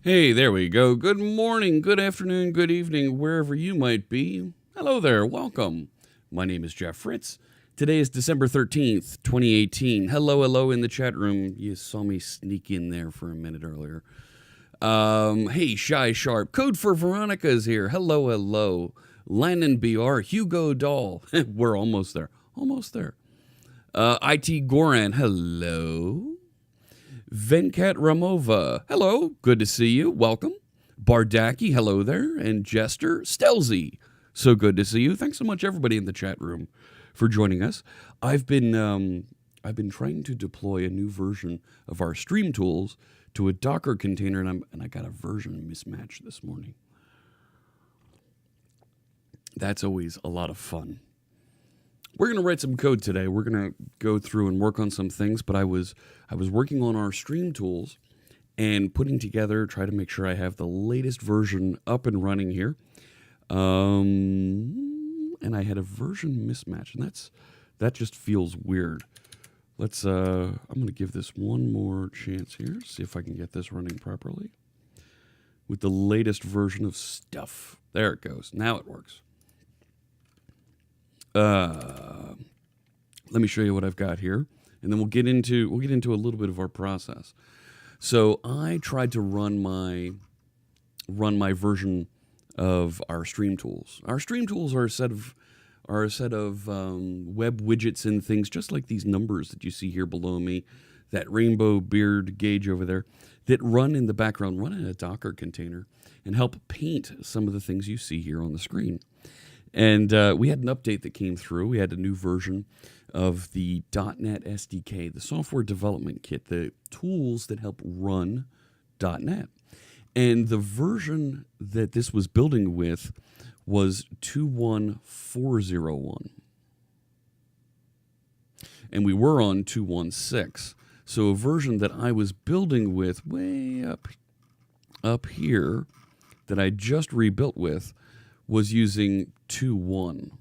Hey, there we go. Good morning, good afternoon, good evening, wherever you might be. Hello there, welcome. My name is Jeff Fritz. Today is December 13th, 2018. Hello in the chat room. You saw me sneak in there for a minute earlier. Hey, Shy Sharp. Code for Veronica is here. Hello. Landon BR, Hugo Doll. We're almost there. IT Goran, hello. Venkat Ramova, hello, good to see you, welcome. Bardaki, hello there, and Jester Stelzy, so good to see you. Thanks so much, everybody in the chat room, for joining us. I've been trying to deploy a new version of our stream tools to a Docker container, and I got a version mismatch this morning. That's always a lot of fun. We're going to write some code today. We're going to go through and work on some things, but I was working on our stream tools and putting together, try to make sure I have the latest version up and running here. And I had a version mismatch, and that just feels weird. Let's I'm going to give this one more chance here, see if I can get this running properly with the latest version of stuff. There it goes. Now it works. Let me show you what I've got here, and then we'll get into a little bit of our process. So I tried to run my version of our stream tools. Our stream tools are a set of web widgets and things, just like these numbers that you see here below me, that rainbow beard gauge over there, that run in the background, run in a Docker container, and help paint some of the things you see here on the screen. And we had an update that came through. We had a new version of the .NET SDK, the software development kit, the tools that help run .NET. And the version that this was building with was 2.1.4.0.1. And we were on 2.1.6. So a version that I was building with way up here that I just rebuilt with was using 2.1.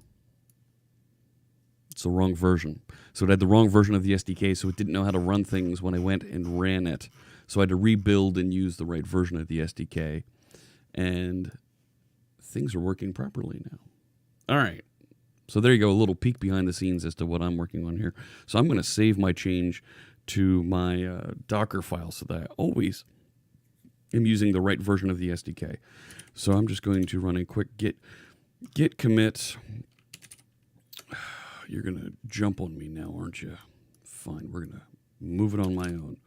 It's the wrong version. So it had the wrong version of the SDK, so it didn't know how to run things when I went and ran it. So I had to rebuild and use the right version of the SDK. And things are working properly now. All right. So there you go, a little peek behind the scenes as to what I'm working on here. So I'm going to save my change to my Docker file so that I always am using the right version of the SDK. So I'm just going to run a quick git commit. You're going to jump on me now, aren't you? Fine, we're going to move it on my own.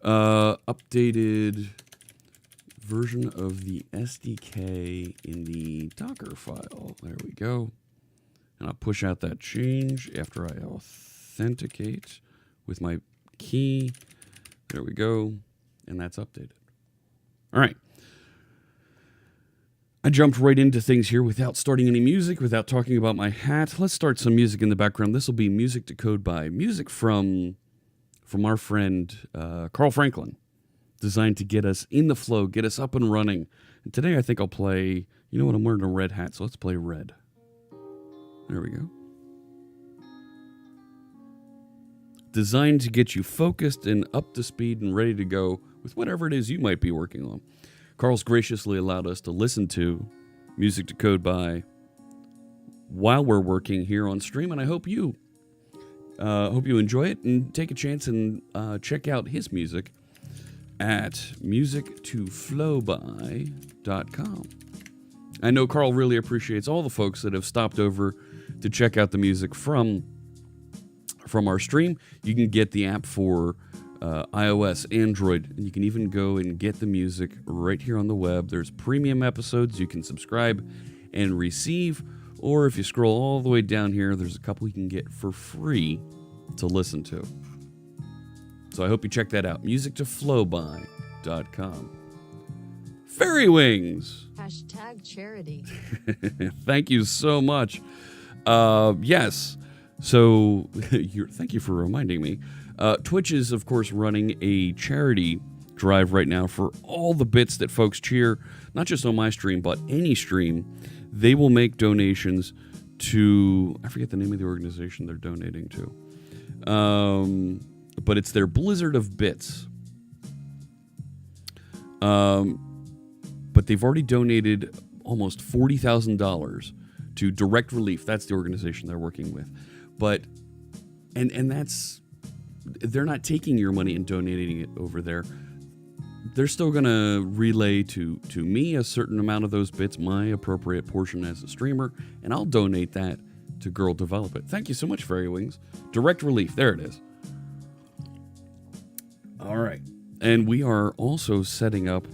Updated version of the SDK in the Docker file. There we go. And I'll push out that change after I authenticate with my key. There we go. And that's updated. All right. I jumped right into things here without starting any music, without talking about my hat. Let's start some music in the background. This will be music to code by, music from our friend Carl Franklin, designed to get us in the flow, get us up and running. And today I think I'll play, you know what, I'm wearing a red hat, so let's play Red. There we go. Designed to get you focused and up to speed and ready to go with whatever it is you might be working on. Carl's graciously allowed us to listen to music to code by while we're working here on stream, and I hope you enjoy it and take a chance and check out his music at musictoflowby.com. I know Carl really appreciates all the folks that have stopped over to check out the music from our stream. You can get the app for iOS, Android, and you can even go and get the music right here on the web. There's premium episodes you can subscribe and receive, or if you scroll all the way down here, there's a couple you can get for free to listen to. So I hope you check that out. musictoflowby.com. Fairy Wings! #charity. Thank you so much. Yes. So, thank you for reminding me. Twitch is, of course, running a charity drive right now for all the bits that folks cheer, not just on my stream, but any stream. They will make donations to, I forget the name of the organization they're donating to, but it's their Blizzard of Bits. But they've already donated almost $40,000 to Direct Relief. That's the organization they're working with. But and that's, they're not taking your money and donating it over there. They're still going to relay to me a certain amount of those bits, my appropriate portion as a streamer, and I'll donate that to Girl Develop It. Thank you so much, Fairy Wings. Direct Relief, there it is. All right. And we are also setting up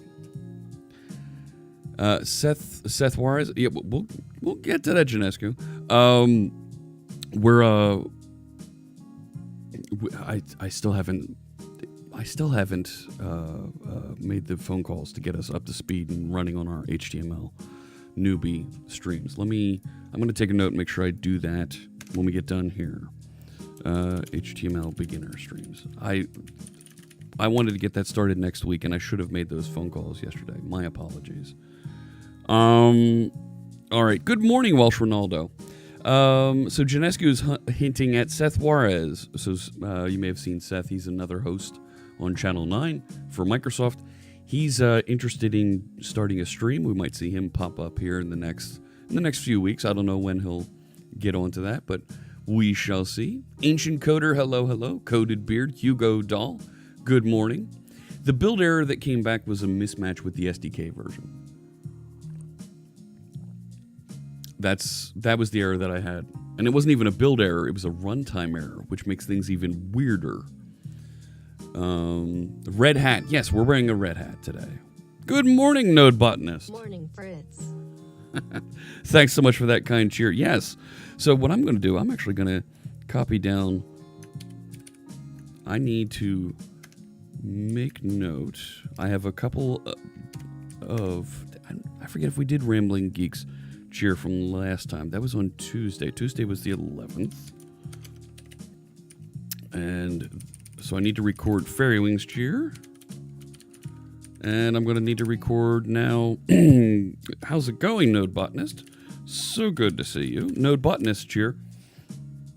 Seth Juarez. Yeah, we'll get to that, Janescu. I still haven't made the phone calls to get us up to speed and running on our HTML newbie streams. I'm going to take a note and make sure I do that when we get done here. HTML beginner streams. I wanted to get that started next week, and I should have made those phone calls yesterday. My apologies. All right. Good morning, Welsh Ronaldo. So Janescu is hinting at Seth Juarez. So you may have seen Seth. He's another host on Channel 9 for Microsoft. He's interested in starting a stream. We might see him pop up here in the next few weeks. I don't know when he'll get onto that, but we shall see. Ancient Coder, hello. Coded Beard, Hugo Doll, good morning. The build error that came back was a mismatch with the SDK version. That was the error that I had. And it wasn't even a build error, it was a runtime error, which makes things even weirder. Red hat. Yes, we're wearing a red hat today. Good morning, Node Botanist. Morning, Fritz. Thanks so much for that kind cheer. Yes. So what I'm going to do, I'm actually going to copy down. I need to make note. I have a couple of, I forget if we did Rambling Geeks cheer from last time. That was on Tuesday. Tuesday was the 11th. And so I need to record Fairy Wings cheer. And I'm going to need to record now. How's it going, Node Botanist? So good to see you. Node Botanist cheer.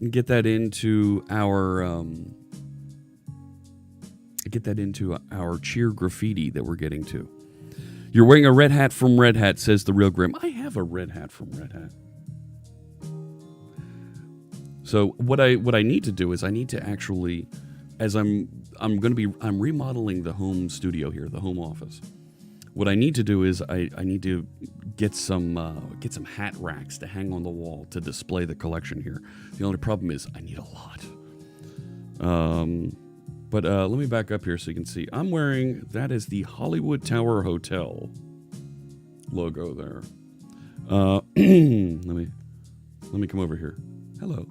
And get that into our cheer graffiti that we're getting to. You're wearing a red hat from Red Hat, says the Real Grim. I have a red hat from Red Hat. So what I need to do is I need to actually, as I'm remodeling the home studio here, the home office. What I need to do is I need to get some hat racks to hang on the wall to display the collection here. The only problem is I need a lot. But let me back up here so you can see. I'm wearing, that is the Hollywood Tower Hotel logo there. Let me come over here. Hello.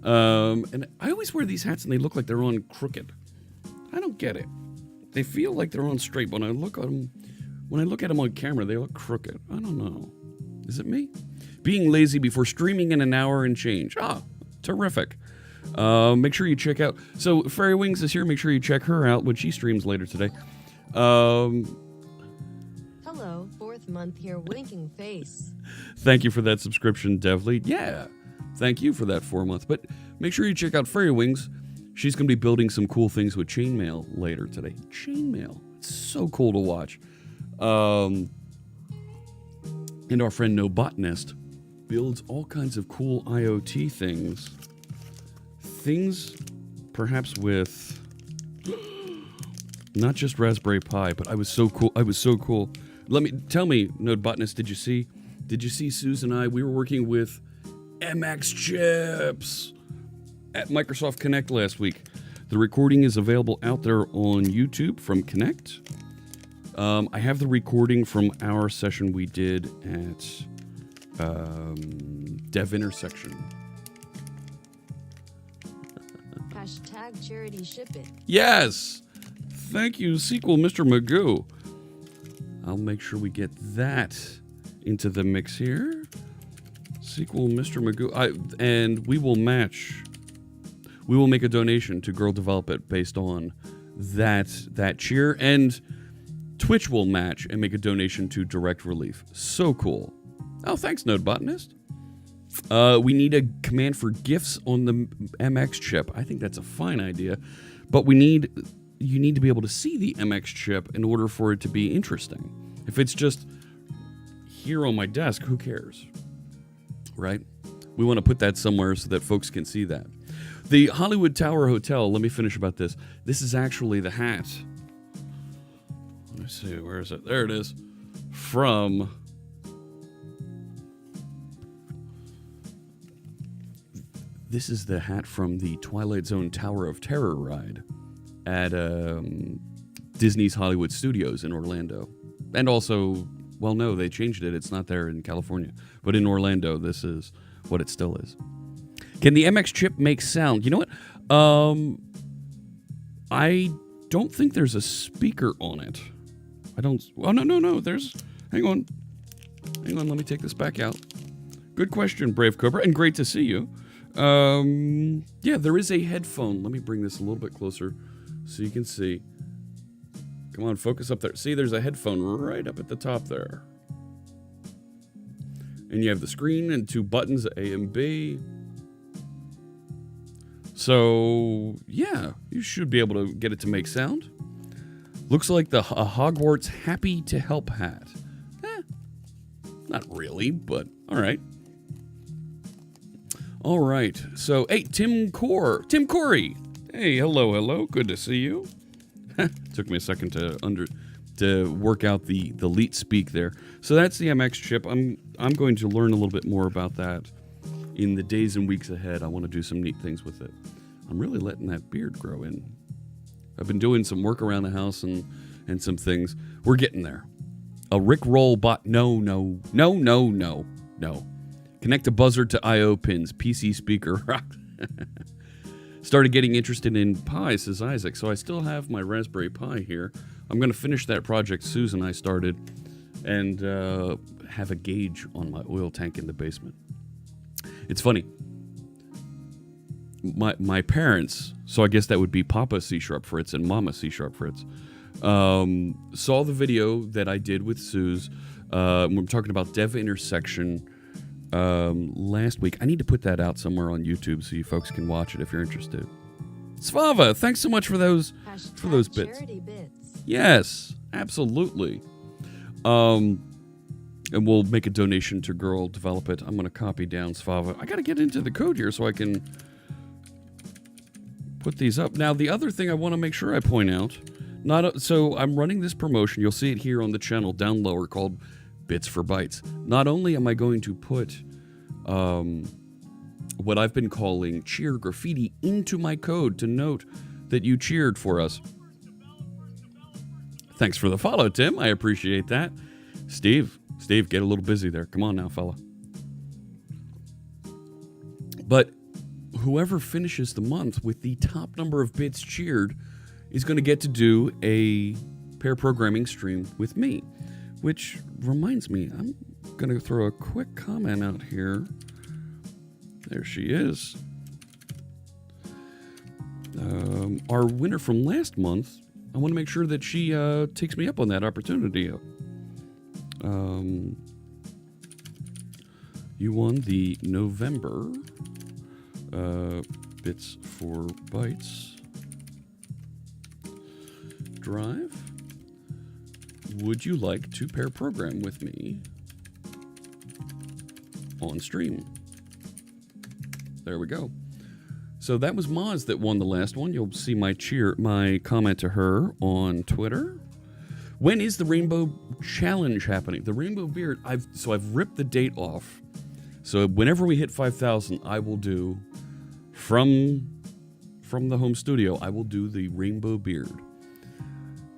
And I always wear these hats and they look like they're on crooked. I don't get it. They feel like they're on straight, but when I look at them on camera, they look crooked. I don't know. Is it me? Being lazy before streaming in an hour and change. Ah, terrific. Make sure you check out. So Fairy Wings is here. Make sure you check her out when she streams later today. Hello, 4th month here, winking face. Thank you for that subscription, Devlead. Yeah, thank you for that 4 months. But make sure you check out Fairy Wings. She's going to be building some cool things with chainmail later today. Chainmail. It's so cool to watch. And our friend No Botanist builds all kinds of cool IoT things. Things perhaps with not just Raspberry Pi, but I was so cool. Tell me, Node Botanist, did you see Susan and I? We were working with MX chips at Microsoft Connect last week. The recording is available out there on YouTube from Connect. I have the recording from our session we did at Dev Intersection. Hashtag charity ship it. Yes! Thank you, sequel Mr. Magoo. I'll make sure we get that into the mix here. Sequel Mr. Magoo. And we will match. We will make a donation to Girl Develop It based on that cheer. And Twitch will match and make a donation to Direct Relief. So cool. Oh, thanks, Node Botanist. We need a command for GIFs on the MX chip. I think that's a fine idea. But we need you need to be able to see the MX chip in order for it to be interesting. If it's just here on my desk, who cares? Right? We want to put that somewhere so that folks can see that. The Hollywood Tower Hotel, let me finish about this. This is actually the hat. Let me see, where is it? There it is. From this is the hat from the Twilight Zone Tower of Terror ride at Disney's Hollywood Studios in Orlando. And also, well, no, they changed it. It's not there in California. But in Orlando, this is what it still is. Can the MX chip make sound? You know what? I don't think there's a speaker on it. I don't... Oh, no. There's... Hang on. Let me take this back out. Good question, Brave Cobra, and great to see you. Yeah, there is a headphone. Let me bring this a little bit closer so you can see. Come on, focus up there. See, there's a headphone right up at the top there. And you have the screen and 2 buttons, A and B. So, yeah, you should be able to get it to make sound. Looks like a Hogwarts Happy to Help hat. Not really, but all right. All right. So, hey, Tim Corey. Hey, hello. Good to see you. Took me a second to work out the leet speak there. So that's the MX chip. I'm going to learn a little bit more about that in the days and weeks ahead. I want to do some neat things with it. I'm really letting that beard grow in. I've been doing some work around the house and some things. We're getting there. A Rick Roll bot. No. Connect a buzzer to I/O pins. PC speaker. Started getting interested in Pi, says Isaac. So I still have my Raspberry Pi here. I'm going to finish that project Susan and I started and have a gauge on my oil tank in the basement. It's funny. My parents, so I guess that would be Papa C# Fritz and Mama C# Fritz, saw the video that I did with Suze. We're talking about dev intersection last week. I need to put that out somewhere on YouTube so you folks can watch it if you're interested. Svava, thanks so much for those bits. Charity bits. Yes, absolutely. And we'll make a donation to Girl Develop It. I'm going to copy down Svava. I got to get into the code here so I can put these up. Now, the other thing I want to make sure I point out, so I'm running this promotion. You'll see it here on the channel down lower called Bits for Bytes. Not only am I going to put what I've been calling cheer graffiti into my code to note that you cheered for us. Thanks for the follow, Tim. I appreciate that. Steve, get a little busy there. Come on now, fella. But whoever finishes the month with the top number of bits cheered is going to get to do a pair programming stream with me. Which reminds me, I'm going to throw a quick comment out here. There she is. Our winner from last month, I want to make sure that she takes me up on that opportunity. You won the November Bits for Bytes drive. Would you like to pair program with me on stream? There we go. So that was Moz that won the last one. You'll see my comment to her on Twitter. When is the Rainbow Challenge happening? The Rainbow Beard, I've ripped the date off. So whenever we hit 5,000, I will do from the home studio, I will do the Rainbow Beard.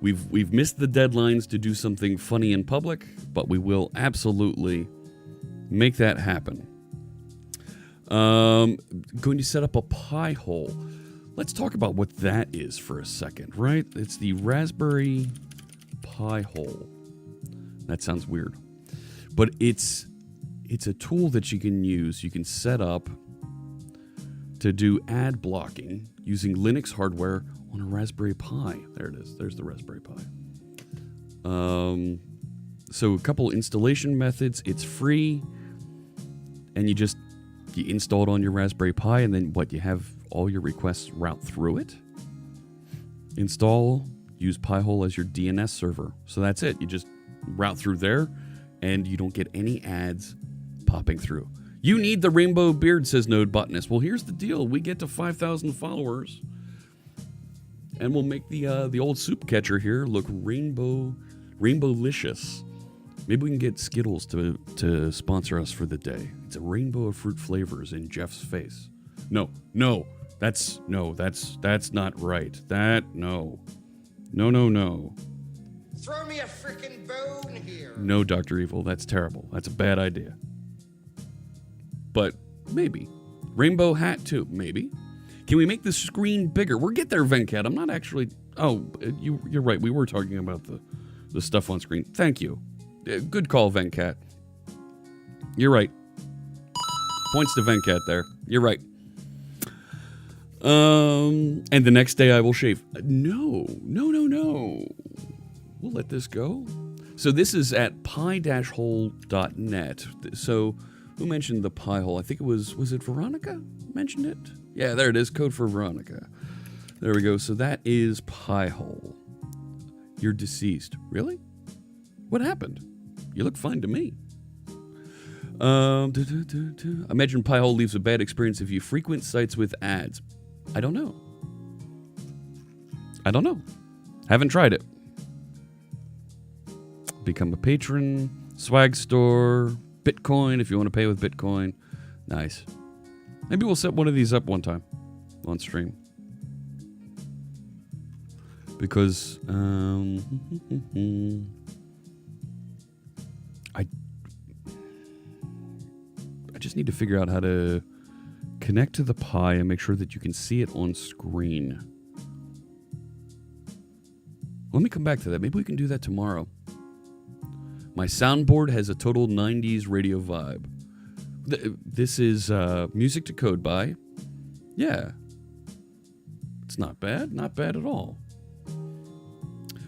We've missed the deadlines to do something funny in public, but we will absolutely make that happen. Going to set up a Piehole. Let's talk about what that is for a second, right? It's the Raspberry Piehole. That sounds weird. But it's a tool that you can use. You can set up to do ad blocking using Linux hardware on a Raspberry Pi. There it is. There's the Raspberry Pi. So a couple installation methods. It's free. And you install it on your Raspberry Pi, and then you have all your requests route through it. Install, use Piehole as your DNS server. So that's it. You just route through there, and you don't get any ads popping through. You need the rainbow beard, says Node Botanist. Well, here's the deal. We get to 5,000 followers, and we'll make the old soup catcher here look rainbow-licious. Maybe we can get Skittles to sponsor us for the day. It's a rainbow of fruit flavors in Jeff's face. No, that's not right. No. Throw me a frickin' bone here. No, Dr. Evil, that's terrible. That's a bad idea. But maybe. Rainbow hat too, maybe. Can we make the screen bigger? We'll get there, Venkat. I'm not actually... Oh, you're right. We were talking about the stuff on screen. Thank you. Good call, Venkat. You're right. Points to Venkat there. You're right. And the next day I will shave. No. We'll let this go. So this is at pi-hole.net. So who mentioned the Piehole? I think it was it Veronica mentioned it? Yeah, there it is. Code for Veronica. There we go. So that is Piehole. You're deceased. Really? What happened? You look fine to me. Imagine Piehole leaves a bad experience if you frequent sites with ads. I don't know. Haven't tried it. Become a patron. Swag store. Bitcoin if you want to pay with Bitcoin. Nice. Maybe we'll set one of these up one time on stream. Because I just need to figure out how to connect to the Pi and make sure that you can see it on screen. Let me come back to that. Maybe we can do that tomorrow. My soundboard has a total 90s radio vibe. This is music to code by. Yeah. It's not bad. Not bad at all.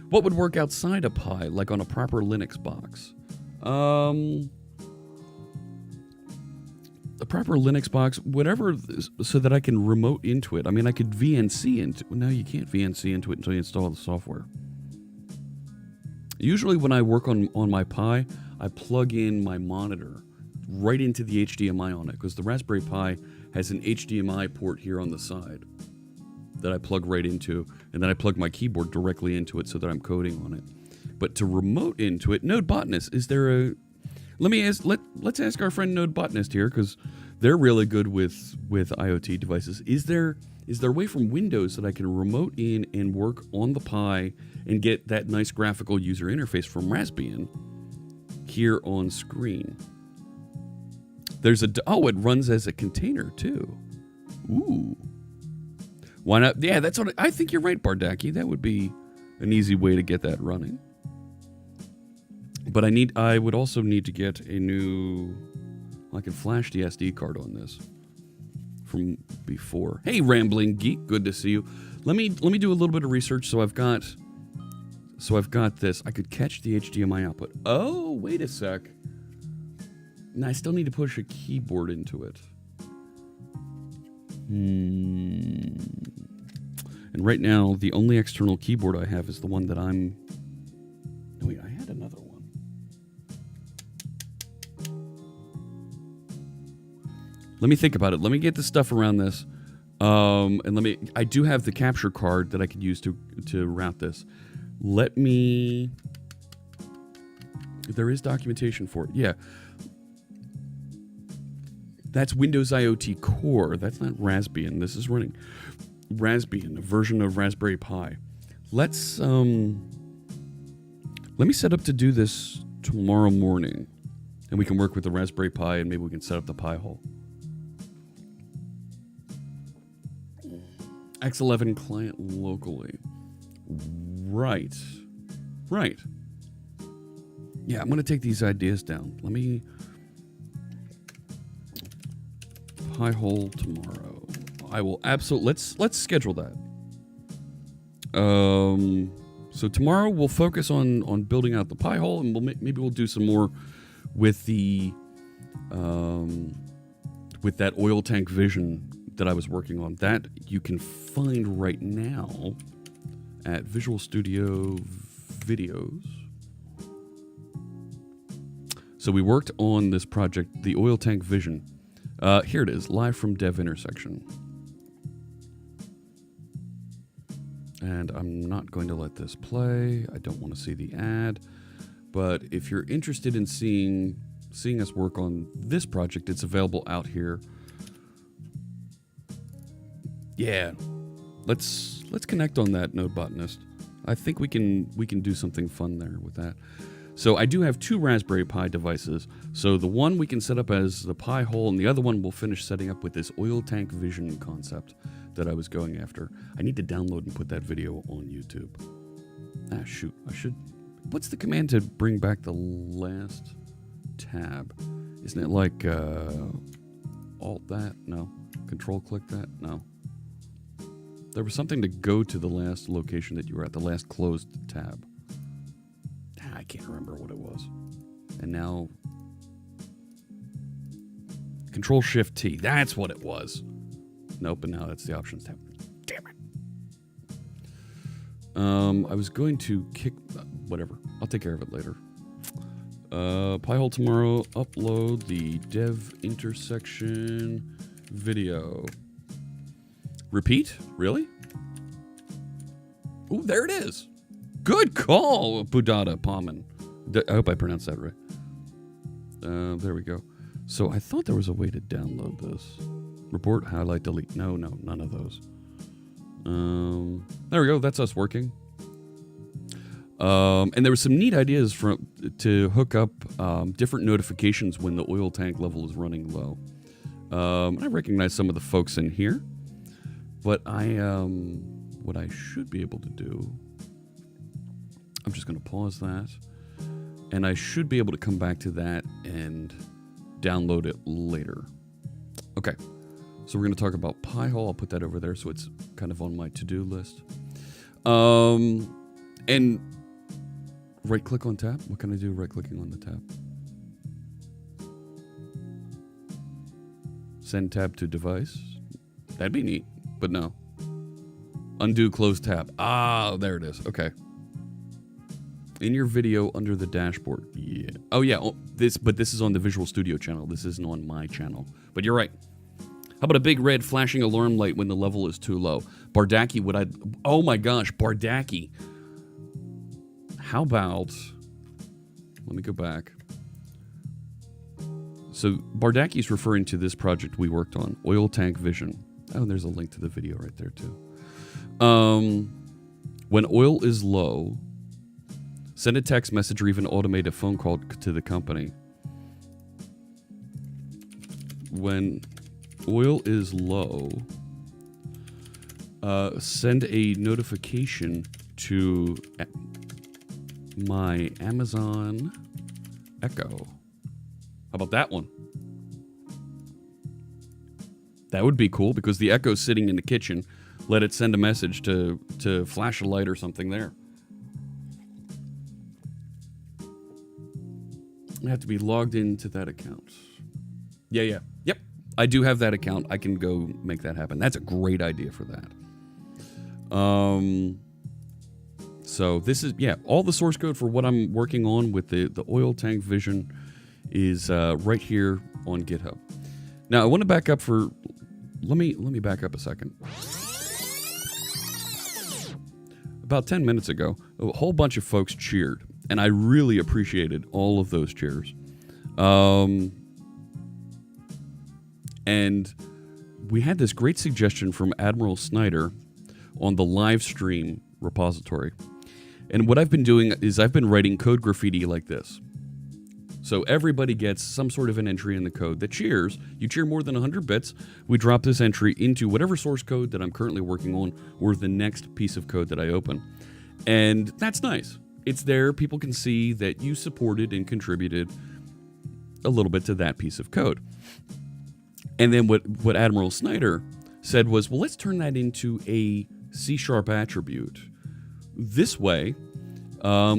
What would work outside a Pi, like on a proper Linux box? A proper Linux box, whatever, so that I can remote into it. I mean, I could VNC into it. No, you can't VNC into it until you install the software. Usually when I work on my Pi, I plug in my monitor right into the HDMI on it, because the Raspberry Pi has an HDMI port here on the side that I plug right into, and then I plug my keyboard directly into it so that I'm coding on it. But to remote into it, Node Botanist, is there a... Let's ask our friend Node Botanist here, because they're really good with IoT devices. Is there a way from Windows that I can remote in and work on the Pi and get that nice graphical user interface from Raspbian here on screen? There's it runs as a container too. Ooh. Why not? Yeah, that's what I think. You're right, Bardaki. That would be an easy way to get that running. But I would also need to get a new... I can flash the SD card on this from before. Hey, Rambling Geek, good to see you. Let me do a little bit of research. So I've got this. I could catch the HDMI output. Oh, wait a sec. No, I still need to push a keyboard into it. And right now, the only external keyboard I have is the one that I'm... No, wait, I had another one. Let me think about it. Let me get the stuff around this. And I do have the capture card that I could use to route this. There is documentation for it. Yeah. That's Windows IoT Core. That's not Raspbian. This is running Raspbian, a version of Raspberry Pi. Let me set up to do this tomorrow morning, and we can work with the Raspberry Pi, and maybe we can set up the Piehole. X11 client locally. Right. Yeah, I'm going to take these ideas down. Let me... Piehole tomorrow. I will absolutely... Let's schedule that. So tomorrow we'll focus on building out the Piehole, and maybe we'll do some more with the... with that oil tank vision that I was working on. That you can find right now at Visual Studio Videos. So we worked on this project, the Oil Tank Vision. Here it is, live from Dev Intersection. And I'm not going to let this play. I don't want to see the ad. But if you're interested in seeing us work on this project, it's available out here. Yeah, let's connect on that, Node Botanist. I think we can do something fun there with that. So I do have 2 Raspberry Pi devices. So the one we can set up as the Piehole, and the other one we'll finish setting up with this Oil Tank Vision concept that I was going after. I need to download and put that video on YouTube. Ah, shoot. I should... What's the command to bring back the last tab? Isn't it like Alt that? No. Control click that? No. There was something to go to the last location that you were at, the last closed tab. I can't remember what it was. And now... Control-Shift-T. That's what it was. Nope, and now that's the Options tab. Damn it. I was going to kick... whatever. I'll take care of it later. Piehole tomorrow. Upload the Dev Intersection video. Repeat? Really? Ooh, there it is. Good call, Budada Palman. I hope I pronounced that right. There we go. So I thought there was a way to download this. Report, highlight, delete. No, none of those. There we go. That's us working. And there were some neat ideas to hook up different notifications when the oil tank level is running low. I recognize some of the folks in here, but what I should be able to do, I'm just going to pause that, and I should be able to come back to that and download it later. Okay, so we're going to talk about Piehole. I'll put that over there so it's kind of on my to-do list. And right-click on tab. What can I do right-clicking on the tab? Send tab to device. That'd be neat, but no. Undo close tab. Ah, there it is. Okay. In your video under the dashboard. Yeah. Oh, yeah. But this is on the Visual Studio channel. This isn't on my channel. But you're right. How about a big red flashing alarm light when the level is too low? Bardaki, oh my gosh, Bardaki. How about, let me go back. So Bardaki is referring to this project we worked on, Oil Tank Vision. Oh, and there's a link to the video right there too. When oil is low, send a text message or even automate a phone call to the company. When oil is low, send a notification to my Amazon Echo. How about that one? That would be cool because the Echo's sitting in the kitchen. Let it send a message to flash a light or something there. I have to be logged into that account. Yeah. Yep. I do have that account. I can go make that happen. That's a great idea for that. So this is, all the source code for what I'm working on with the Oil Tank Vision is right here on GitHub. Now I want to back up for, let me back up a second. About 10 minutes ago, a whole bunch of folks cheered, and I really appreciated all of those cheers. And we had this great suggestion from Admiral Schneider on the live stream repository. And what I've been doing is I've been writing code graffiti like this. So everybody gets some sort of an entry in the code that cheers. You cheer more than 100 bits. We drop this entry into whatever source code that I'm currently working on or the next piece of code that I open. And that's nice. It's there. People can see that you supported and contributed a little bit to that piece of code. And then what Admiral Schneider said was, well, let's turn that into a C# attribute. This way,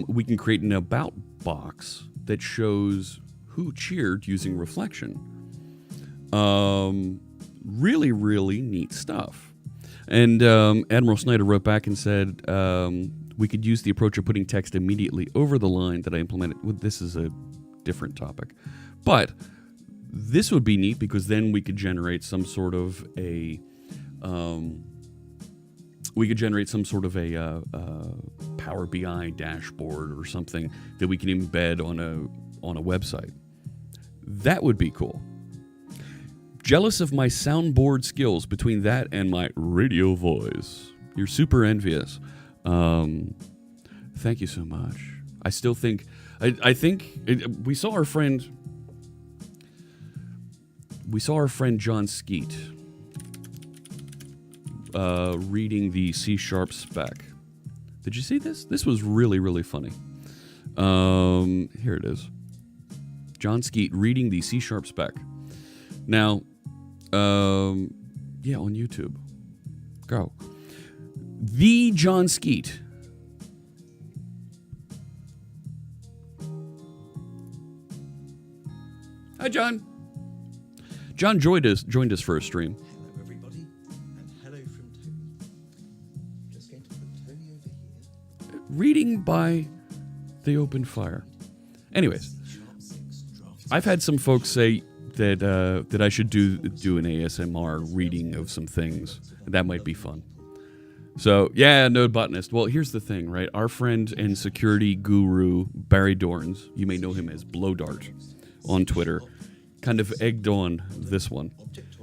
we can create an about box that shows who cheered using reflection. Really, really neat stuff. And Admiral Schneider wrote back and said, we could use the approach of putting text immediately over the line that I implemented. Well, this is a different topic. But this would be neat because then we could generate some sort of a... Power BI dashboard or something that we can embed on a website. That would be cool. Jealous of my soundboard skills between that and my radio voice. You're super envious. Thank you so much. I still think... I think... we saw our friend John Skeet reading the C# spec. Did you see this? This was really, really funny. Here it is. John Skeet reading the C# spec. Now, yeah, on YouTube. Go. The John Skeet. Hi, John. John joined us for a stream. Hello, everybody, and hello from Tony. Just going to put Tony over here. Reading by the open fire. Anyways, I've had some folks say that I should do an ASMR reading of some things. That might be fun. So, yeah, Node Botanist. Well, here's the thing, right? Our friend and security guru, Barry Dorns, you may know him as Blowdart on Twitter, kind of egged on this one.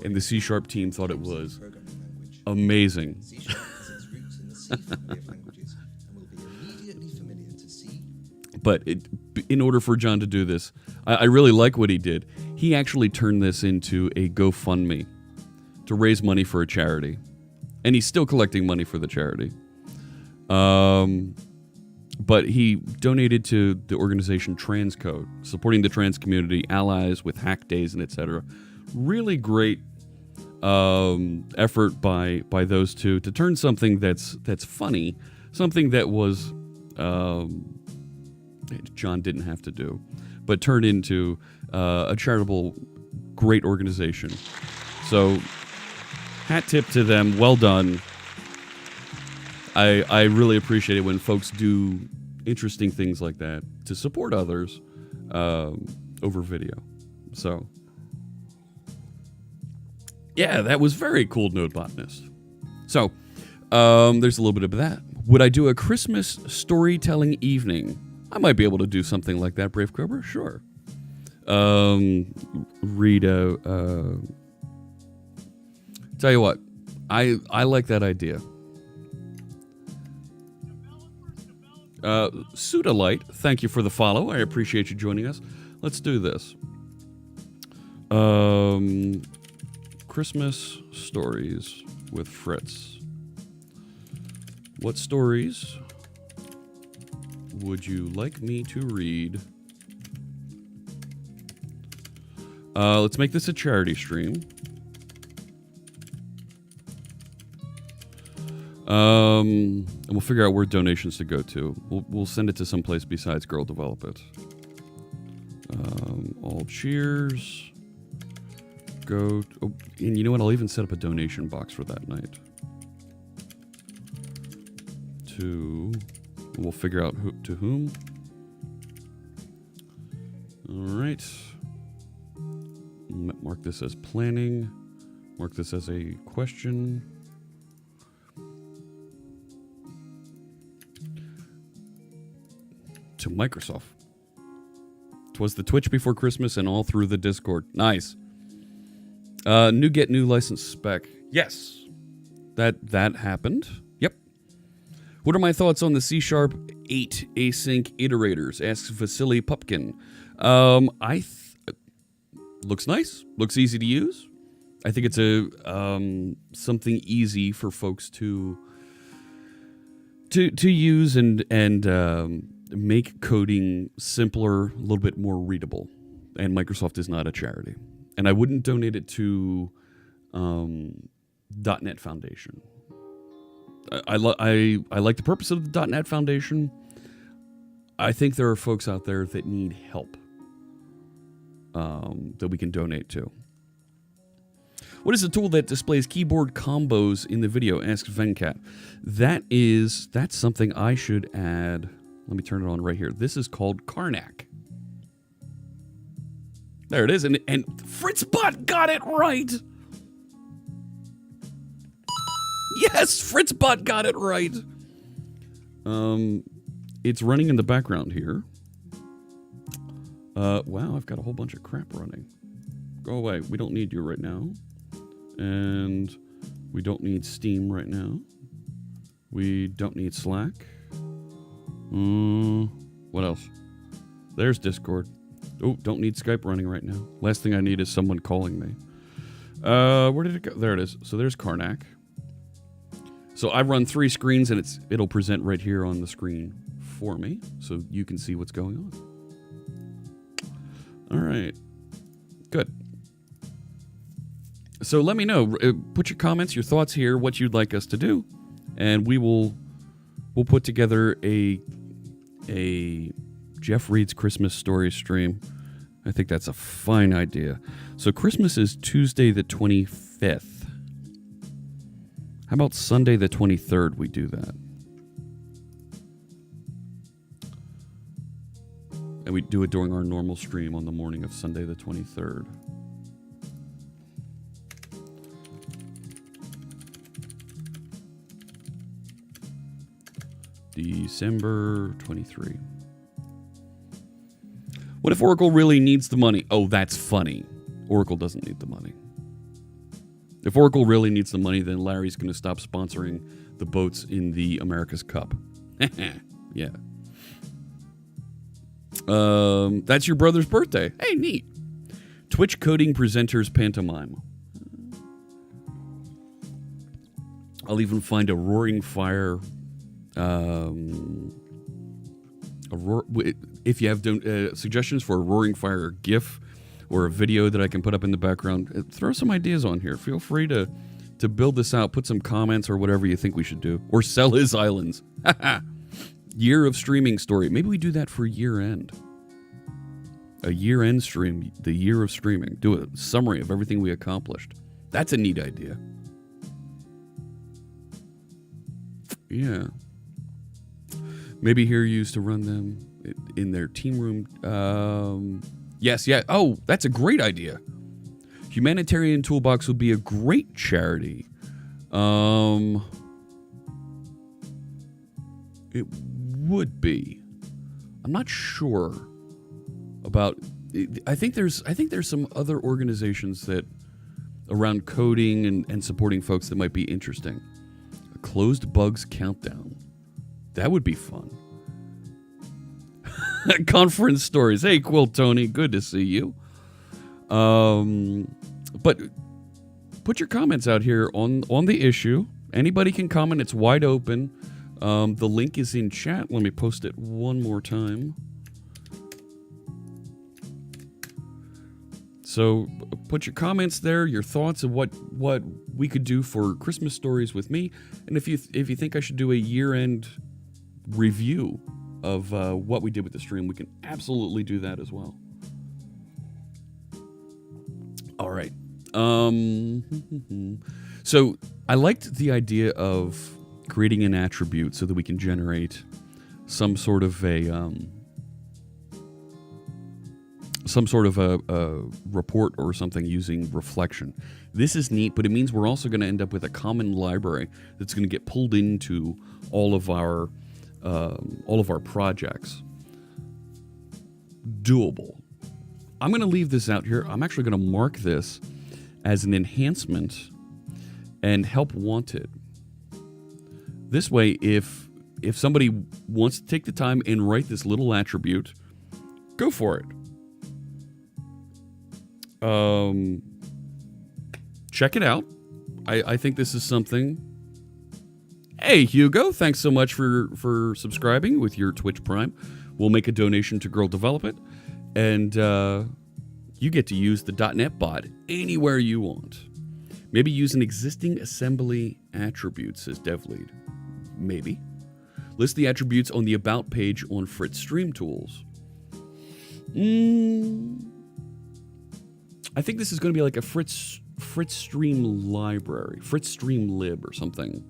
And the C# team thought it was amazing. C# has its roots in the C family of languages and will be immediately familiar to C. But in order for John to do this, I really like what he did. He actually turned this into a GoFundMe to raise money for a charity. And he's still collecting money for the charity. But he donated to the organization Transcode, supporting the trans community, allies with hack days, and etc. Really great effort by those two to turn something that's funny, something that was John didn't have to do, but turned into a charitable, great organization. So, hat tip to them. Well done. I really appreciate it when folks do interesting things like that to support others over video. So, yeah, that was very cool, Node Botanist. So, there's a little bit of that. Would I do a Christmas storytelling evening? I might be able to do something like that, Brave Cobra. Sure. Read a... Tell you what, I like that idea. Sudalite, thank you for the follow. I appreciate you joining us. Let's do this. Christmas stories with Fritz. What stories would you like me to read? Let's make this a charity stream. And we'll figure out where donations to go to. We'll send it to some place besides Girl Develop It. All cheers. Go. And you know what? I'll even set up a donation box for that night. We'll figure out to whom. All right. Mark this as planning. Mark this as a question. To Microsoft. 'Twas the Twitch before Christmas and all through the Discord. Nice. New license spec. Yes. That happened. Yep. What are my thoughts on the C# 8 async iterators? Asks Vasily Pupkin. Looks nice. Looks easy to use. I think it's a something easy for folks to use and make coding simpler, a little bit more readable. And Microsoft is not a charity. And I wouldn't donate it to .NET Foundation. I like the purpose of the .NET Foundation. I think there are folks out there that need help that we can donate to. What is the tool that displays keyboard combos in the video? Asks Venkat. That's something I should add. Let me turn it on right here. This is called Karnak. There it is, and Fritzbot got it right. Yes, Fritzbot got it right. It's running in the background here. Wow, I've got a whole bunch of crap running. Go away. We don't need you right now. And we don't need Steam right now. We don't need Slack. What else? There's Discord. Oh, don't need Skype running right now. Last thing I need is someone calling me. Where did it go? There it is. So there's Karnak. So I run 3 screens and it'll present right here on the screen for me, so you can see what's going on. All right. Good. So let me know. Put your comments, your thoughts here, what you'd like us to do, and we'll put together a Jeff Reed's Christmas story stream. I think that's a fine idea. So Christmas is Tuesday the 25th. How about Sunday the 23rd we do that? And we do it during our normal stream on the morning of Sunday the 23rd. December 23. What if Oracle really needs the money? Oh, that's funny. Oracle doesn't need the money. If Oracle really needs the money, then Larry's going to stop sponsoring the boats in the America's Cup. Yeah. That's your brother's birthday. Hey, neat. Twitch coding presenters pantomime. I'll even find a roaring fire. If you have suggestions for a roaring fire GIF or a video that I can put up in the background, throw some ideas on here. Feel free to build this out. Put some comments or whatever you think we should do. Or sell his islands. Year of streaming story. Maybe we do that for year end. A year end stream. The year of streaming. Do a summary of everything we accomplished. That's a neat idea. Yeah. Maybe here used to run them in their team room. Yes, yeah. Oh, that's a great idea. Humanitarian Toolbox would be a great charity. It would be. I'm not sure about. I think there's some other organizations that around coding and supporting folks that might be interesting. A closed bugs countdown. That would be fun. Conference stories. Hey, Quill Tony, good to see you. But put your comments out here on the issue. Anybody can comment. It's wide open. The link is in chat. Let me post it one more time. So put your comments there, your thoughts of what we could do for Christmas stories with me, and if you think I should do a year-end review of what we did with the stream, we can absolutely do that as well. All right. So I liked the idea of creating an attribute so that we can generate some sort of a report or something using reflection. This is neat, but it means we're also going to end up with a common library that's going to get pulled into all of our projects. Doable. I'm going to leave this out here. I'm actually going to mark this as an enhancement and help wanted. This way, if somebody wants to take the time and write this little attribute, go for it. Check it out. I think this is something. Hey, Hugo, thanks so much for subscribing with your Twitch Prime. We'll make a donation to Girl Develop It, and you get to use the .NET bot anywhere you want. Maybe use an existing assembly attribute, says DevLead. Maybe. List the attributes on the About page on Fritz Stream Tools. I think this is going to be like a Fritz Fritz Stream Library, Fritz Stream Lib or something.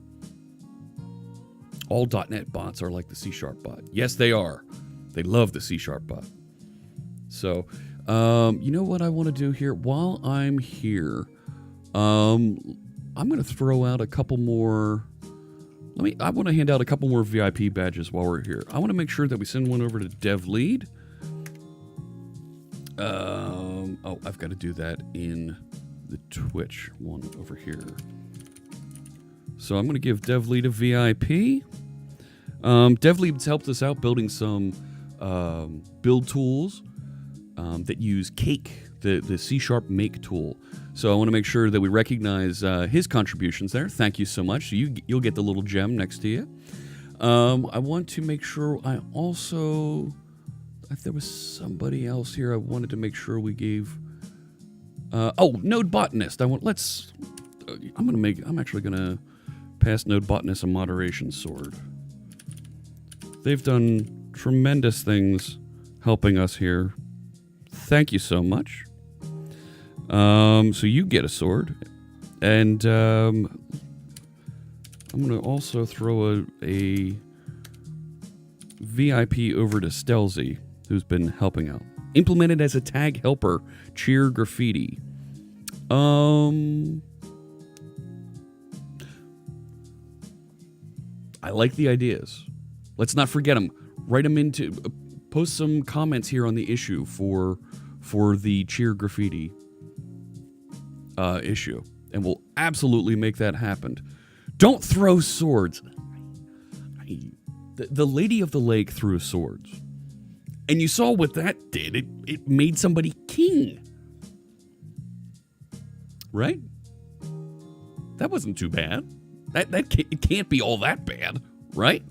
All .NET bots are like the C# bot. Yes, they are. They love the C# bot. So, you know what I want to do here? While I'm here, I'm going to throw out a couple more... I want to hand out a couple more VIP badges while we're here. I want to make sure that we send one over to Dev Lead. Oh, I've got to do that in the Twitch one over here. So I'm going to give Dev Lead a VIP. Dev Lead's helped us out building some build tools that use Cake, the C# make tool. So I want to make sure that we recognize his contributions there. Thank you so much. You'll get the little gem next to you. I want to make sure I also... If there was somebody else here, I wanted to make sure we gave... Node Botanist. I'm actually gonna pass Node Botanist a moderation sword. They've done tremendous things helping us here. Thank you so much. So you get a sword, and I'm gonna also throw a VIP over to Stelzy, who's been helping out. Implemented as a tag helper, cheer graffiti. I like the ideas. Let's not forget them. Write them into... post some comments here on the issue for the cheer graffiti issue. And we'll absolutely make that happen. Don't throw swords. The Lady of the Lake threw swords. And you saw what that did. It made somebody king. Right? That wasn't too bad. It can't be all that bad, right?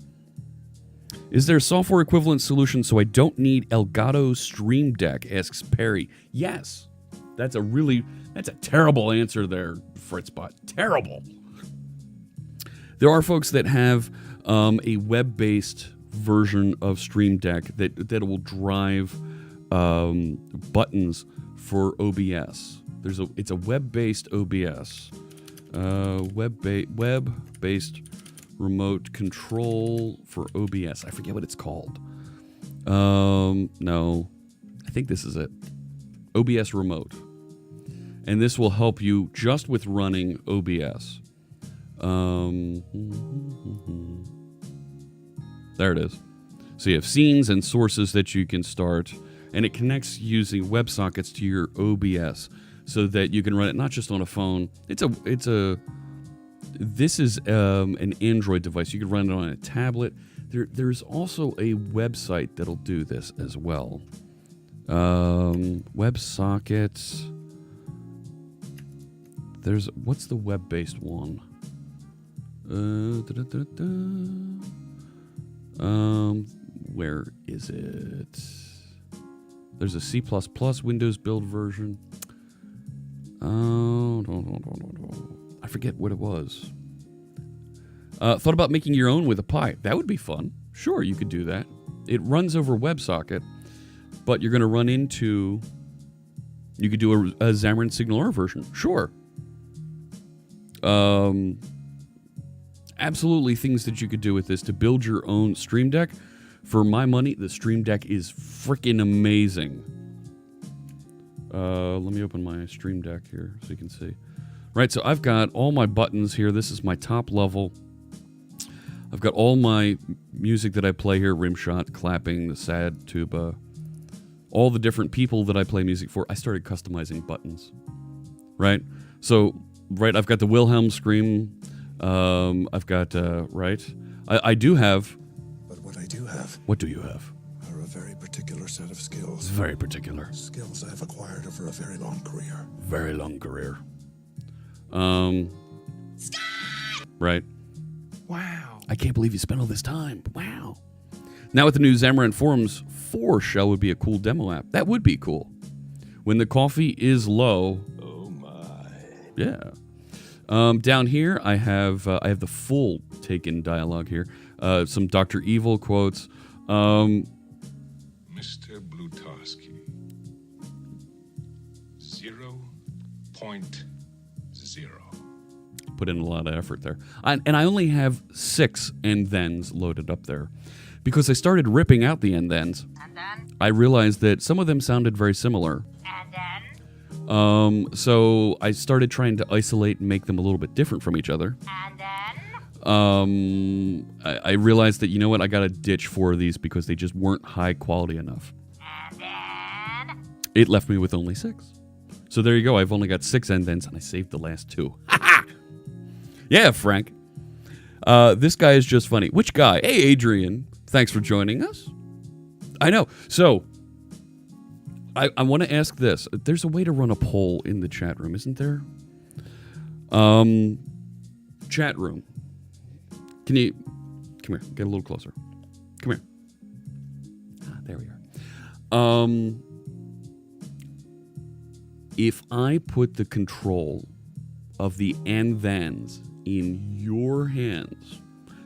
Is there a software equivalent solution so I don't need Elgato Streamdeck, asks Perry. Yes. That's a terrible answer there, Fritzbot. Terrible. There are folks that have a web-based version of Streamdeck that will drive buttons for OBS. It's a web-based OBS, web-based remote control for OBS. I forget what it's called. No, I think this is it. OBS Remote, and this will help you just with running OBS. There it is. So you have scenes and sources that you can start, and it connects using WebSockets to your OBS so that you can run it not just on a phone. This is an Android device. You can run it on a tablet. There's also a website that'll do this as well. WebSockets. What's the web-based one? Where is it? There's a C++ Windows build version. I forget what it was. Thought about making your own with a Pi. That would be fun. Sure, you could do that. It runs over WebSocket, but you're going to run into... You could do a Xamarin Signal version. Sure. Absolutely things that you could do with this to build your own Stream Deck. For my money, the Stream Deck is freaking amazing. Let me open my Stream Deck here so you can see. Right, so I've got all my buttons here. This is my top level. I've got all my music that I play here, Rimshot, Clapping, the Sad Tuba, all the different people that I play music for. I started customizing buttons, right? So, right, I've got the Wilhelm Scream. I've got, right? I do have... But what I do have... What do you have? Are a very particular set of skills. Very particular. Skills I've acquired over a very long career. Very long career. Right. Wow. I can't believe you spent all this time. Wow. Now with the new Xamarin Forums 4 shell would be a cool demo app. That would be cool. When the coffee is low. Oh my. Yeah. Down here I have the full taken dialogue here. Some Dr. Evil quotes. Mr. Blutarski, 0.0 put in a lot of effort there. And I only have 6 and thens loaded up there. Because I started ripping out the and thens, I realized that some of them sounded very similar. So I started trying to isolate and make them a little bit different from each other. I realized that, you know what, I got to ditch 4 of these because they just weren't high quality enough. It left me with only 6. So there you go. I've only got 6 and thens, and I saved the last 2. Yeah, Frank. This guy is just funny. Which guy? Hey, Adrian. Thanks for joining us. I know. So, I want to ask this. There's a way to run a poll in the chat room, isn't there? Chat room. Can you... Come here. Get a little closer. Come here. There we are. If I put the control of the and thens in your hands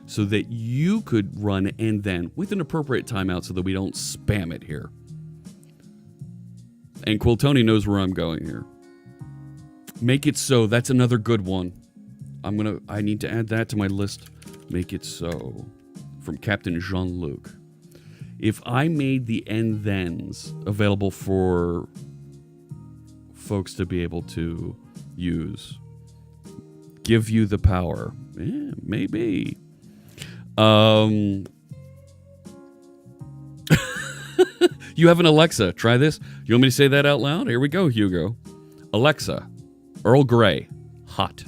so that you could run and then with an appropriate timeout so that we don't spam it here. And Quiltony knows where I'm going here. Make it so. That's another good one. I need to add that to my list. Make it so. From Captain Jean-Luc. If I made the and thens available for folks to be able to use, give you the power. Yeah, maybe. You have an Alexa. Try this. You want me to say that out loud? Here we go, Hugo. Alexa, Earl Grey, hot.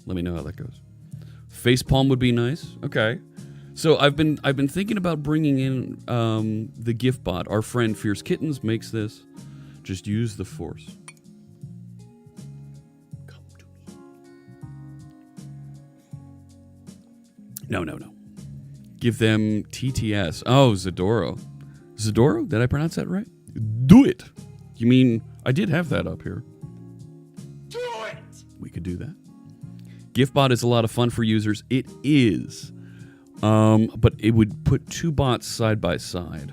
Let me know how that goes. Facepalm would be nice. Okay. So I've been thinking about bringing in the gift bot. Our friend Fierce Kittens makes this. Just use the force. Come to me. No. Give them TTS. Oh, Zadoro. Zadoro? Did I pronounce that right? Do it. You mean I did have that up here. Do it! We could do that. GiftBot is a lot of fun for users. It is. But it would put 2 bots side by side.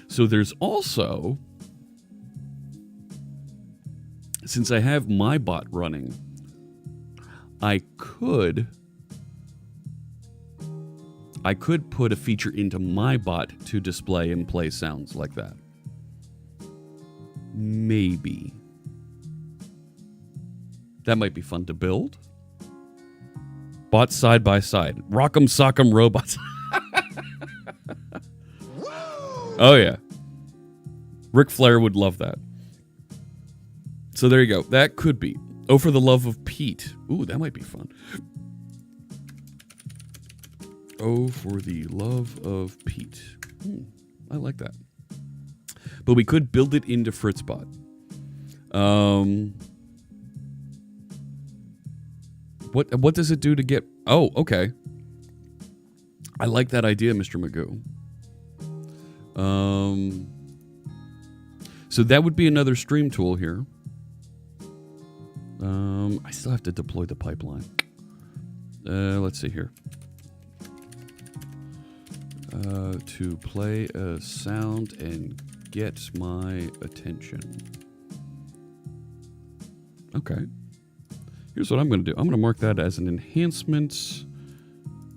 So there's also, since I have my bot running, I could put a feature into my bot to display and play sounds like that. Maybe. That might be fun to build. Bots side by side. Rock'em sock'em robots. Oh, yeah. Ric Flair would love that. So there you go. That could be. Oh, for the love of Pete. Ooh, that might be fun. Oh, for the love of Pete. I like that. But we could build it into Fritzbot. What does it do to get... Oh, okay. I like that idea, Mr. Magoo. So that would be another stream tool here. I still have to deploy the pipeline. Let's see here. To play a sound and get my attention. Okay. Here's what I'm going to do. I'm going to mark that as an enhancement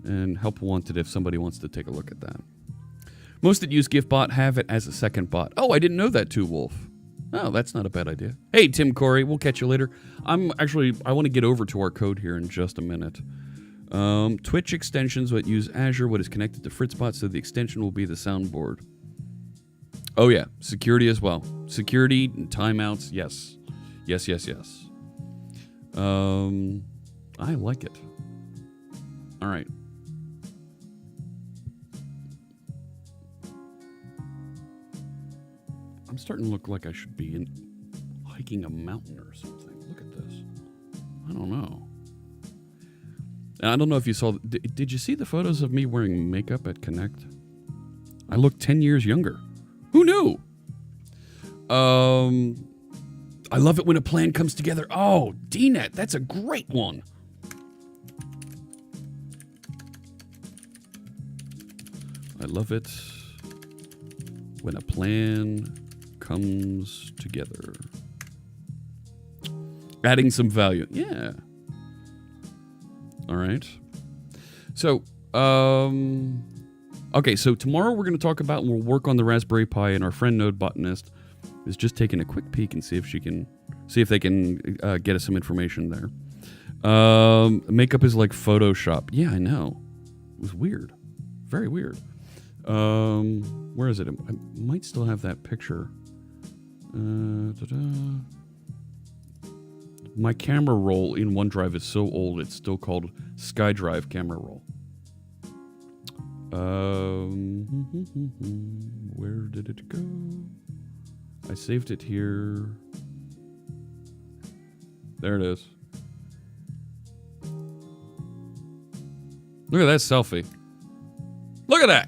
and help wanted if somebody wants to take a look at that. Most that use GiftBot have it as a second bot. Oh, I didn't know that too, Wolf. Oh, that's not a bad idea. Hey, Tim Corey, we'll catch you later. I want to get over to our code here in just a minute. Twitch extensions that use Azure, what is connected to Fritzbot, so the extension will be the soundboard. Oh, yeah. Security as well. Security and timeouts, yes. Yes. I like it. All right. I'm starting to look like I should be hiking a mountain or something. Look at this. I don't know. And I don't know if you saw... Did you see the photos of me wearing makeup at Connect? I look 10 years younger. Who knew? I love it when a plan comes together. Oh, DNet, that's a great one. I love it when a plan comes together. Adding some value. Yeah. All right. So, okay, so tomorrow we're going to talk about and we'll work on the Raspberry Pi, and our friend Node Botanist is just taking a quick peek and see if they can get us some information there. Makeup is like Photoshop. Yeah, I know. It was weird. Very weird. Where is it? I might still have that picture. My camera roll in OneDrive is so old, it's still called SkyDrive camera roll. Where did it go? I saved it here. There it is. Look at that selfie. Look at that.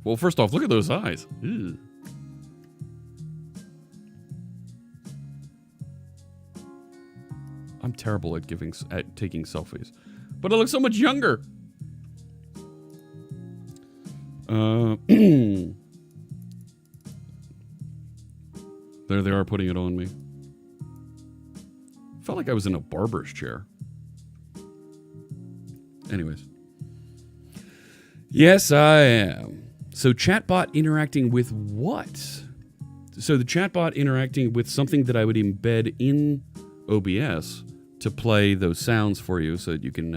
Well, first off, look at those eyes. Ew. I'm terrible at taking selfies, but I look so much younger. There they are putting it on me. Felt like I was in a barber's chair. Anyways. Yes, I am. So chatbot interacting with what? So the chatbot interacting with something that I would embed in OBS to play those sounds for you so that you can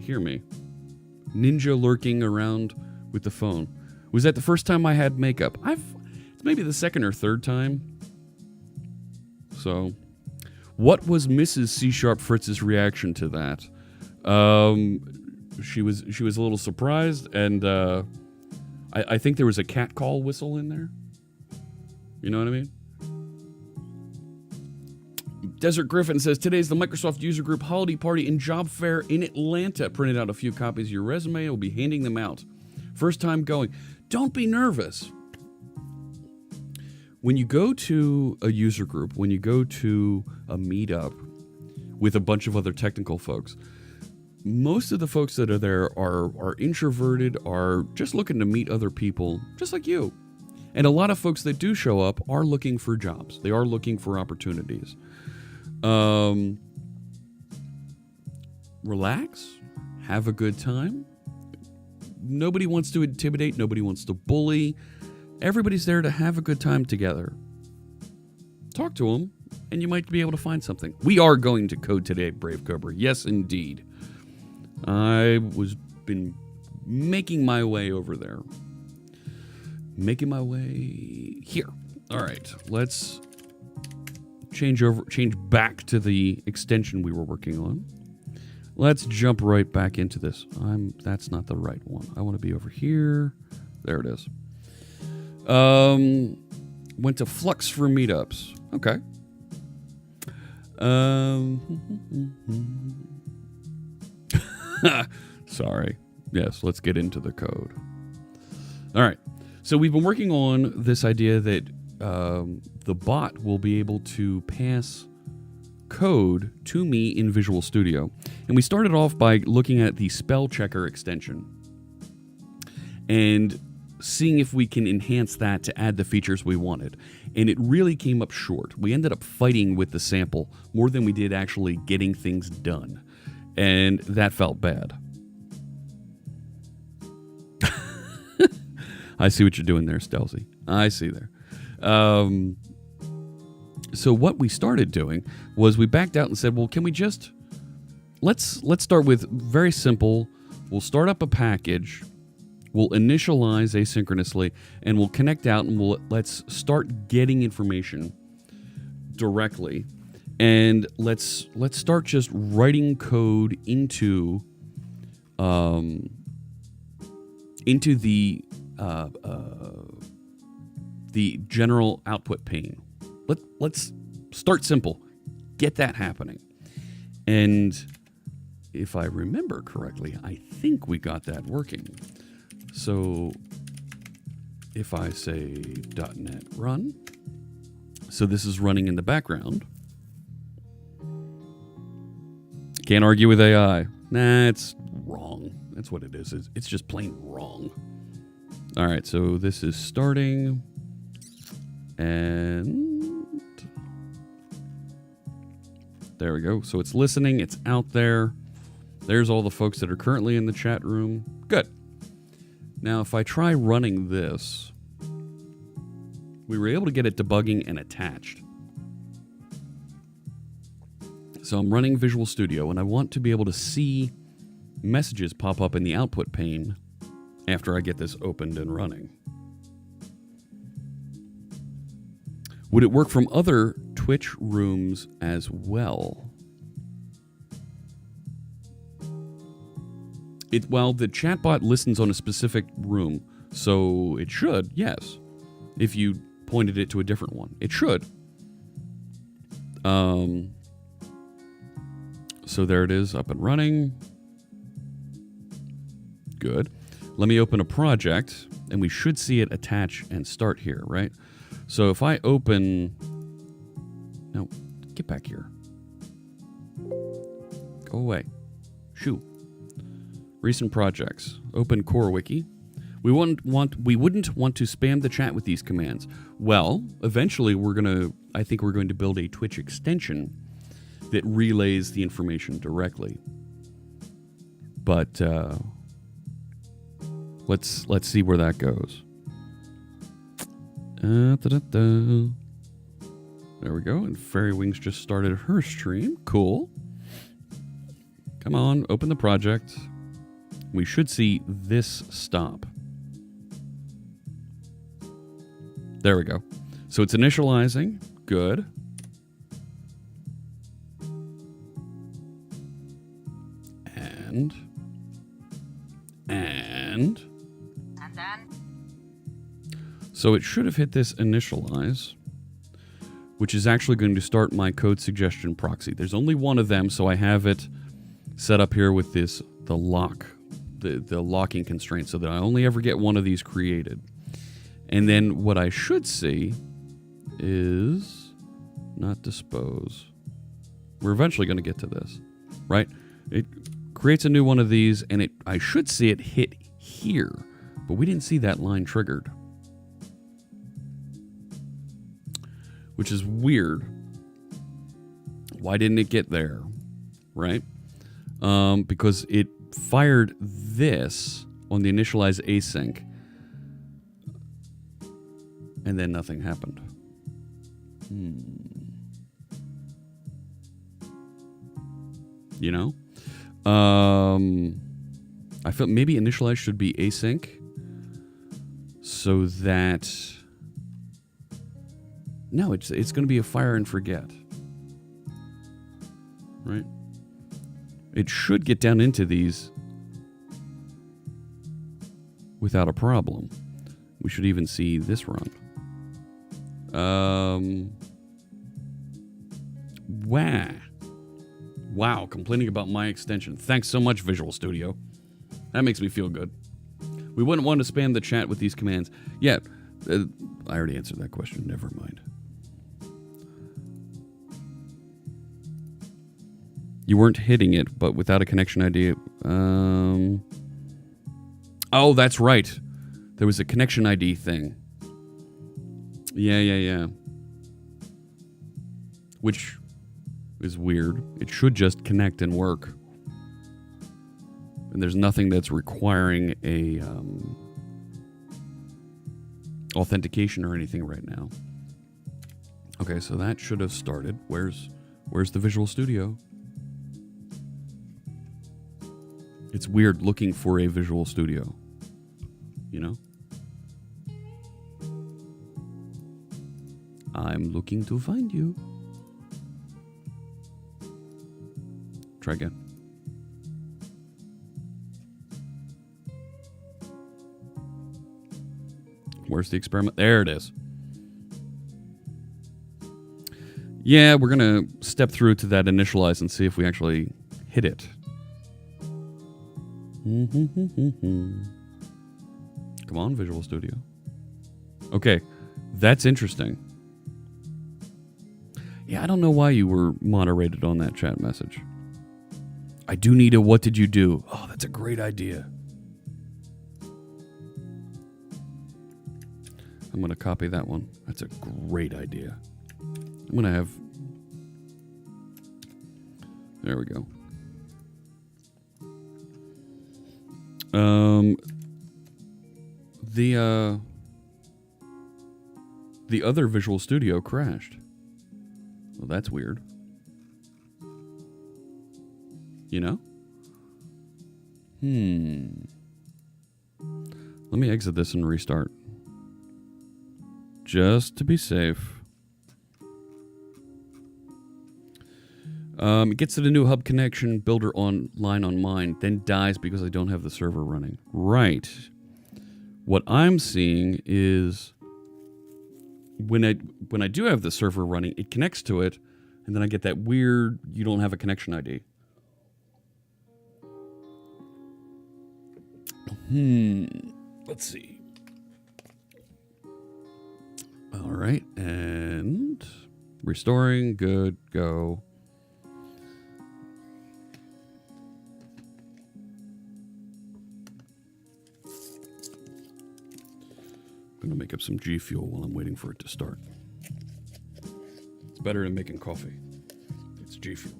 hear me. Ninja lurking around with the phone. Was that the first time I had makeup? It's maybe the second or third time. So, what was Mrs. C# Fritz's reaction to that? She was a little surprised, and I think there was a cat call whistle in there. You know what I mean? Desert Griffin says, today's the Microsoft User Group Holiday Party and Job Fair in Atlanta. Printed out a few copies of your resume. We'll be handing them out. First time going. Don't be nervous. When you go to a user group, when you go to a meetup with a bunch of other technical folks, most of the folks that are there are introverted, are just looking to meet other people, just like you. And a lot of folks that do show up are looking for jobs. They are looking for opportunities. Relax, have a good time. Nobody wants to intimidate, nobody wants to bully. Everybody's there to have a good time together. Talk to them, and you might be able to find something. We are going to code today, Brave Cobra. Yes, indeed. I was been making my way over there. Making my way here. All right, let's change back to the extension we were working on. Let's jump right back into this. That's not the right one. I want to be over here. There it is. Went to Flux for meetups. Okay. Sorry. Yes, let's get into the code. All right. So we've been working on this idea that the bot will be able to pass code to me in Visual Studio. And we started off by looking at the spell checker extension and seeing if we can enhance that to add the features we wanted. And it really came up short. We ended up fighting with the sample more than we did actually getting things done. And that felt bad. I see what you're doing there, Stelzy. I see there. So what we started doing was we backed out and said, well, can we just... Let's start with very simple. We'll start up a package. We'll initialize asynchronously, and we'll connect out, and let's start getting information directly. And let's start just writing code into the general output pane. Let's start simple. Get that happening. And if I remember correctly, I think we got that working. So if I say .NET run, so this is running in the background. Can't argue with AI. Nah, it's wrong. That's what it is. It's just plain wrong. All right, so this is starting. And There we go. So it's listening. It's out there. There's all the folks that are currently in the chat room. Good. Now, if I try running this, we were able to get it debugging and attached. So I'm running Visual Studio, and I want to be able to see messages pop up in the output pane after I get this opened and running. Would it work from other Twitch rooms as well? Well, the chatbot listens on a specific room, so it should, yes. If you pointed it to a different one, it should. So there it is, up and running. Good. Let me open a project, and we should see it attach and start here, right? So if I open... No, get back here. Go away. Shoo. Recent projects. Open Core Wiki. We wouldn't want to spam the chat with these commands. Well, eventually I think we're going to build a Twitch extension that relays the information directly. But let's see where that goes. There we go. And Fairy Wings just started her stream. Cool. Come on, open the project. We should see this stop. There we go. So it's initializing. Good. And then. So it should have hit this initialize, which is actually going to start my code suggestion proxy. There's only one of them, so I have it set up here with the locking constraint, so that I only ever get one of these created. And then what I should see is not dispose. We're eventually going to get to this, right? It creates a new one of these, and I should see it hit here, but we didn't see that line triggered, which is weird. Why didn't it get there, right? Because it fired this on the initialize async, and then nothing happened. You know? I felt maybe initialize should be async, so that... No, it's going to be a fire and forget. Right? It should get down into these without a problem. We should even see this run. Wow, complaining about my extension. Thanks so much, Visual Studio. That makes me feel good. We wouldn't want to spam the chat with these commands. Yeah, I already answered that question. Never mind. You weren't hitting it, but without a connection ID. Oh, that's right. There was a connection ID thing. Yeah. Which is weird. It should just connect and work. And there's nothing that's requiring a authentication or anything right now. Okay, so that should have started. Where's the Visual Studio? It's weird looking for a Visual Studio. You know? I'm looking to find you. Try again. Where's the experiment? There it is. Yeah, we're going to step through to that initialize and see if we actually hit it. Come on, Visual Studio. Okay, that's interesting. Yeah, I don't know why you were moderated on that chat message. I do need a what did you do? Oh, that's a great idea. I'm going to copy that one. That's a great idea. I'm going to have... There we go. The other Visual Studio crashed. Well, that's weird. You know? Let me exit this and restart. Just to be safe. It gets to the new hub connection, builder online on mine, then dies because I don't have the server running. Right. What I'm seeing is when I do have the server running, it connects to it, and then I get that weird, you don't have a connection ID. Let's see. All right, and restoring, good, go. I'm gonna make up some G Fuel while I'm waiting for it to start. It's better than making coffee. It's G Fuel.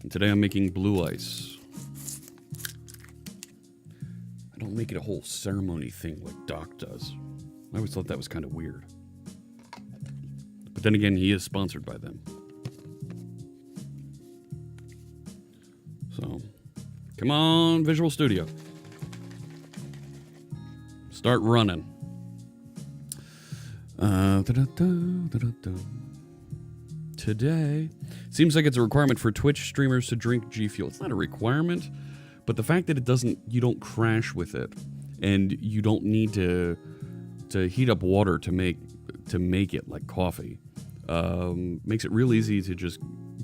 And today I'm making blue ice. I don't make it a whole ceremony thing like Doc does. I always thought that was kind of weird. But then again, he is sponsored by them. So, come on, Visual Studio. Start running. Today, seems like it's a requirement for Twitch streamers to drink G Fuel. It's not a requirement, but the fact that it doesn't, you don't crash with it, and you don't need to heat up water to make it like coffee, makes it real easy to just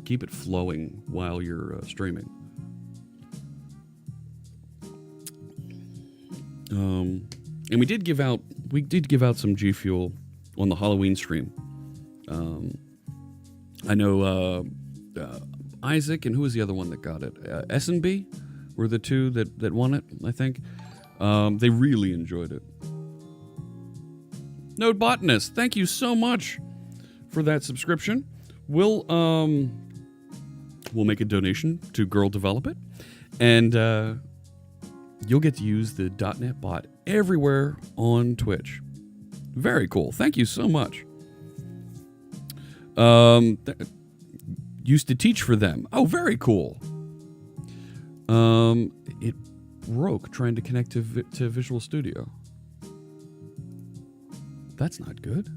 keep it flowing while you're streaming. And we did give out some G Fuel on the Halloween stream. I know Isaac and who was the other one that got it? S&B were the two that won it, I think. They really enjoyed it. Node Botanist, thank you so much for that subscription. We'll make a donation to Girl Develop It, and you'll get to use the .NET bot everywhere on Twitch. Very cool. Thank you so much. Used to teach for them. Oh, very cool. It broke trying to connect to Visual Studio. That's not good.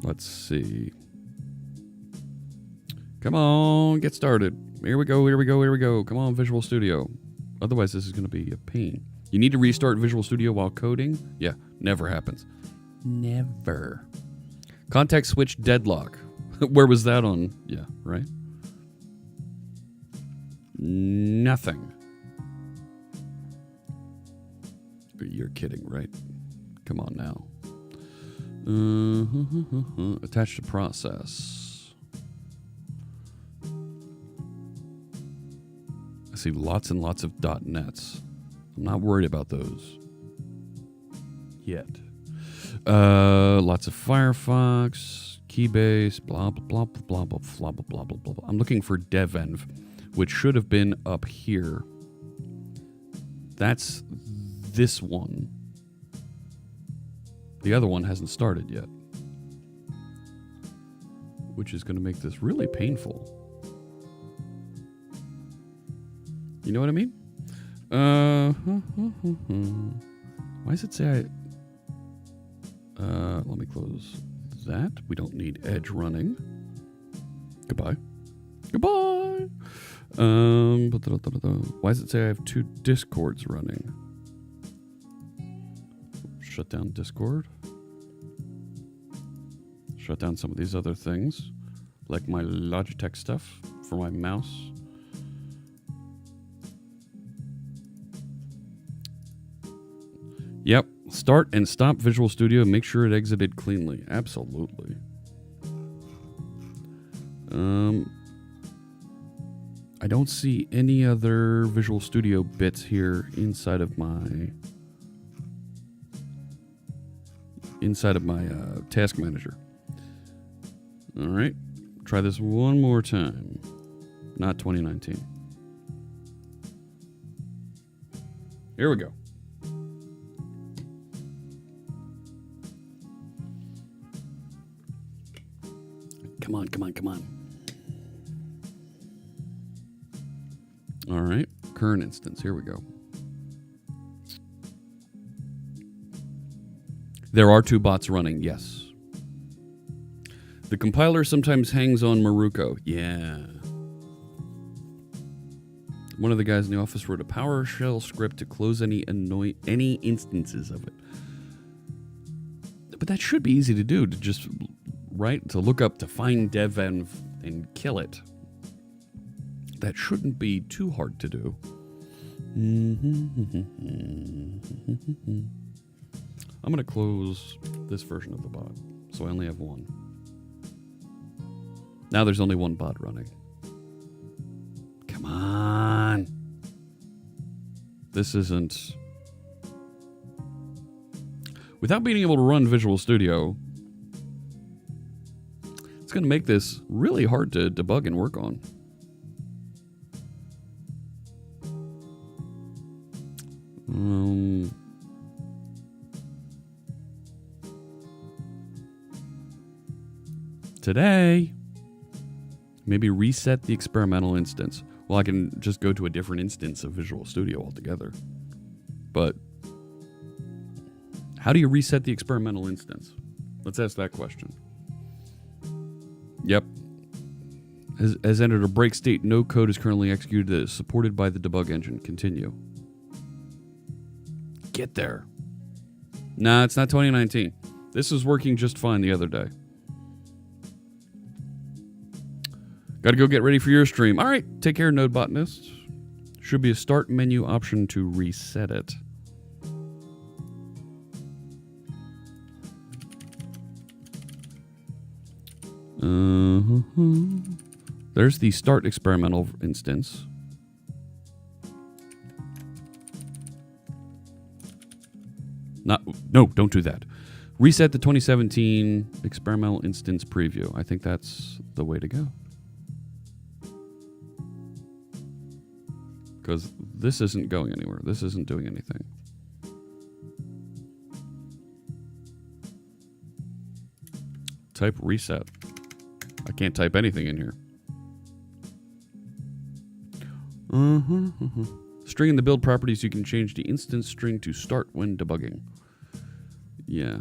Let's see. Come on, get started. Here we go, here we go, here we go. Come on, Visual Studio. Otherwise, this is going to be a pain. You need to restart Visual Studio while coding? Yeah, never happens. Never. Context switch deadlock. Where was that on? Yeah, right? Nothing. You're kidding, right? Come on now. Attach to process. I see lots and lots of .NETs. I'm not worried about those yet. Lots of Firefox, Keybase, blah blah blah blah blah blah blah blah blah blah. I'm looking for devenv, which should have been up here. That's this one. The other one hasn't started yet, which is going to make this really painful. You know what I mean? Why does it say let me close that. We don't need Edge running. Goodbye. Goodbye. Why does it say I have 2 Discords running? Shut down Discord. Shut down some of these other things, like my Logitech stuff for my mouse. Yep. Start and stop Visual Studio. Make sure it exited cleanly. Absolutely. I don't see any other Visual Studio bits here inside of my inside of my task manager. All right. Try this one more time. Not 2019. Here we go. Come on, come on, come on. All right. Current instance. Here we go. There are 2 bots running, yes. The compiler sometimes hangs on Maruko. Yeah. One of the guys in the office wrote a PowerShell script to close any instances of it. But that should be easy to do, to just to look up, to find dev and kill it. That shouldn't be too hard to do. I'm going to close this version of the bot, so I only have one. Now there's only one bot running. Come on. This isn't... Without being able to run Visual Studio, it's going to make this really hard to debug and work on. Today, maybe reset the experimental instance. Well, I can just go to a different instance of Visual Studio altogether. But how do you reset the experimental instance? Let's ask that question. Yep. Has entered a break state. No code is currently executed that is supported by the debug engine. Continue. Get there. Nah, it's not 2019. This was working just fine the other day. Gotta go get ready for your stream. All right, take care, Node Botanist. Should be a start menu option to reset it. There's the start experimental instance. No, don't do that. Reset the 2017 experimental instance preview. I think that's the way to go. Because this isn't going anywhere. This isn't doing anything. Type reset. I can't type anything in here. String in the build properties, you can change the instance string to start when debugging. Yeah.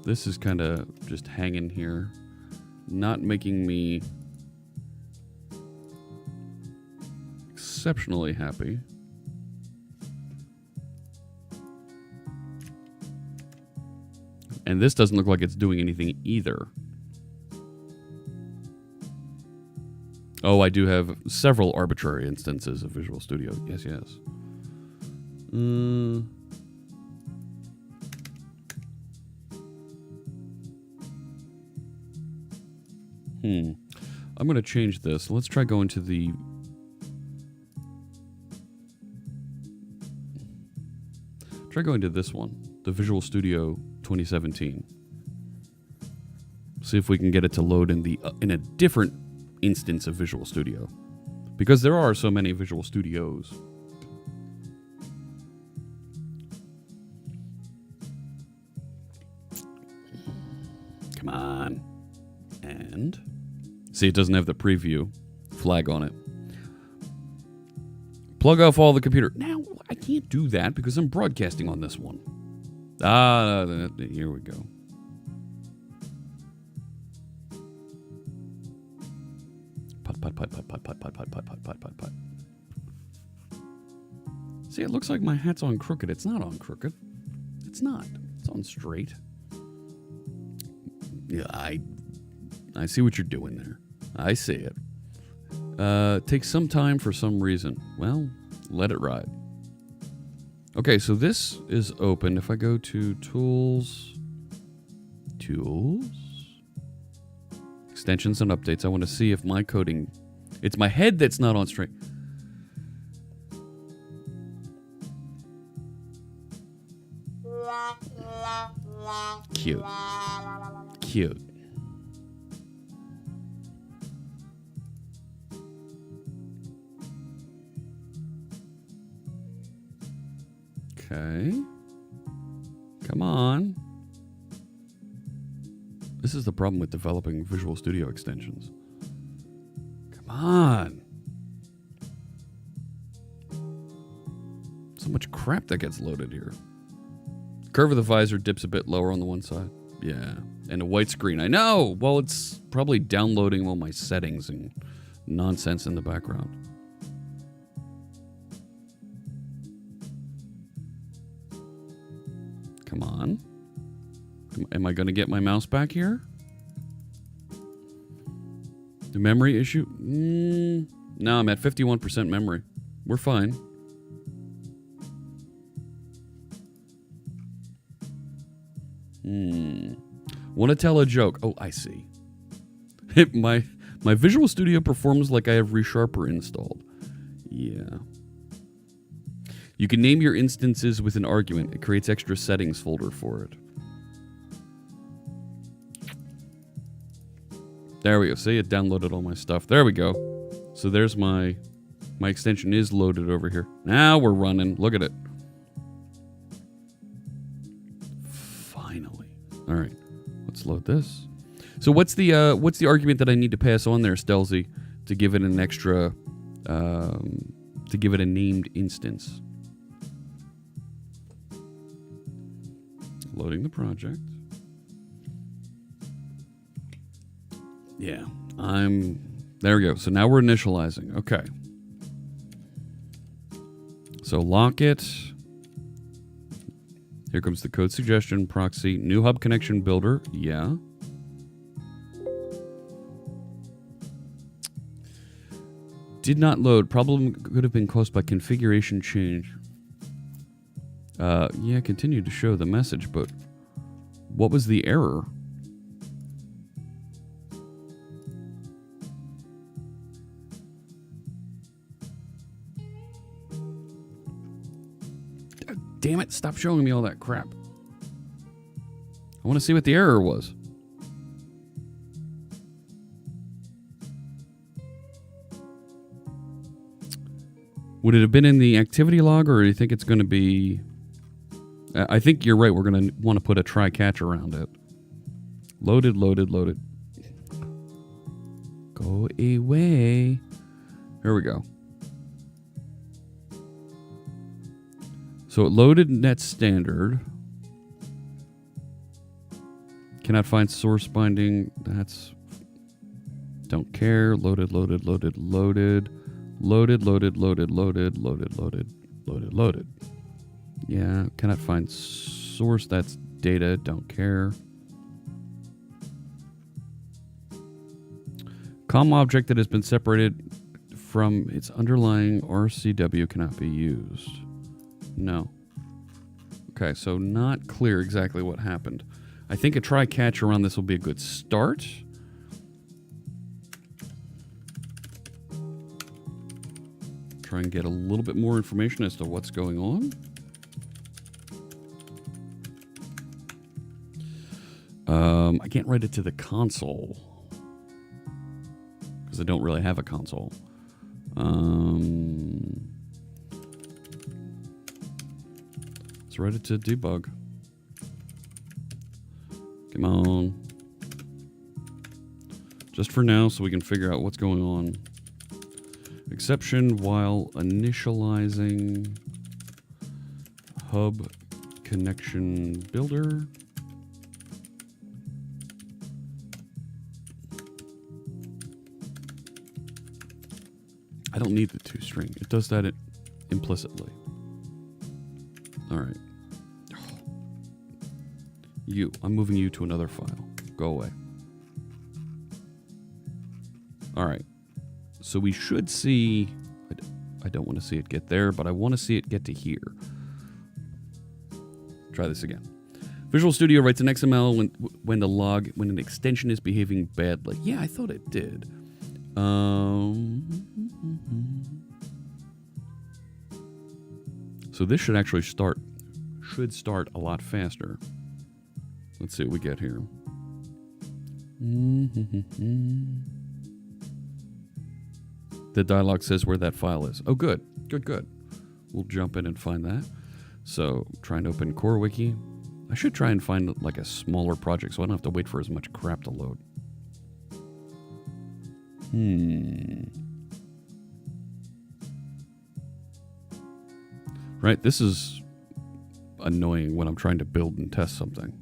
This is kind of just hanging here. Not making me exceptionally happy. And this doesn't look like it's doing anything either. Oh, I do have several arbitrary instances of Visual Studio. Yes, yes. I'm going to change this. Let's try going to the... Try going to this one. The Visual Studio 2017. See if we can get it to load in in a different instance of Visual Studio, because there are so many Visual Studios. Come on. And see, it doesn't have the preview flag on it. Plug off all the computer. Now, I can't do that because I'm broadcasting on this one. Here we go. Putt. See, it looks like my hat's on crooked. It's not on crooked. It's not. It's on straight. Yeah, I see what you're doing there. I see it. Takes some time for some reason. Well, let it ride. Okay, so this is open. If I go to Tools, Extensions and Updates, I want to see if my coding... It's my head that's not on straight. Cute. Cute. Okay. Come on. This is the problem with developing Visual Studio extensions. Come on. So much crap that gets loaded here. Curve of the visor dips a bit lower on the one side. Yeah. And a white screen. I know. Well, it's probably downloading all my settings and nonsense in the background. Come on. Am I going to get my mouse back here? The memory issue? No, I'm at 51% memory. We're fine. Want to tell a joke? Oh, I see. my Visual Studio performs like I have ReSharper installed. Yeah. You can name your instances with an argument. It creates extra settings folder for it. There we go. See, it downloaded all my stuff. There we go. So there's my extension is loaded over here. Now we're running. Look at it. Finally. All right. Let's load this. So what's the argument that I need to pass on there, Stelzy, to give it an extra to give it a named instance? Loading the project. Yeah, there we go. So now we're initializing. Okay. So lock it. Here comes the code suggestion, proxy, new hub connection builder. Yeah. Did not load. Problem could have been caused by configuration change. Yeah, continued to show the message, but what was the error? Damn it, stop showing me all that crap. I want to see what the error was. Would it have been in the activity log, or do you think it's going to be... I think you're right, we're going to want to put a try-catch around it. Loaded, loaded, loaded. Go away. Here we go. So it loaded net standard. Cannot find source binding. That's... Don't care. Loaded, loaded, loaded, loaded. Loaded, loaded, loaded, loaded, loaded, loaded, loaded, loaded. Yeah, cannot find source. That's data. Don't care. COM object that has been separated from its underlying RCW cannot be used. No. Okay, so not clear exactly what happened. I think a try-catch around this will be a good start. Try and get a little bit more information as to what's going on. I can't write it to the console because I don't really have a console. Let's write it to debug. Come on. Just for now, so we can figure out what's going on. Exception while initializing hub connection builder. I don't need the toString. It does that implicitly. All right. I'm moving you to another file. Go away. All right. So we should see... I don't want to see it get there, but I want to see it get to here. Try this again. Visual Studio writes an XML when an extension is behaving badly. Yeah, I thought it did. So this should actually start a lot faster. Let's see what we get here. The dialogue says where that file is. Oh, good. Good. We'll jump in and find that. So, trying to open CoreWiki. I should try and find like a smaller project so I don't have to wait for as much crap to load. Right, this is annoying when I'm trying to build and test something.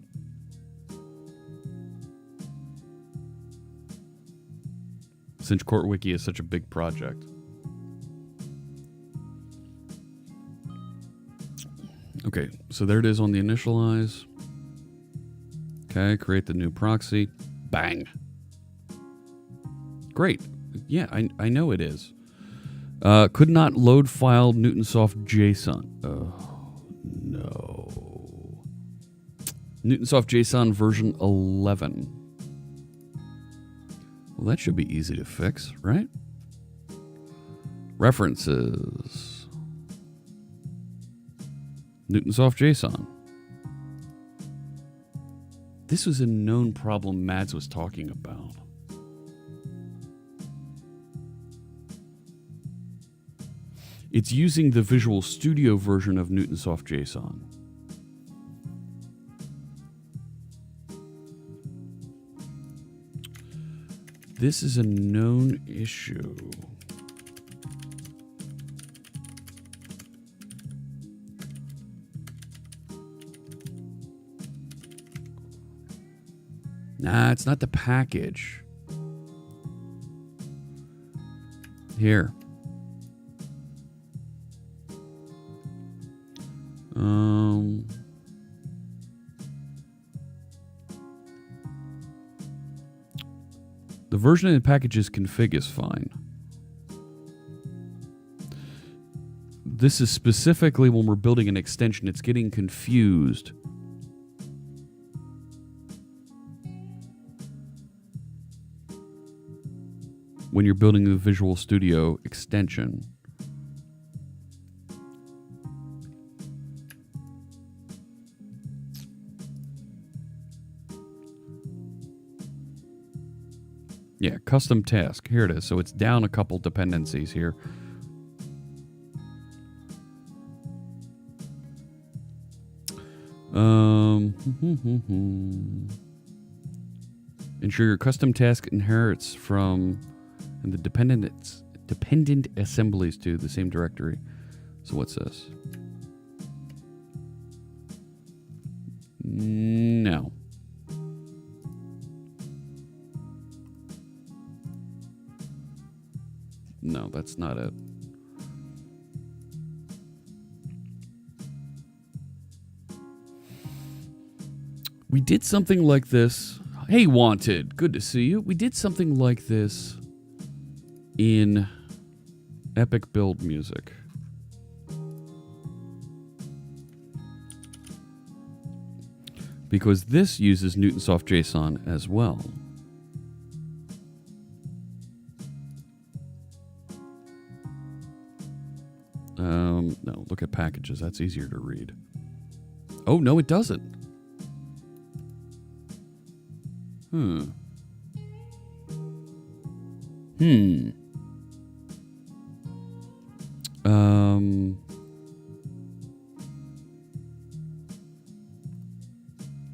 Since CoreWiki is such a big project. Okay, so there it is on the initialize. Okay, create the new proxy. Bang. Great. Yeah, I know it is. Could not load file Newtonsoft JSON. Oh, no. Newtonsoft JSON version 11. Well, that should be easy to fix, right? References. Newtonsoft JSON. This was a known problem Mads was talking about. It's using the Visual Studio version of Newtonsoft JSON. This is a known issue. Nah, it's not the package. Here. The version in the package's config is fine. This is specifically when we're building an extension, it's getting confused. When you're building the Visual Studio extension. Yeah, custom task. Here it is. So it's down a couple dependencies here. Ensure your custom task inherits from and the dependent assemblies to the same directory. So what's this? No. No, that's not it. We did something like this. Hey, Wanted. Good to see you. We did something like this in Epic Build Music. Because this uses Newtonsoft JSON as well. No, look at packages. That's easier to read. Oh, no, it doesn't.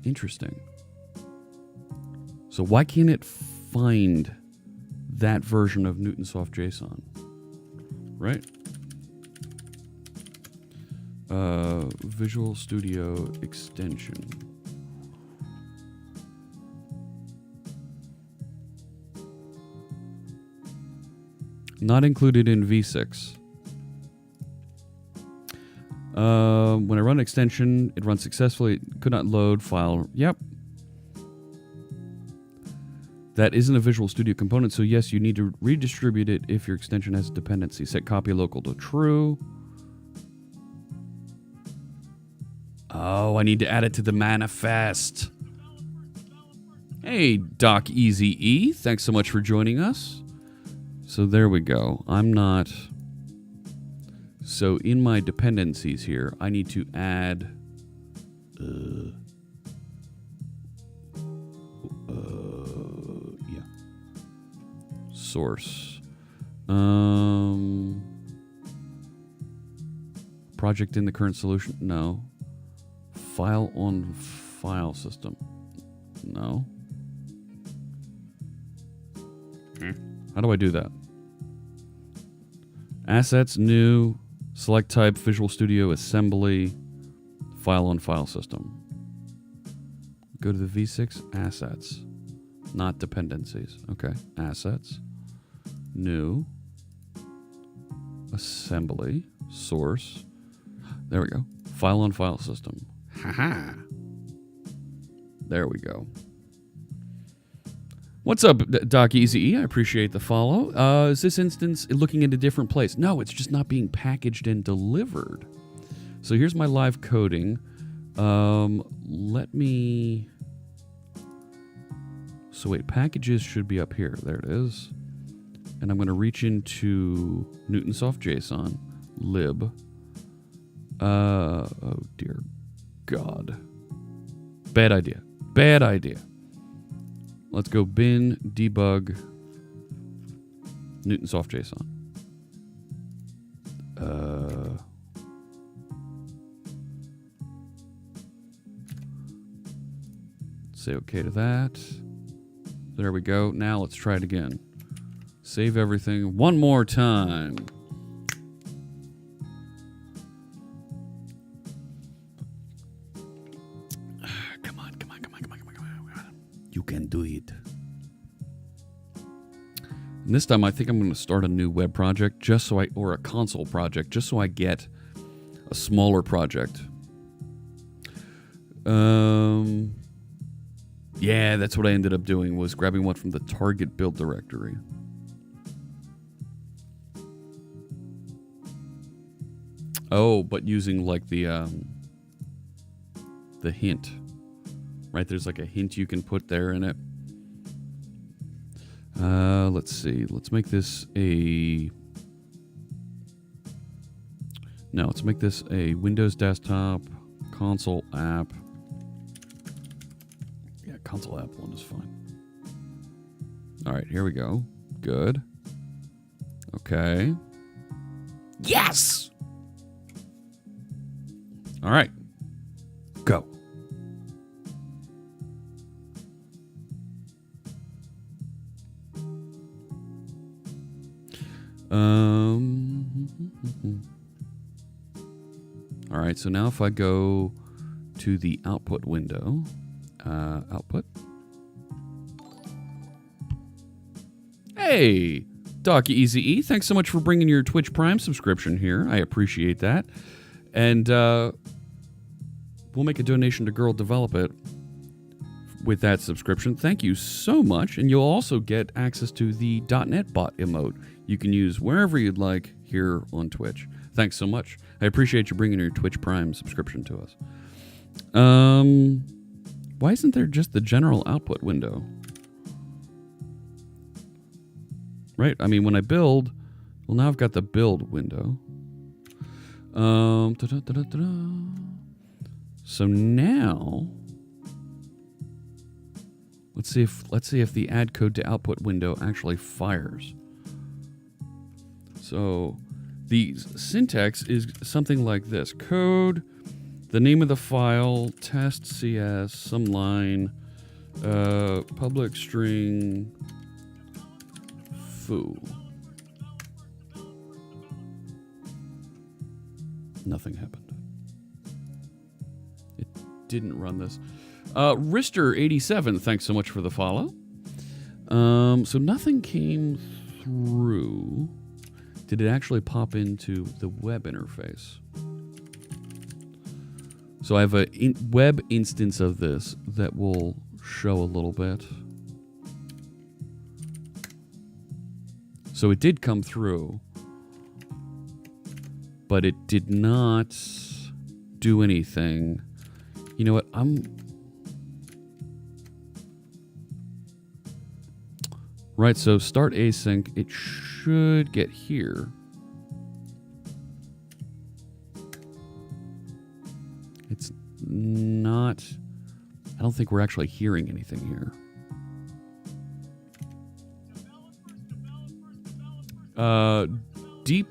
Interesting. So why can't it find that version of Newtonsoft JSON? Right? Visual Studio extension. Not included in V6. When I run an extension, it runs successfully. Could not load file. Yep. That isn't a Visual Studio component, so yes, you need to redistribute it if your extension has a dependency. Set copy local to true. Oh, I need to add it to the manifest. Hey, Doc Easy E, thanks so much for joining us. So there we go. I'm not... So in my dependencies here, I need to add... source. Project in the current solution? No. File on file system? No. How do I do that? Assets, new, select type, Visual Studio, assembly, file on file system. Go to the V6, assets, not dependencies. Okay, assets, new, assembly, source. There we go. File on file system. Haha. There we go. What's up, Doc Easy? I appreciate the follow. Is this instance looking at a different place? No, it's just not being packaged and delivered. So here's my live coding. Let me... So wait, packages should be up here. There it is. And I'm going to reach into Newtonsoft JSON, lib. Oh, dear God. Bad idea. Bad idea. Let's go bin debug Newtonsoft JSON. Say okay to that. There we go. Now let's try it again. Save everything one more time. Come on. You can do it. And this time I think I'm going to start a new web project or a console project, just so I get a smaller project. Yeah, that's what I ended up doing, was grabbing one from the Target build directory. Oh, but using like the hint. Right, there's like a hint you can put there in it. Let's see. Let's make this a... No, let's make this a Windows desktop console app. Yeah, console app one is fine. All right, here we go. Good. Okay. Yes! All right. Go. All right, so now if I go to the output window, output. Hey, Doc Easy E, thanks so much for bringing your Twitch Prime subscription here. I appreciate that. And we'll make a donation to Girl Develop It with that subscription. Thank you so much. And you'll also get access to the .NET bot emote you can use wherever you'd like here on Twitch. Thanks so much. I appreciate you bringing your Twitch Prime subscription to us. Why isn't there just the general output window? Right? I mean, when I build, well, now I've got the build window. So now, let's see if the add code to output window actually fires. So the syntax is something like this: code, the name of the file, test CS, some line, public string, foo. Nothing happened. It didn't run this. Rister87, thanks so much for the follow. So nothing came through. Did it actually pop into the web interface? So I have a web instance of this that will show a little bit. So it did come through, but it did not do anything. You know what? Right, so start async. It should get here. It's not... I don't think we're actually hearing anything here. DPR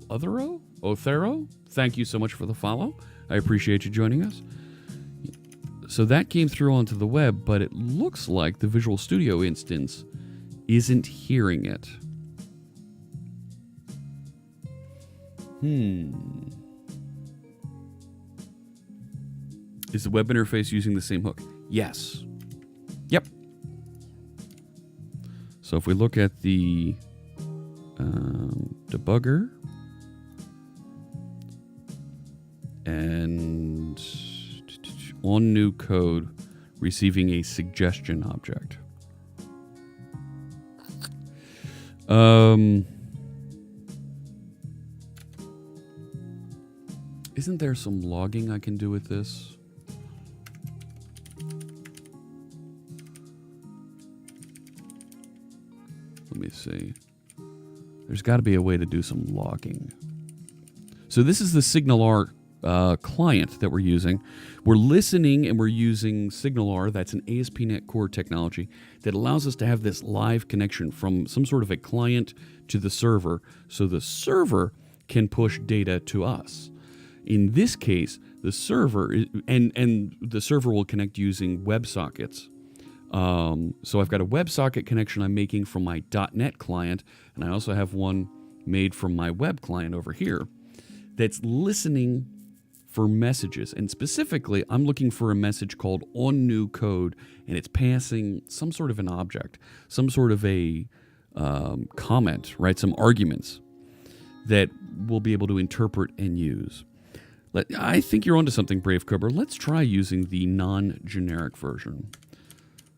Othero, thank you so much for the follow. I appreciate you joining us. So that came through onto the web, but it looks like the Visual Studio instance isn't hearing it. Is the web interface using the same hook? Yes. Yep. So if we look at the debugger and on new code receiving a suggestion object. Isn't there some logging I can do with this? Let me see. There's got to be a way to do some logging. So this is the SignalR client that we're using. We're listening and we're using SignalR. That's an ASP.NET Core technology that allows us to have this live connection from some sort of a client to the server, so the server can push data to us. In this case, the server and the server will connect using WebSockets. So I've got a WebSocket connection I'm making from my .NET client, and I also have one made from my web client over here that's listening for messages. And specifically, I'm looking for a message called on new code, and it's passing some sort of an object, some sort of a comment, right? Some arguments that we'll be able to interpret and use. I think you're onto something, Brave Cobra. Let's try using the non-generic version.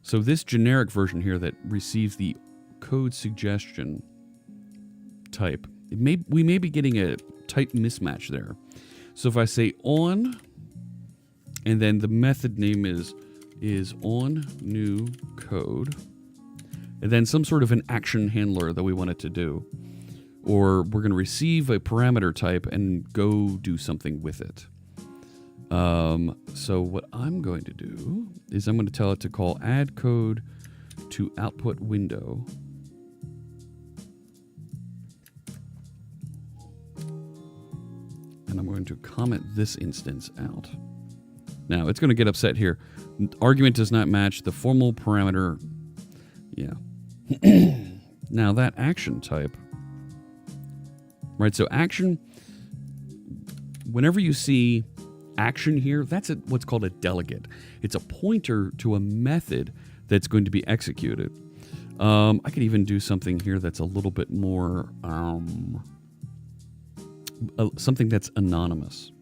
So this generic version here that receives the code suggestion type, we may be getting a type mismatch there. So if I say on, and then the method name is on new code, and then some sort of an action handler that we want it to do, or we're going to receive a parameter type and go do something with it. So what I'm going to do is I'm going to tell it to call add code to output window. And I'm going to comment this instance out. Now, it's going to get upset here. Argument does not match the formal parameter. Yeah. Now, that action type. Right, so action, whenever you see action here, that's what's called a delegate. It's a pointer to a method that's going to be executed. I could even do something here that's a little bit more, something that's anonymous,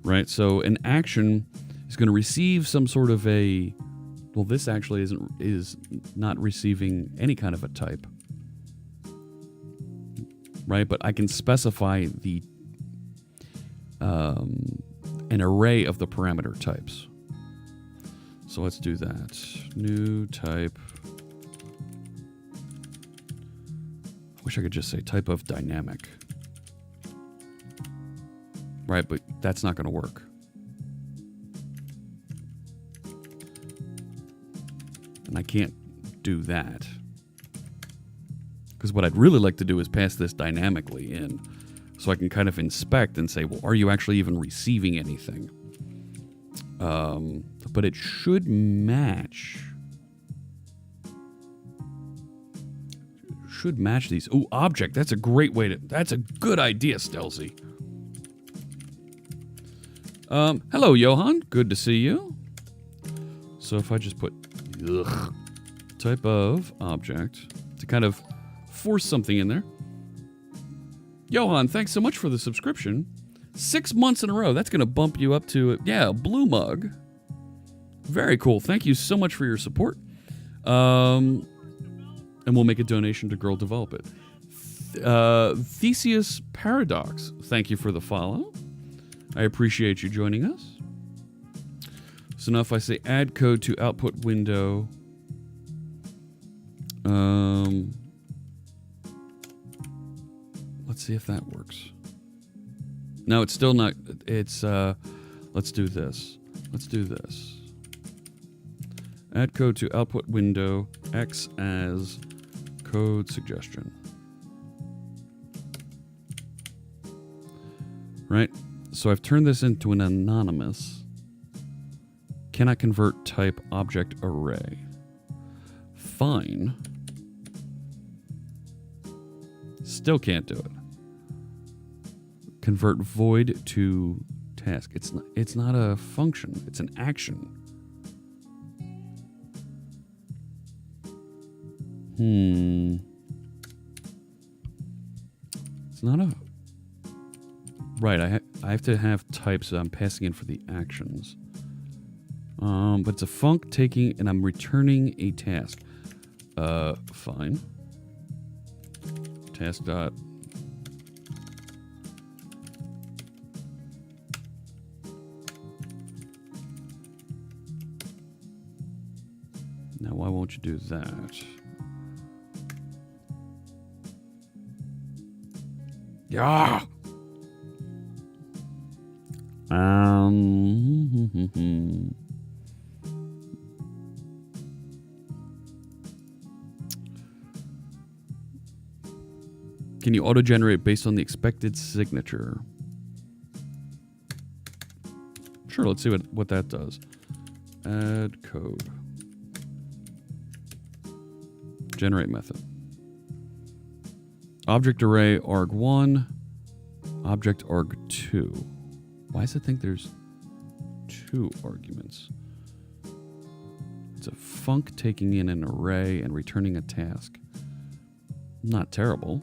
right? So an action is going to receive some sort of a, well, this actually is not receiving any kind of a type. Right, but I can specify the an array of the parameter types. So let's do that. New type. I wish I could just say type of dynamic. Right, but that's not going to work. And I can't do that. Because what I'd really like to do is pass this dynamically in, so I can kind of inspect and say, well, are you actually even receiving anything? But it should match. Should match these. Ooh, object. That's a great way to. That's a good idea, Stelzy. Hello, Johan. Good to see you. So if I just put type of object to kind of force something in there. Johan, thanks so much for the subscription. 6 months in a row. That's going to bump you up to, a blue mug. Very cool. Thank you so much for your support. And we'll make a donation to Girl Develop It. Theseus Paradox, thank you for the follow. I appreciate you joining us. So now if I say add code to output window, let's see if that works. No, it's still not. It's, let's do this. Let's do this. Add code to output window, X as code suggestion. Right? So I've turned this into an anonymous. Cannot convert type object array. Fine. Still can't do it. Convert void to task. It's not a function. It's an action. It's not a... Right, I have to have types that I'm passing in for the actions. But it's a func taking, and I'm returning a task. Fine. Task dot. Now, why won't you do that? Yeah. Can you auto-generate based on the expected signature? Sure, let's see what that does. Add code. Generate method. Object array arg1, object arg2. Why does it think there's 2 arguments? It's a func taking in an array and returning a task. Not terrible.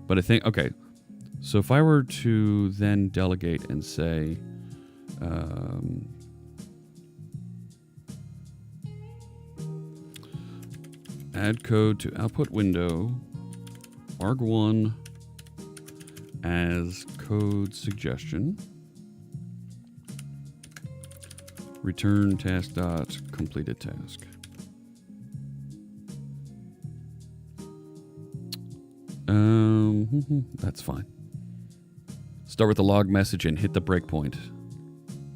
But I think, okay, so if I were to then delegate and say, add code to output window, arg1 as code suggestion, return task dot completed task. That's fine. Start with the log message and hit the breakpoint.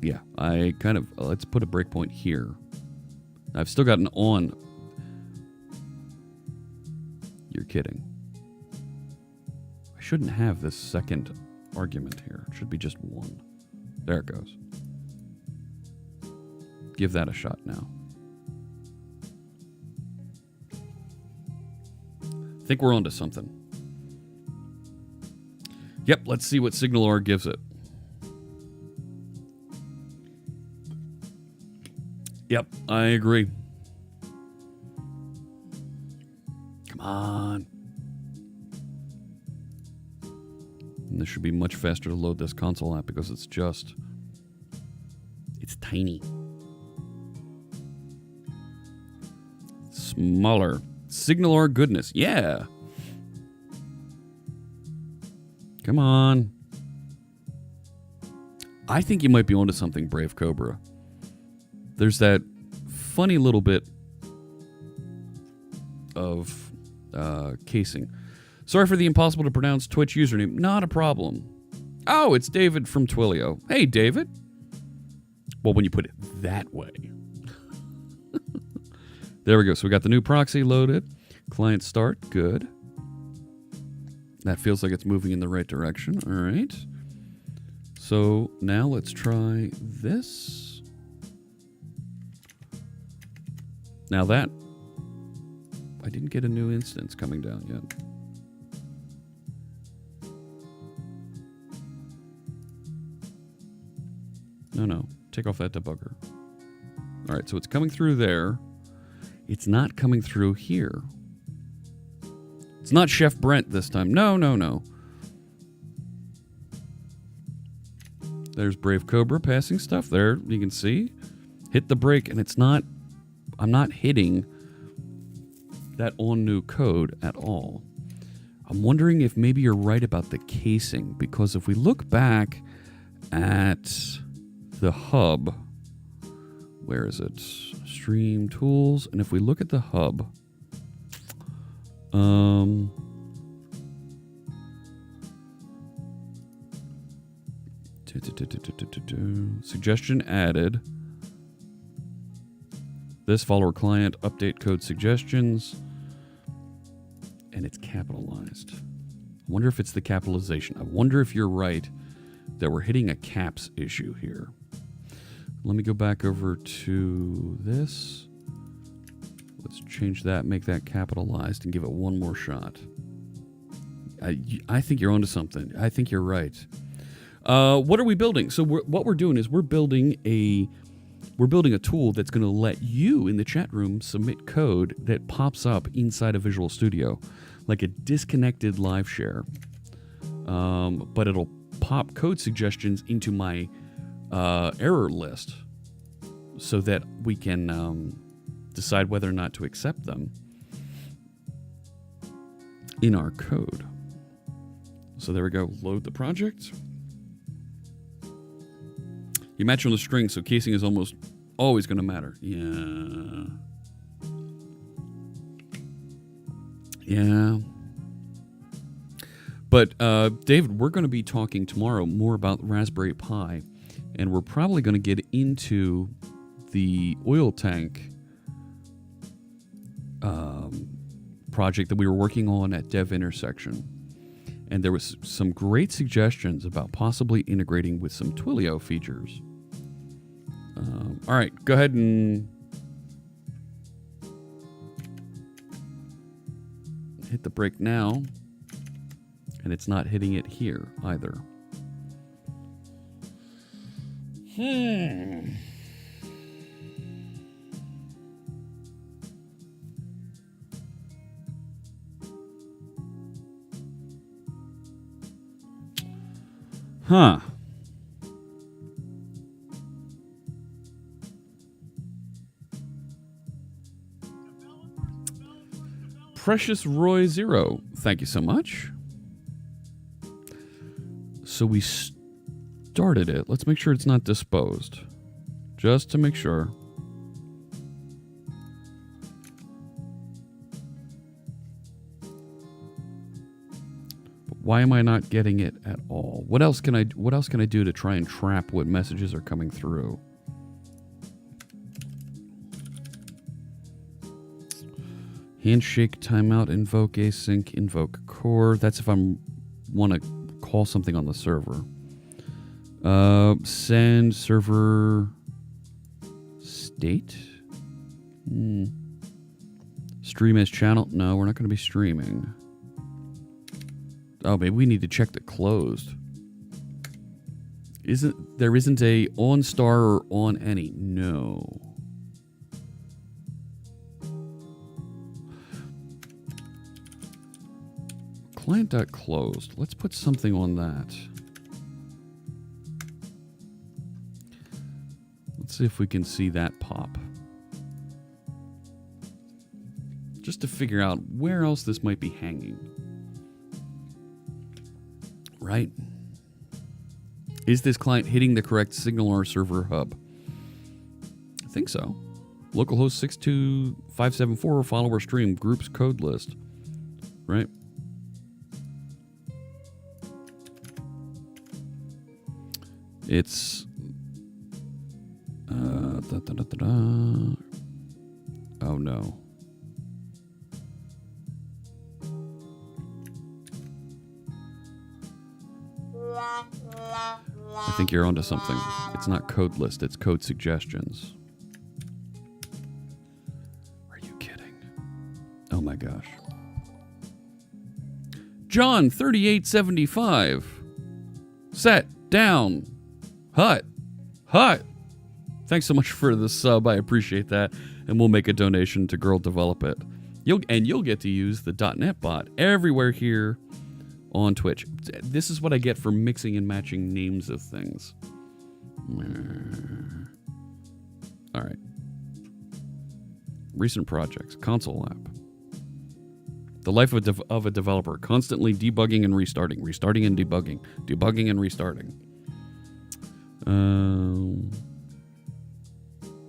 Yeah, I kind of, let's put a breakpoint here. I've still got an on. You're kidding. I shouldn't have this second argument here. It should be just 1. There it goes. Give that a shot now. I think we're onto something. Yep, let's see what SignalR gives it. Yep, I agree. Come on. And this should be much faster to load this console app because it's tiny. Smaller. SignalR goodness. Yeah. Come on. I think you might be onto something, Brave Cobra. There's that funny little bit of casing. Sorry for the impossible to pronounce Twitch username. Not a problem. Oh, it's David from Twilio. Hey, David. Well, when you put it that way. There we go. So we got the new proxy loaded. Client start. Good. That feels like it's moving in the right direction. All right. So now let's try this. Now that, I didn't get a new instance coming down yet. No. Take off that debugger. All right, so it's coming through there. It's not coming through here. It's not Chef Brent this time. No. There's Brave Cobra passing stuff there. You can see. Hit the brake, and it's not... I'm not hitting that on new code at all. I'm wondering if maybe you're right about the casing, because if we look back at the hub... Where is it? Stream tools. And if we look at the hub... Suggestion added. This follower client update code suggestions. and it's capitalized. I wonder if it's the capitalization. I wonder if you're right that we're hitting a caps issue here. Let me go back over to this. Let's change that, make that capitalized, and give it one more shot. I think you're onto something. I think you're right. What are we building? So what we're doing is we're building a tool that's going to let you in the chat room submit code that pops up inside of Visual Studio, like a disconnected live share. But it'll pop code suggestions into my error list so that we can decide whether or not to accept them in our code. So there we go. Load the project. You match on the string, so casing is almost always going to matter. Yeah. Yeah. But, David, we're going to be talking tomorrow more about Raspberry Pi, and we're probably going to get into the oil tank project that we were working on at Dev Intersection. And there was some great suggestions about possibly integrating with some Twilio features. All right, go ahead and hit the brake now. And it's not hitting it here either. Huh. Precious Roy Zero, thank you so much. So we started it. Let's make sure it's not disposed. Just to make sure. Why am I not getting it at all? What else can I do to try and trap what messages are coming through? Handshake, timeout, invoke async, invoke core. That's if I'm want to call something on the server. Send server state. Stream as channel. No, we're not going to be streaming. Oh, maybe we need to check the closed. There isn't a on star or on any? No. Client.closed. Let's put something on that. Let's see if we can see that pop. Just to figure out where else this might be hanging. Right? Is this client hitting the correct signal or server hub? I think so. Localhost 62574 follower stream groups code list. Right? It's oh no. I think you're onto something. It's not code list, it's code suggestions. Are you kidding? Oh my gosh. John 3875. Set down. Hut. Thanks so much for the sub. I appreciate that. And we'll make a donation to Girl Develop It. You'll get to use the .NET bot everywhere here on Twitch. This is what I get for mixing and matching names of things. All right. Recent projects. Console app. The life of a developer. Constantly debugging and restarting. Restarting and debugging. Debugging and restarting.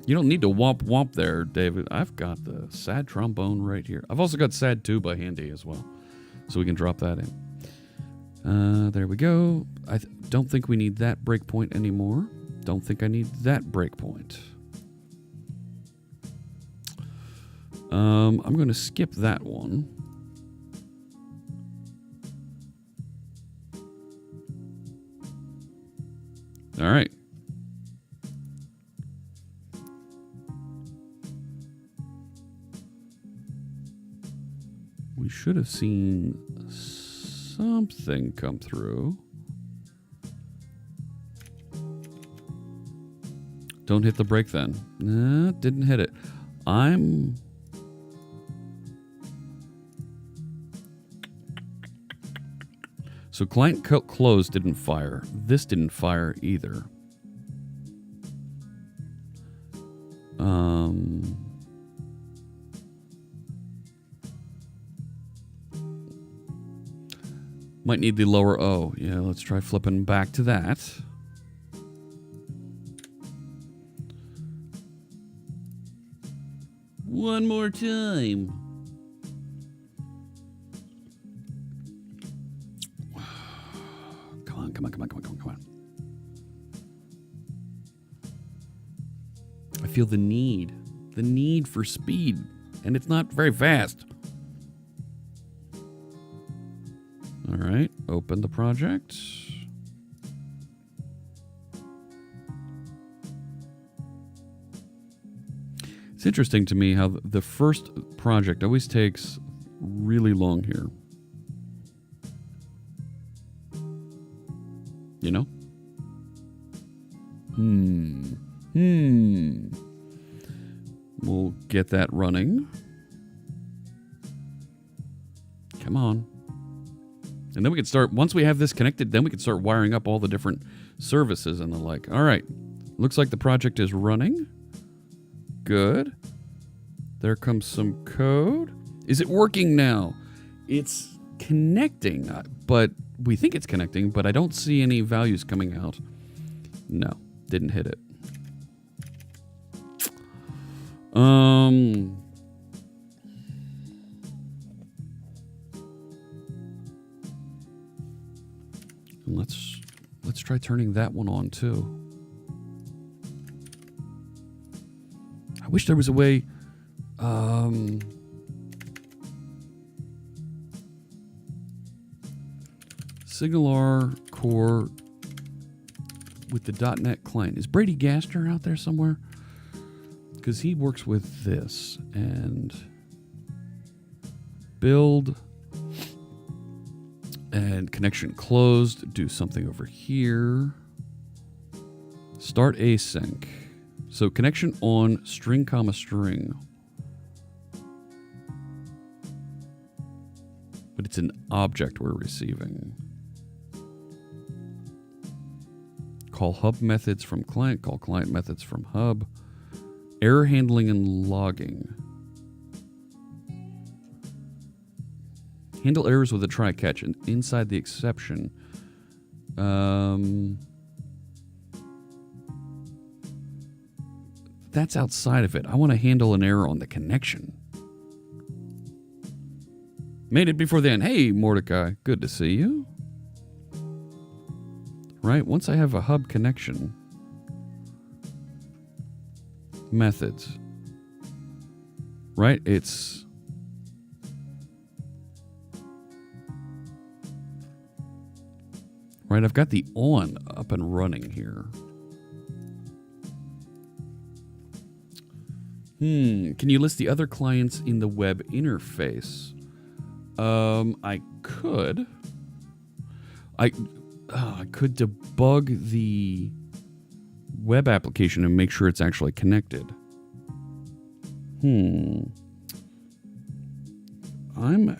You don't need to womp there, David. I've got the sad trombone right here. I've also got sad tuba handy as well, so we can drop that in. There we go. I don't think we need that breakpoint anymore. Don't think I need that breakpoint. I'm going to skip that one. We should have seen something come through. Don't hit the brake then. Nah, didn't hit it. So client closed didn't fire. This didn't fire either. Might need the lower O. Yeah, let's try flipping back to that. One more time. Come on, come on, come on, come on, come on, come on. I feel the need for speed, and it's not very fast. All right, open the project. It's interesting to me how the first project always takes really long here. You know? We'll get that running. Come on. And then we can start, once we have this connected, then we can start wiring up all the different services and the like. All right. Looks like the project is running. Good. There comes some code. Is it working now? It's connecting, but we think it's connecting, but I don't see any values coming out. No, didn't hit it. Let's try turning that one on too. I wish there was a way. Signalar core with the .NET client. Is Brady Gaster out there somewhere? Because he works with this and build and connection closed. Do something over here. Start async. So connection on string comma string. But it's an object we're receiving. Call hub methods from client. Call client methods from hub. Error handling and logging. Handle errors with a try catch and inside the exception. That's outside of it. I want to handle an error on the connection. Made it before then. Hey, Mordecai. Good to see you. Right? Once I have a hub connection. Methods. Right? It's... Right, I've got the on up and running here. Can you list the other clients in the web interface? I could. I could debug the web application and make sure it's actually connected. I'm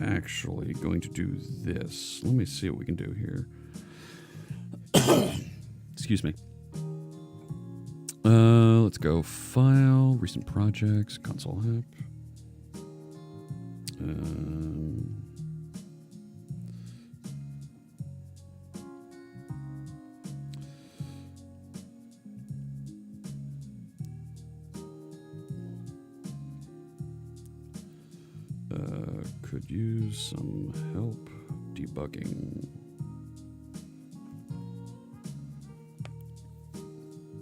actually going to do this. Let me see what we can do here. Excuse me. Let's go file, recent projects, console app. Could use some help debugging.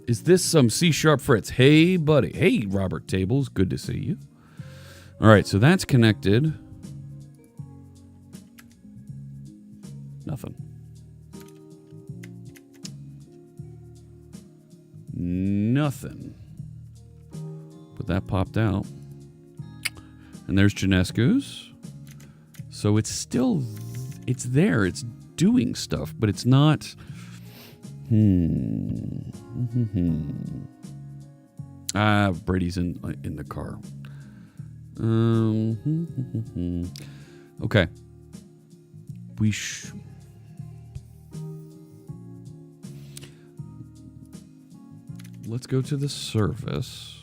Is this some C# Fritz? Hey, buddy. Hey, Robert Tables. Good to see you. All right, so that's connected. Nothing. Nothing. But that popped out. And there's Janescu's. So it's still, it's there. It's doing stuff, but it's not. Brady's in the car. Okay. Let's go to the service.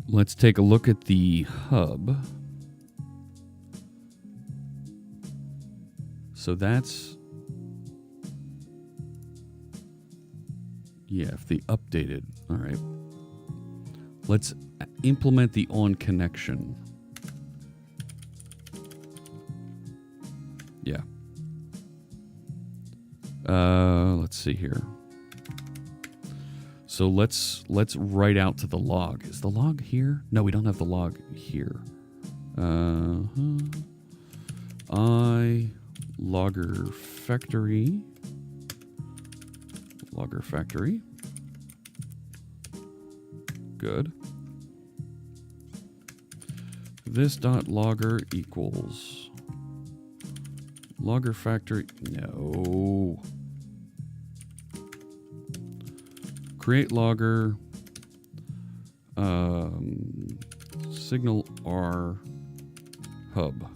Let's take a look at the hub. So that's, yeah, if the updated, all right. Let's implement the on connection. Yeah. Let's see here. So let's write out to the log. Is the log here? No, we don't have the log here. Logger factory. Logger factory. Good. This dot logger equals logger factory. No. Create logger. Signal R hub.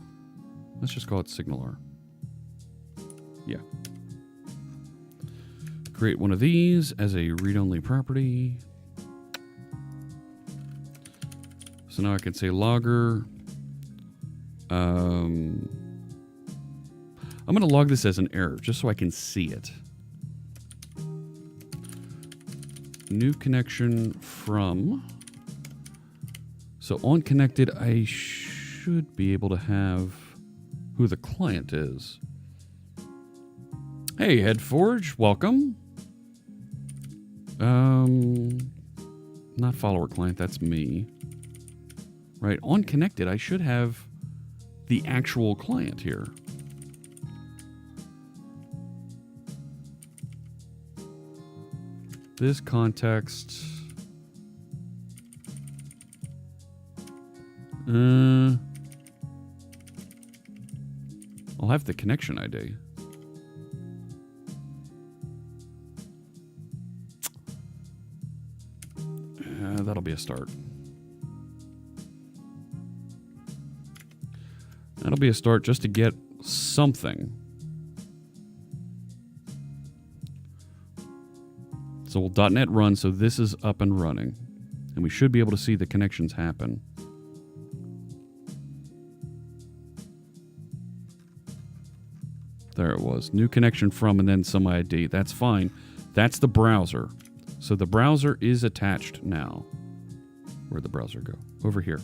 Let's just call it signal R. Yeah. Create one of these as a read-only property. So now I can say logger. I'm going to log this as an error just so I can see it. New connection from. So on connected, I should be able to have who the client is. Hey, Headforge, welcome. Not follower client, that's me. Right, on connected, I should have the actual client here. This context. I'll have the connection ID. That'll be a start. That'll be a start just to get something. So we'll .NET run, so this is up and running. And we should be able to see the connections happen. There it was. New connection from and then some ID. That's fine. That's the browser. So the browser is attached now. Where'd the browser go? Over here.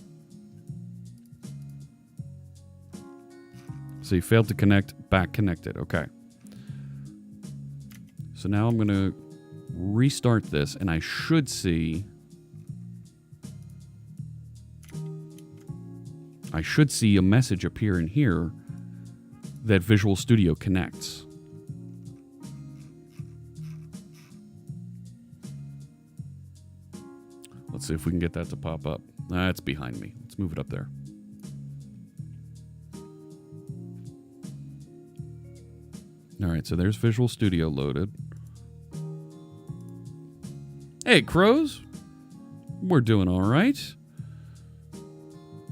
So you failed to connect, back connected. Okay. So now I'm going to restart this and I should see a message appear in here that Visual Studio connects. Let's see if we can get that to pop up. That's behind me. Let's move it up there. All right, so there's Visual Studio loaded. Hey, crows. We're doing all right.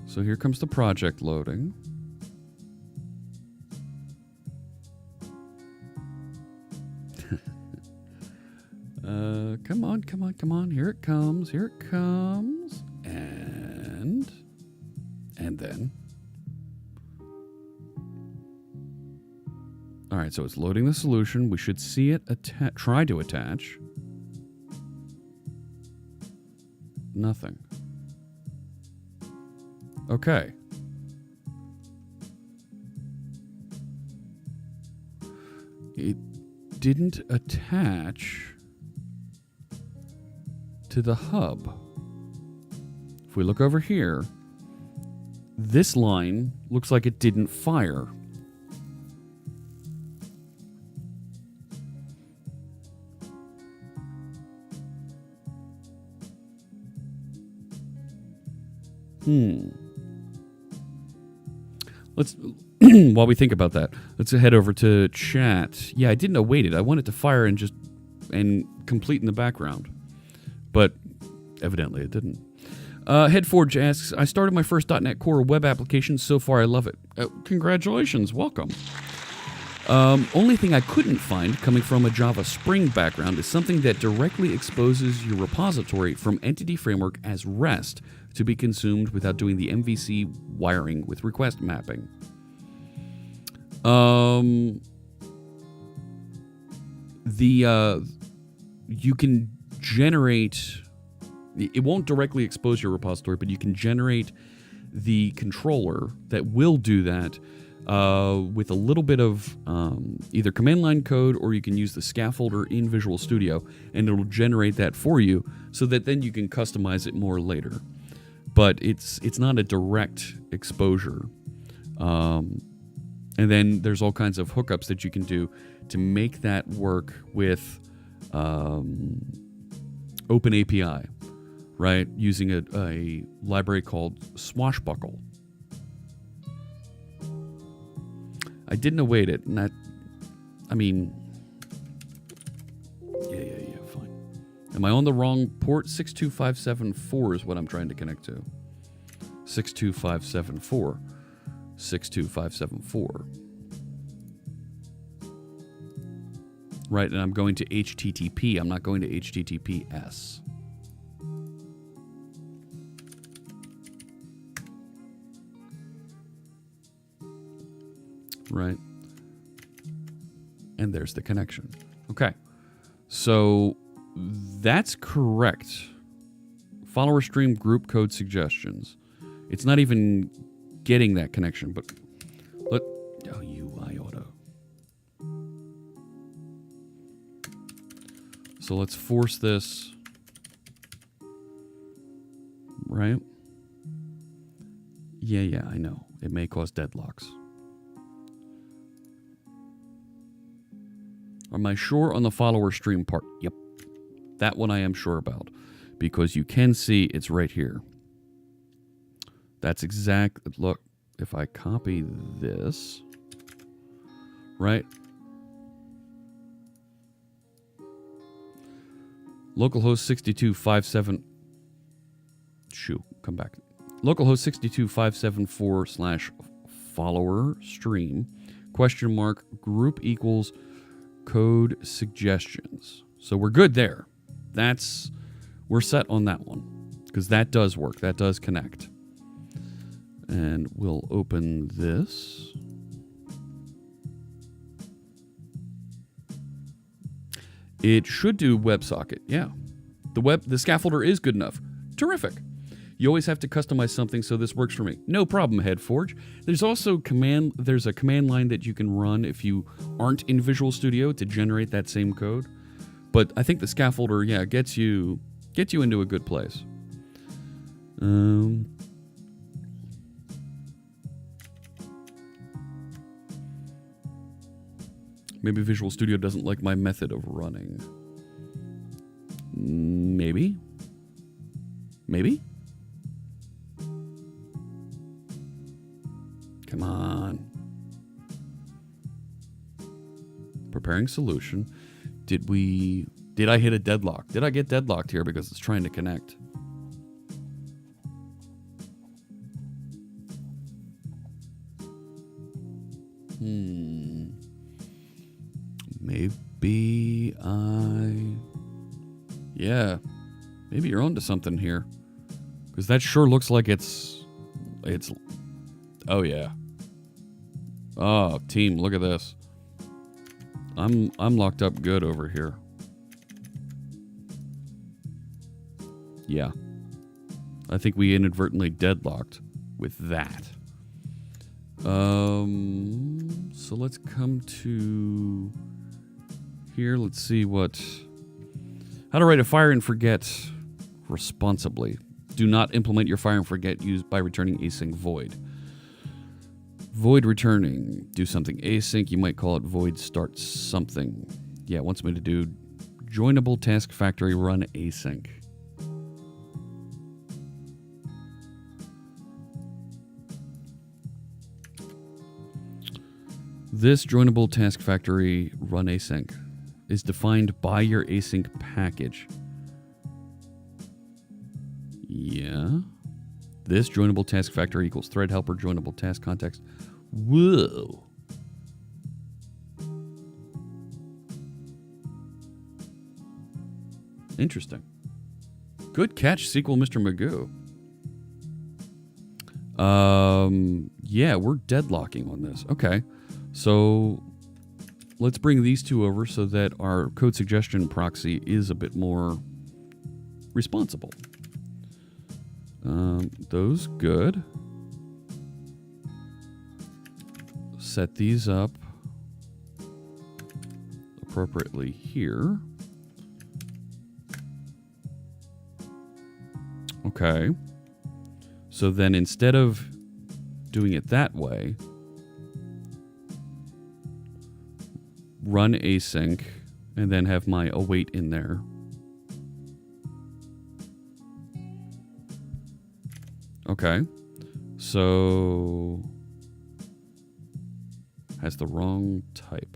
So here comes the project loading. Come on, come on, come on. Here it comes. Here it comes. And then. All right, so it's loading the solution. We should see it try to attach. Nothing. Okay. It didn't attach to the hub. If we look over here, this line looks like it didn't fire. Let's, while we think about that, let's head over to chat. Yeah, I didn't await it. I wanted to fire and complete in the background. But evidently it didn't. Headforge asks, I started my first .NET Core web application. So far, I love it. Congratulations. Welcome. Only thing I couldn't find coming from a Java Spring background is something that directly exposes your repository from Entity Framework as REST to be consumed without doing the MVC wiring with request mapping. You can generate, it won't directly expose your repository, but you can generate the controller that will do that with a little bit of either command line code, or you can use the scaffolder in Visual Studio, and it'll generate that for you so that then you can customize it more later. But it's not a direct exposure. And then there's all kinds of hookups that you can do to make that work with OpenAPI, right? Using a library called Swashbuckle. I didn't await it, and yeah, fine. Am I on the wrong port? 62574 is what I'm trying to connect to. 62574. 62574. Right, and I'm going to HTTP. I'm not going to HTTPS. Right. And there's the connection. Okay. So that's correct. Follower stream group code suggestions. It's not even getting that connection, but iota. So let's force this. Right? Yeah, I know. It may cause deadlocks. Am I sure on the follower stream part? Yep. That one I am sure about. Because you can see it's right here. That's exact. Look, if I copy this, right? Localhost 6257. Shoot, come back. Localhost 62574/follower stream !, group equals code suggestions. So we're good there. We're set on that one because that does work. That does connect. And we'll open this. It should do WebSocket. Yeah. The scaffolder is good enough. Terrific. You always have to customize something, so this works for me. No problem, Headforge. There's also there's a command line that you can run if you aren't in Visual Studio to generate that same code. But I think the scaffolder, yeah, gets you into a good place. Maybe Visual Studio doesn't like my method of running. Maybe. Come on. Preparing solution. Did I hit a deadlock? Did I get deadlocked here because it's trying to connect? Maybe you're onto something here. Because that sure looks like it's oh yeah. Oh, team, look at this. I'm locked up good over here. Yeah. I think we inadvertently deadlocked with that. So let's come to here. Let's see how to write a fire and forget responsibly. Do not implement your fire and forget used by returning async void. Void returning. Do something async. You might call it void start something. Yeah, it wants me to do joinable task factory run async. This joinable task factory run async is defined by your async package. Yeah. This joinable task factory equals thread helper joinable task context. Whoa. Interesting. Good catch, sequel, Mr. Magoo. Yeah, we're deadlocking on this. Okay. So let's bring these two over so that our code suggestion proxy is a bit more responsible. Those good. Set these up appropriately here. Okay. So then instead of doing it that way, run async and then have my await in there. Okay. So has the wrong type.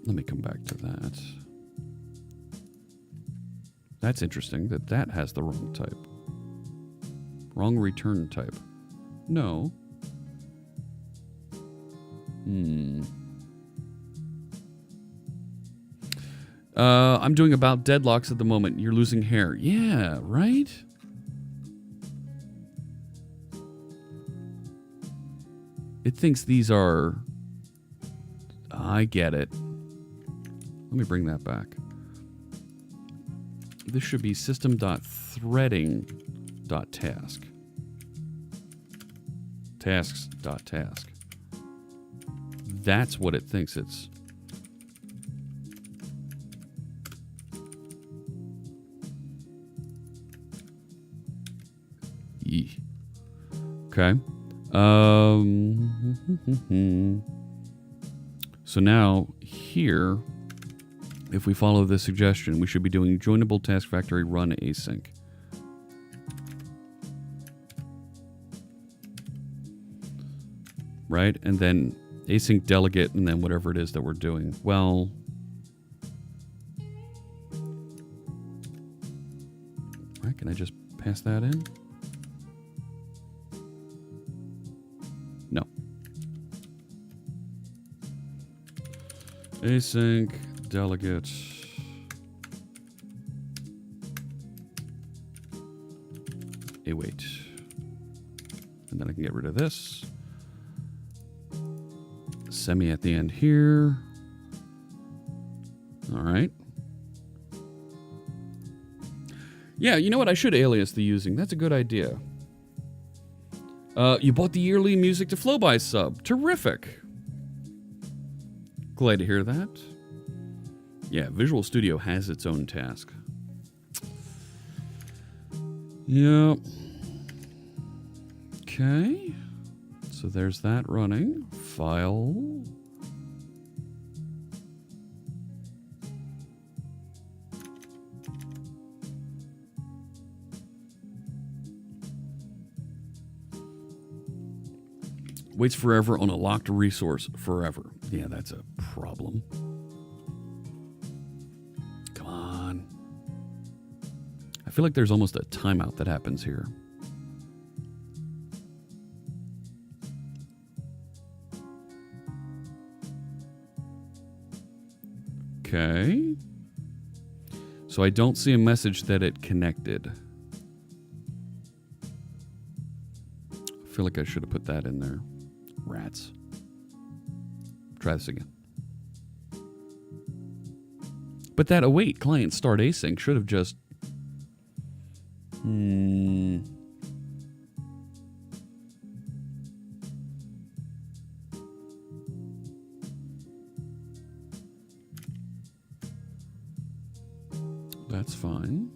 Let me come back to that. That's interesting that that has the wrong type. Wrong return type. No. I'm doing about deadlocks at the moment. You're losing hair. Yeah, right? It thinks these are... I get it. Let me bring that back. This should be system.threading.task. Tasks.task. That's what it thinks it's. Yee. Okay. So now here, if we follow this suggestion, we should be doing joinable task factory run async. Right? And then async delegate and then whatever it is that we're doing. Well, right, can I just pass that in? No. Async delegate await. And then I can get rid of this. Semi at the end here. All right. Yeah, you know what? I should alias the using. That's a good idea. You bought the yearly Music to Flow By sub. Terrific. Glad to hear that. Yeah, Visual Studio has its own task. Yep. Okay. So there's that running. File. Waits forever on a locked resource forever. Yeah, that's a problem. Come on. I feel like there's almost a timeout that happens here. Okay. So I don't see a message that it connected. I feel like I should have put that in there. Rats. Try this again. But that await client start async should have just... That's fine.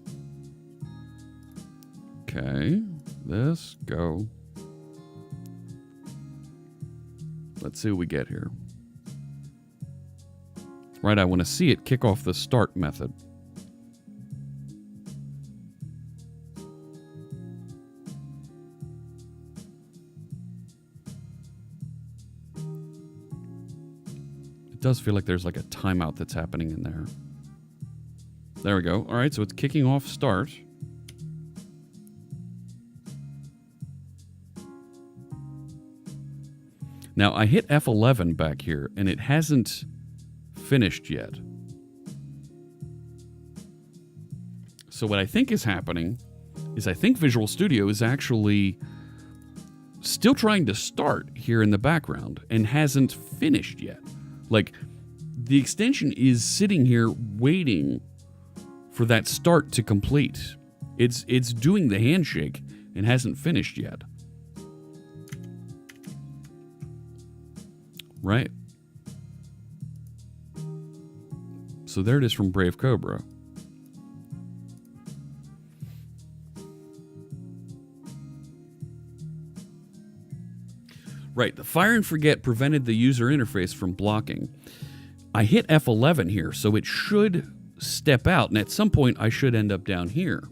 Okay. This, go. Let's see what we get here. Right, I want to see it kick off the start method. It does feel like there's like a timeout that's happening in there. There we go. All right, so it's kicking off start. Now, I hit F11 back here, and it hasn't finished yet. So what I think is happening is I think Visual Studio is actually still trying to start here in the background and hasn't finished yet. Like, the extension is sitting here waiting for that start to complete. It's doing the handshake and hasn't finished yet. Right? So there it is from Brave Cobra. Right, the fire and forget prevented the user interface from blocking. I hit F11 here, so it should step out, and at some point I should end up down here.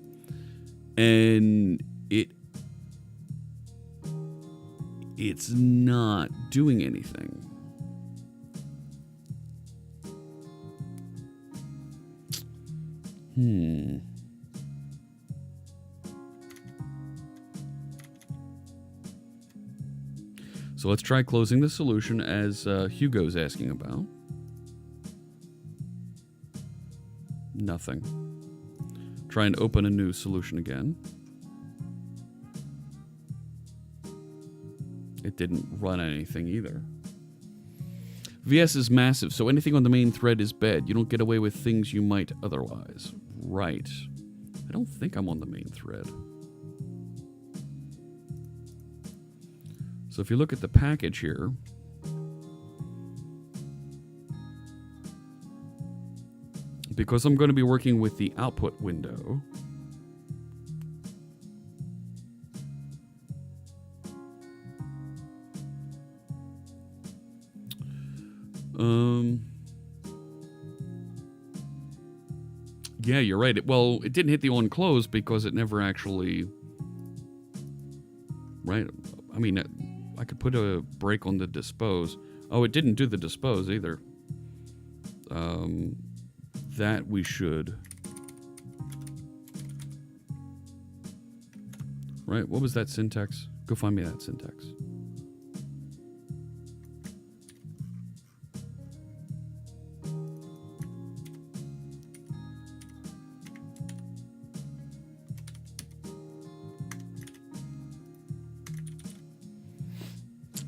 And it's not doing anything. So let's try closing the solution as Hugo's asking about. Nothing. Try and open a new solution again. It didn't run anything either. VS is massive, so anything on the main thread is bad. You don't get away with things you might otherwise. Right. I don't think I'm on the main thread. So if you look at the package here, because I'm going to be working with the output window, yeah, you're right. Well, it didn't hit the on close because it never actually, right? I mean, I could put a break on the dispose. Oh, it didn't do the dispose either. That we should. Right, what was that syntax? Go find me that syntax.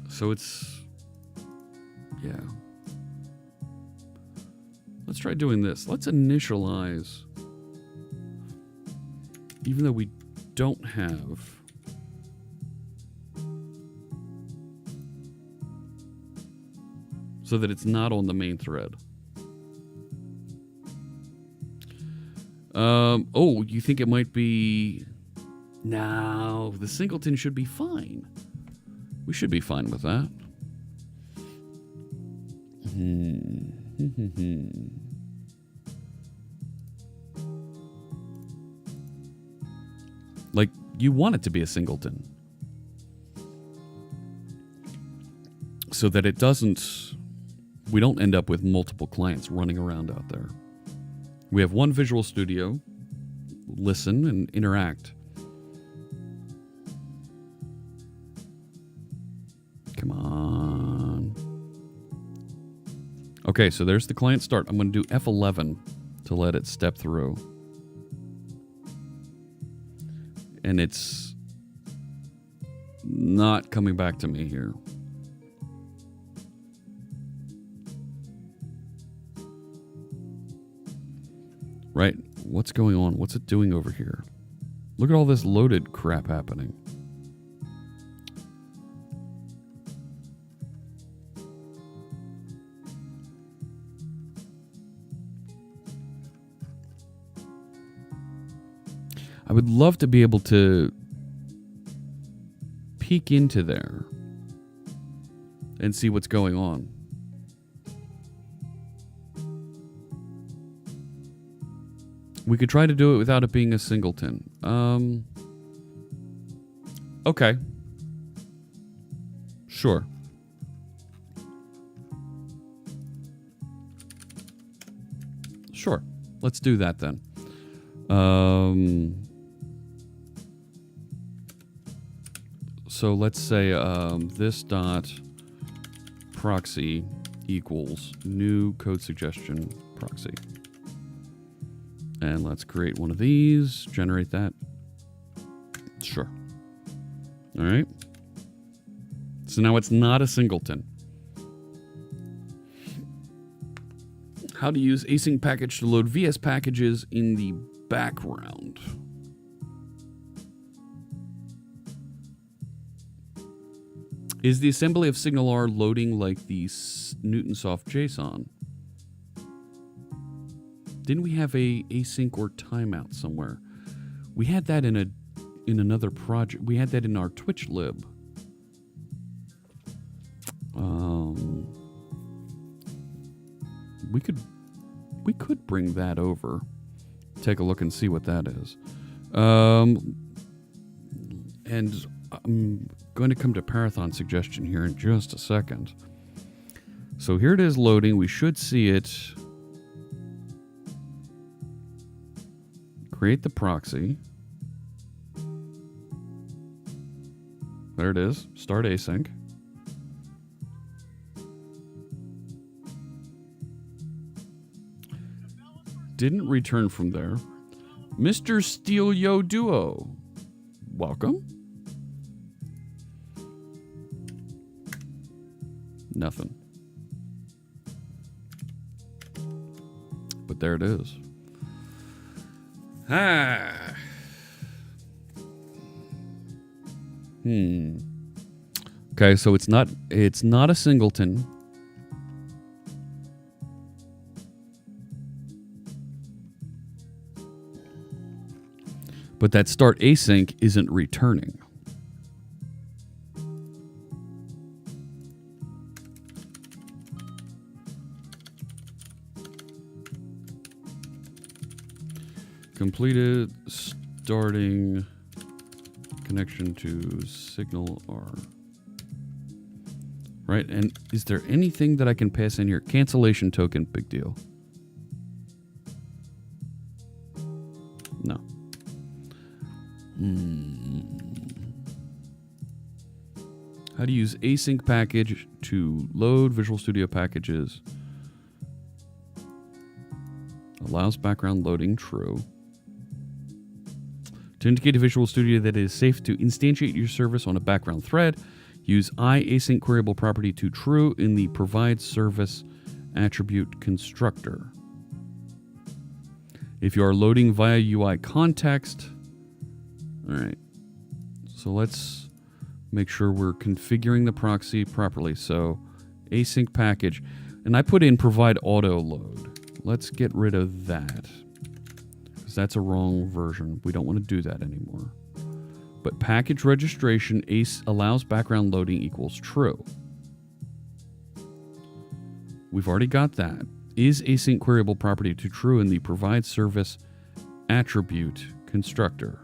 So it's, yeah. Let's try doing this. Let's initialize, even though we don't have, so that it's not on the main thread. Oh, you think it might be, no, the singleton should be fine. We should be fine with that. Like, you want it to be a singleton. So that it doesn't, we don't end up with multiple clients running around out there. We have one Visual Studio, listen and interact. Come on. Okay, so there's the client start. I'm going to do F11 to let it step through. And it's not coming back to me here. Right? What's going on? What's it doing over here? Look at all this loaded crap happening. I would love to be able to peek into there and see what's going on. We could try to do it without it being a singleton. Okay. Sure. Sure. Let's do that then. So let's say this dot proxy equals new code suggestion proxy. And let's create one of these, generate that. Sure. All right. So now it's not a singleton. How to use async package to load VS packages in the background. Is the assembly of SignalR loading like the Newtonsoft JSON? Didn't we have a async or timeout somewhere? We had that in another project. We had that in our Twitch lib. We could bring that over. Take a look and see what that is. And I'm going to come to Parathon suggestion here in just a second. So here it is loading. We should see it. Create the proxy. There it is. Start async. Didn't return from there. Mr. Steel Yo Duo. Welcome. Nothing. But there it is. Ah. Okay, so it's not a singleton. But that start async isn't returning. Completed starting connection to SignalR. Right, and is there anything that I can pass in here? Cancellation token, big deal. No. How to use async package to load Visual Studio packages. Allows background loading, true. To indicate to Visual Studio that it is safe to instantiate your service on a background thread, use iAsync queryable property to true in the provide service attribute constructor. If you are loading via UI context, all right. So let's make sure we're configuring the proxy properly. So async package, and I put in provide auto load. Let's get rid of that because that's a wrong version. We don't want to do that anymore. But package registration allows background loading equals true. We've already got that. Is async queryable property to true in the provide service attribute constructor.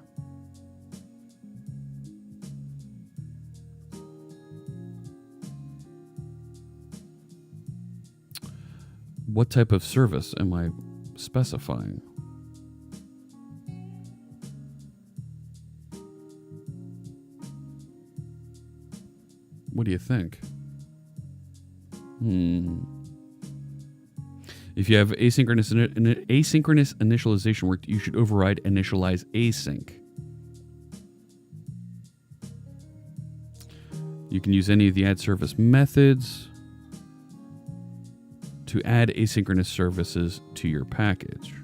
What type of service am I specifying? What do you think? If you have asynchronous initialization work, you should override initialize async. You can use any of the add service methods to add asynchronous services to your package.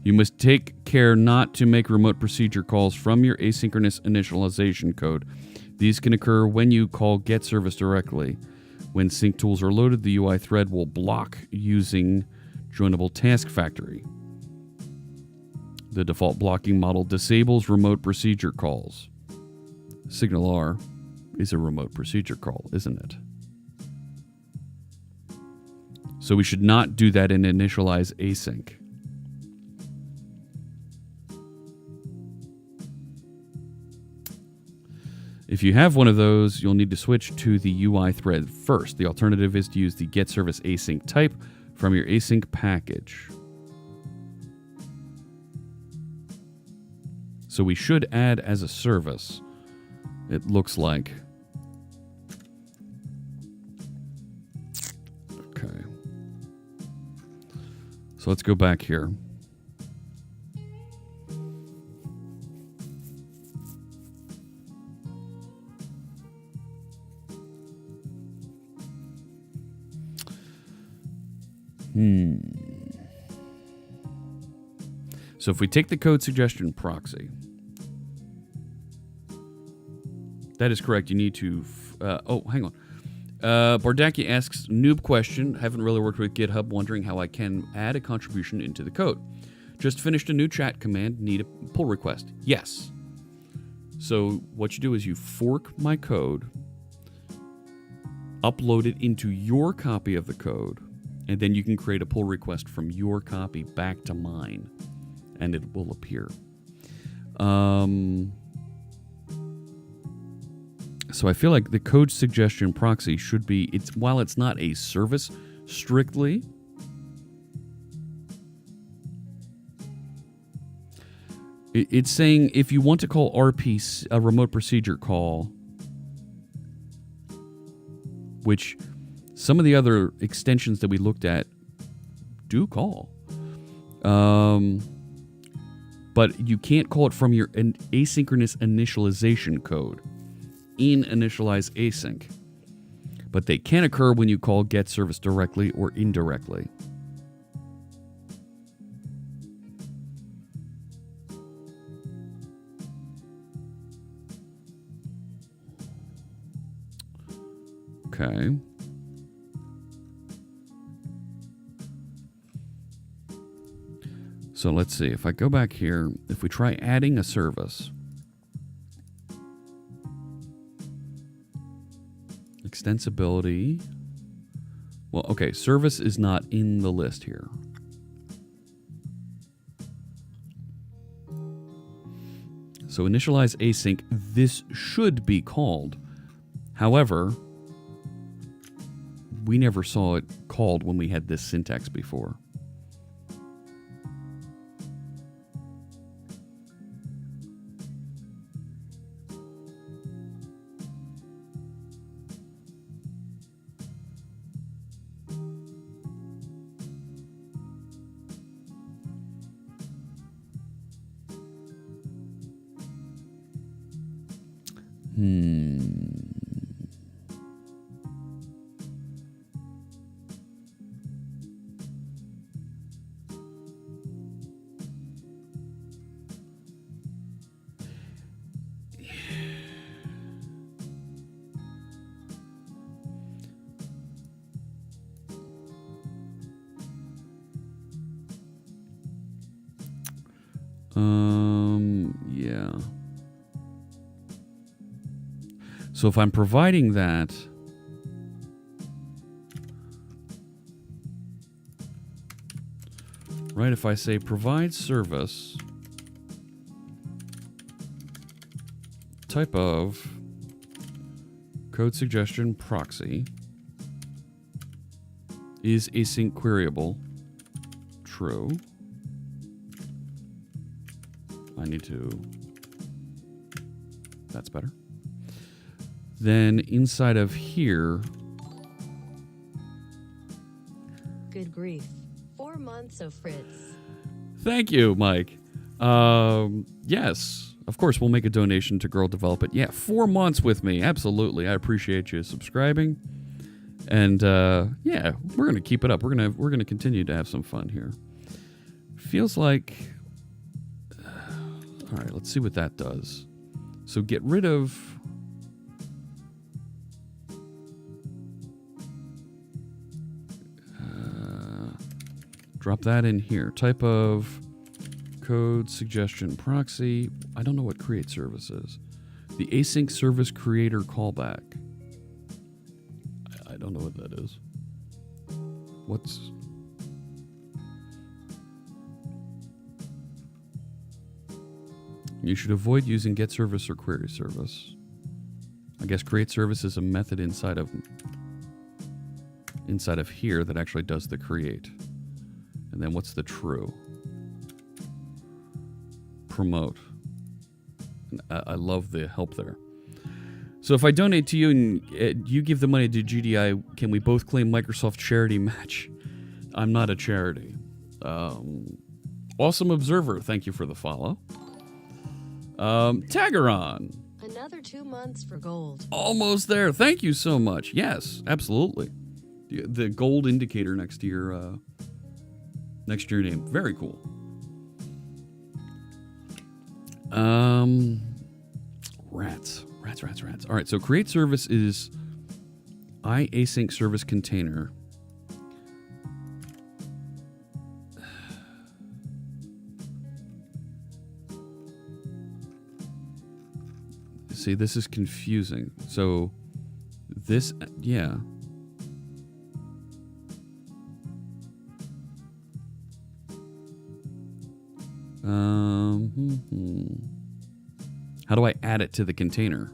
You must take care not to make remote procedure calls from your asynchronous initialization code. These can occur when you call get service directly. When sync tools are loaded, the UI thread will block using joinable task factory. The default blocking model disables remote procedure calls. SignalR is a remote procedure call, isn't it? So we should not do that in initialize async. If you have one of those, you'll need to switch to the UI thread first. The alternative is to use the get service async type from your async package. So we should add as a service, it looks like. Okay. So let's go back here. So if we take the code suggestion proxy, that is correct. You need to... oh, hang on. Bardaki asks, noob question. Haven't really worked with GitHub, wondering how I can add a contribution into the code. Just finished a new chat command. Need a pull request. Yes. So what you do is you fork my code, upload it into your copy of the code, and then you can create a pull request from your copy back to mine, and it will appear. So I feel like the code suggestion proxy should be, while it's not a service strictly, it's saying if you want to call RP a remote procedure call, which some of the other extensions that we looked at do call, but you can't call it from your asynchronous initialization code in initialize async. But they can occur when you call get service directly or indirectly. Okay. So let's see. If I go back here, if we try adding a service, extensibility. Well, okay, service is not in the list here. So initialize async, this should be called. However, we never saw it called when we had this syntax before. Yeah. So if I'm providing that, right, if I say provide service, type of code suggestion proxy is async queryable, true. I need to, that's better. Then inside of here. Good grief. 4 months of Fritz. Thank you, Mike. Yes, of course, we'll make a donation to Girl Develop It. Yeah, 4 months with me. Absolutely. I appreciate you subscribing. And yeah, we're going to keep it up. We're going to continue to have some fun here. Feels like, all right, let's see what that does. So get rid of, drop that in here. Type of code suggestion proxy. I don't know what create service is. The async service creator callback. I don't know what that is. What's... You should avoid using get service or query service. I guess create service is a method inside of... inside of here that actually does the create. And then what's the true? Promote. And I love the help there. So if I donate to you and you give the money to GDI, can we both claim Microsoft charity match? I'm not a charity. Awesome Observer, thank you for the follow. Tagaron. Another 2 months for gold. Almost there. Thank you so much. Yes, absolutely. The gold indicator next to your name. Very cool. Rats. All right, so create service is async service container. See, this is confusing. So this, yeah. How do I add it to the container?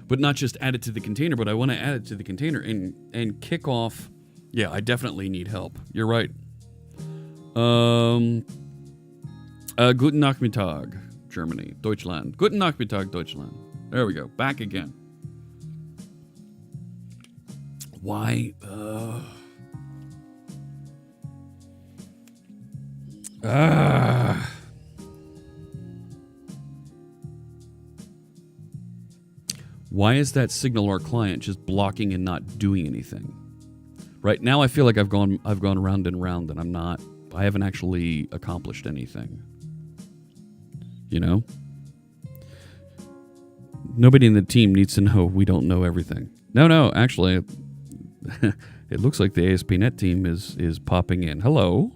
But not just add it to the container, but I want to add it to the container and kick off. Yeah, I definitely need help. You're right. Guten Nachmittag, Germany, Deutschland. Guten Nachmittag, Deutschland. There we go. Back again. Why? Why is that SignalR client just blocking and not doing anything? Right now, I feel like I've gone round and round, and I haven't actually accomplished anything. You know? Nobody in the team needs to know we don't know everything. No, actually, it looks like the ASP.NET team is popping in. Hello.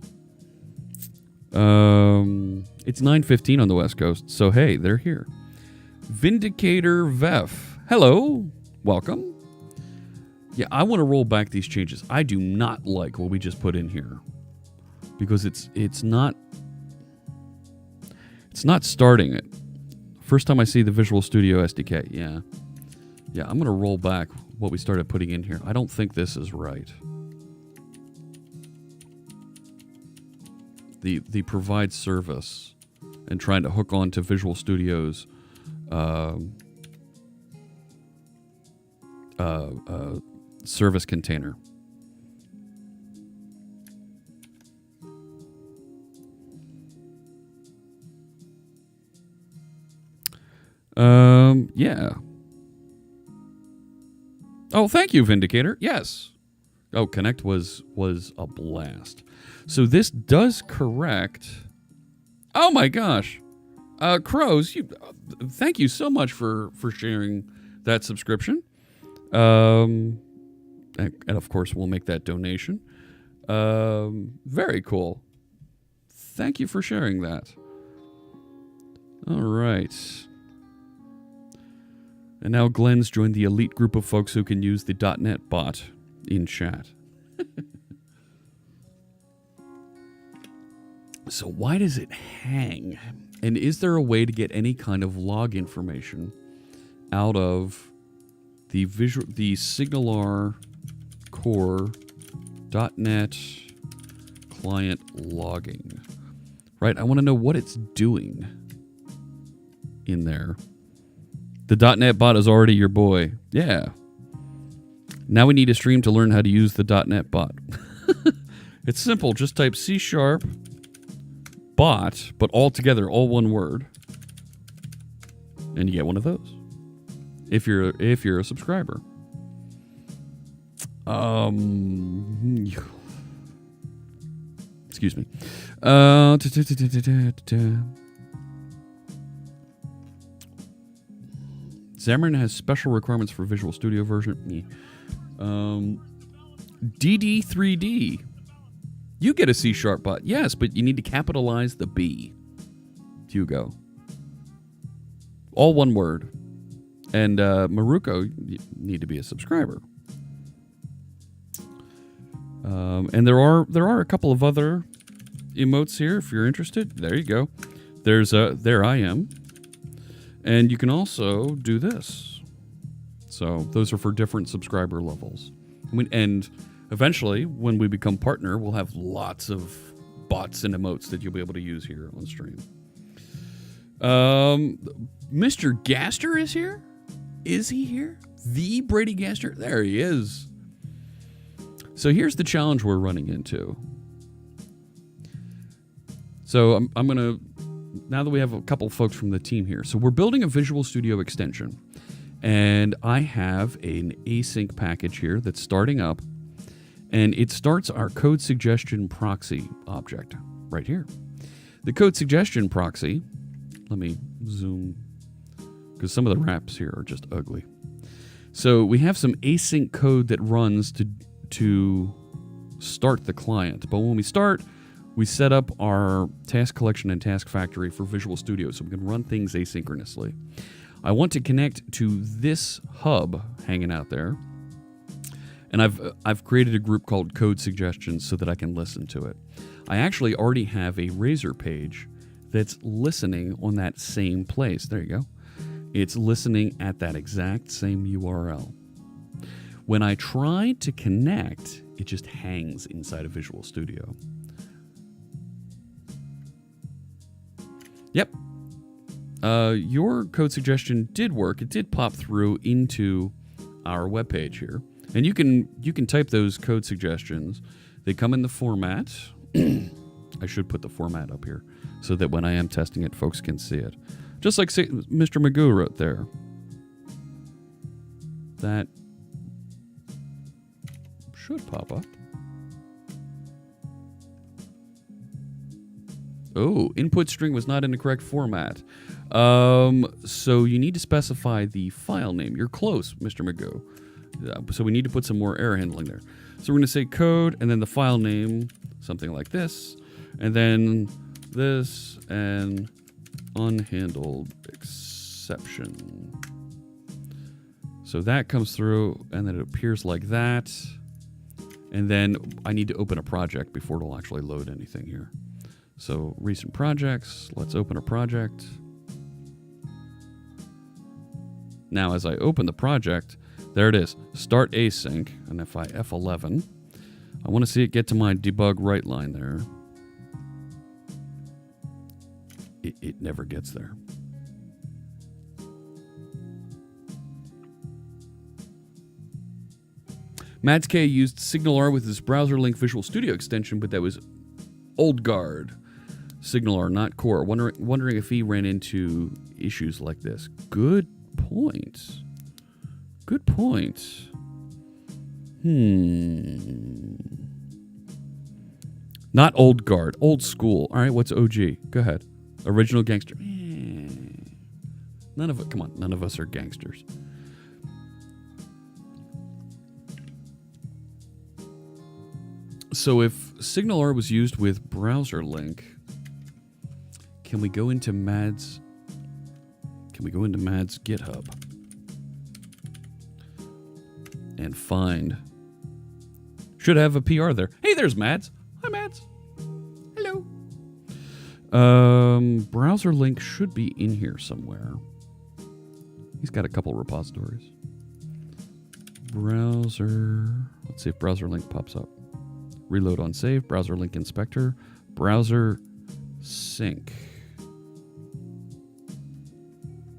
It's 9:15 on the West Coast, so hey, they're here. Vindicator Vef. Hello. Welcome. Yeah, I want to roll back these changes. I do not like what we just put in here. Because it's not starting it. First time I see the Visual Studio SDK. Yeah, I'm going to roll back what we started putting in here. I don't think this is right. The provide service and trying to hook on to Visual Studio's service container. Yeah. Oh, thank you, Vindicator. Yes. Oh, Connect was a blast. So this does correct. Oh my gosh. Crows, thank you so much for sharing that subscription. And of course, we'll make that donation. Very cool. Thank you for sharing that. All right. And now Glenn's joined the elite group of folks who can use the .NET bot in chat. So why does it hang? And is there a way to get any kind of log information out of the SignalR core .NET client logging? Right, I want to know what it's doing in there. The .NET bot is already your boy. Yeah. Now we need a stream to learn how to use the .NET bot. It's simple. Just type C# bot, but all together, all one word, and you get one of those. If you're a subscriber. Excuse me. Xamarin has special requirements for Visual Studio version. DD3D. You get a C# bot. Yes, but you need to capitalize the B. Hugo. All one word. And Maruko, you need to be a subscriber. And there are a couple of other emotes here if you're interested. There you go. There I am. And you can also do this. So those are for different subscriber levels. And eventually, when we become partner, we'll have lots of bots and emotes that you'll be able to use here on stream. Mr. Gaster is here? Is he here? The Brady Gaster? There he is. So here's the challenge we're running into. So I'm going to, now that we have a couple folks from the team here, so we're building a Visual Studio extension. And I have an async package here that's starting up. And it starts our code suggestion proxy object right here. The code suggestion proxy, let me zoom, because some of the wraps here are just ugly. So we have some async code that runs to start the client. But when we start, we set up our task collection and task factory for Visual Studio so we can run things asynchronously. I want to connect to this hub hanging out there. And I've created a group called Code Suggestions so that I can listen to it. I actually already have a Razor page that's listening on that same place. There you go. It's listening at that exact same URL. When I try to connect, it just hangs inside of Visual Studio. Yep. Your code suggestion did work. It did pop through into our webpage here. And you can type those code suggestions. They come in the format. I should put the format up here so that when I am testing it, folks can see it. Just like Mr. Magoo wrote there. That should pop up. Oh, input string was not in the correct format. So you need to specify the file name. You're close, Mr. Magoo. So we need to put some more error handling there. So we're going to say code and then the file name, something like this, and then this and unhandled exception. So that comes through and then it appears like that. And then I need to open a project before it'll actually load anything here. So recent projects, let's open a project. Now as I open the project, there it is, start async, and if I F11, I want to see it get to my debug right line there. It never gets there. Mads K used SignalR with his browser link Visual Studio extension, but that was old guard. SignalR, not core. Wondering if he ran into issues like this. Good point. Good point. Not old guard. Old school. All right, what's OG? Go ahead. Original gangster. None of it. Come on. None of us are gangsters. So if SignalR was used with browser link, can we go into Mads? Can we go into Mads GitHub and find? Should have a PR there. Hey, there's Mads. Hi, Mads. Hello. Browser link should be in here somewhere. He's got a couple repositories. Browser. Let's see if browser link pops up. Reload on save. Browser link inspector. Browser sync.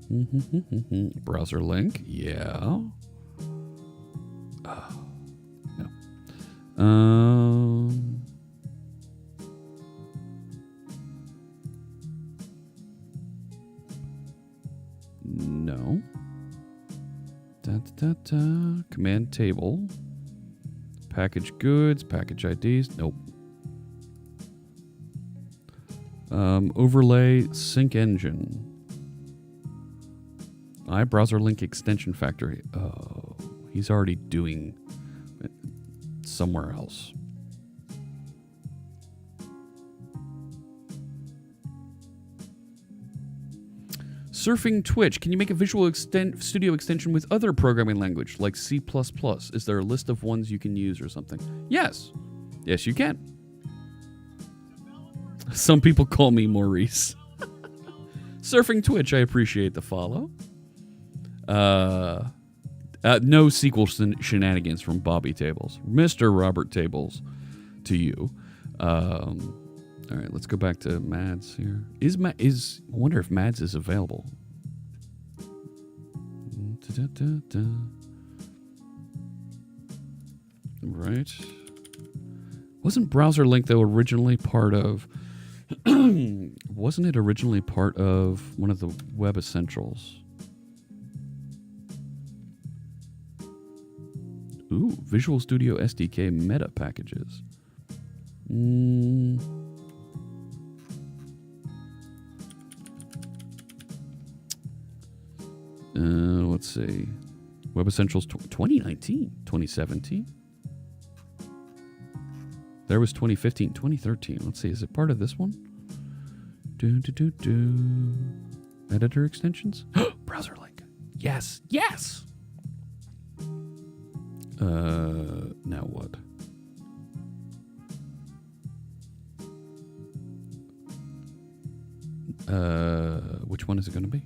Browser link. Yeah. Oh, no. No. Command table. Package goods. Package IDs. Nope. Overlay sync engine. Browser link extension factory. Oh, he's already doing it somewhere else. Surfing Twitch. Can you make a Visual Studio extension with other programming language like C++? Is there a list of ones you can use or something? Yes. Yes, you can. Some people call me Maurice. Surfing Twitch, I appreciate the follow. No SQL shenanigans from Bobby Tables. Mr. Robert Tables to you. All right, let's go back to Mads here. I wonder if Mads is available. Right. Wasn't Browser Link, though, originally part of... wasn't it originally part of one of the Web Essentials? Ooh, Visual Studio SDK meta packages. Let's see. Web Essentials 2019, 2017. There was 2015, 2013. Let's see. Is it part of this one? Editor extensions? Browser link. Yes. Yes. Now what? Which one is it going to be?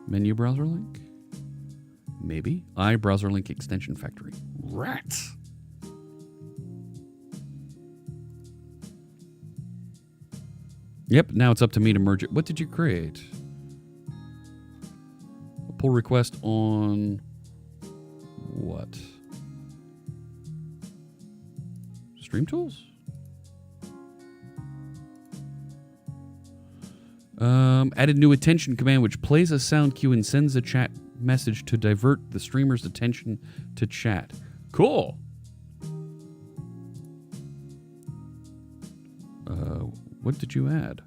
Menu browser link? Maybe. Browser link extension factory. Rats. Yep, now it's up to me to merge it. What did you create? A pull request on what? Stream Tools? Added new attention command, which plays a sound cue and sends a chat message to divert the streamer's attention to chat. Cool. What did you add?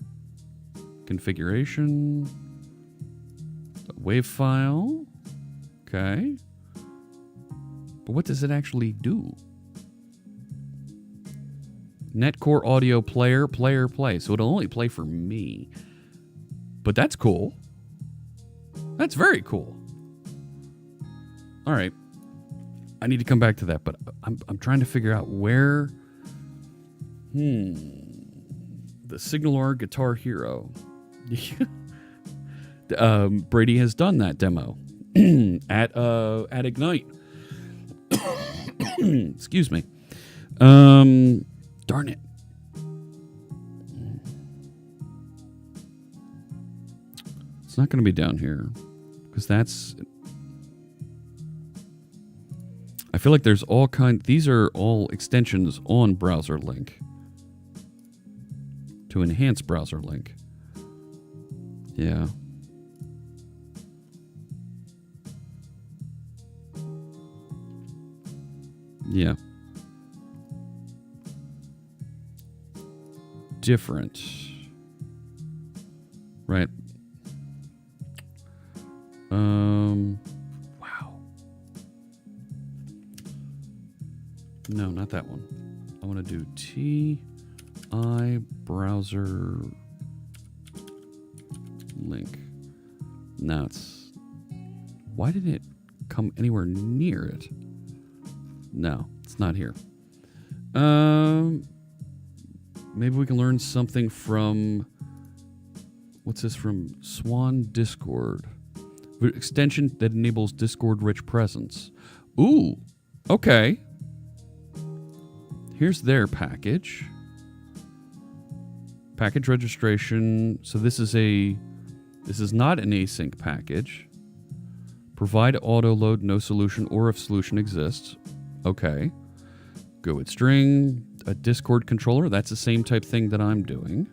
Configuration. Wave file. Okay. But what does it actually do? Netcore audio player, play. So it'll only play for me. But that's cool. That's very cool. All right. I need to come back to that, but I'm trying to figure out where... The Signalar Guitar Hero. Brady has done that demo at Ignite. Excuse me. Darn it. It's not going to be down here because that's... I feel like there's all these are all extensions on Browser Link to enhance Browser Link. Yeah. Yeah. Different. Right. Wow. No, not that one. I want to do TI browser link. No, it's... Why didn't it come anywhere near it? No, it's not here. Maybe we can learn something from... What's this from? Swan Discord. Extension that enables Discord-rich presence. Ooh, okay. Here's their package. Package registration. So this is not an async package. Provide auto load, no solution, or if solution exists. Okay. Go with string. A Discord controller. That's the same type thing that I'm doing.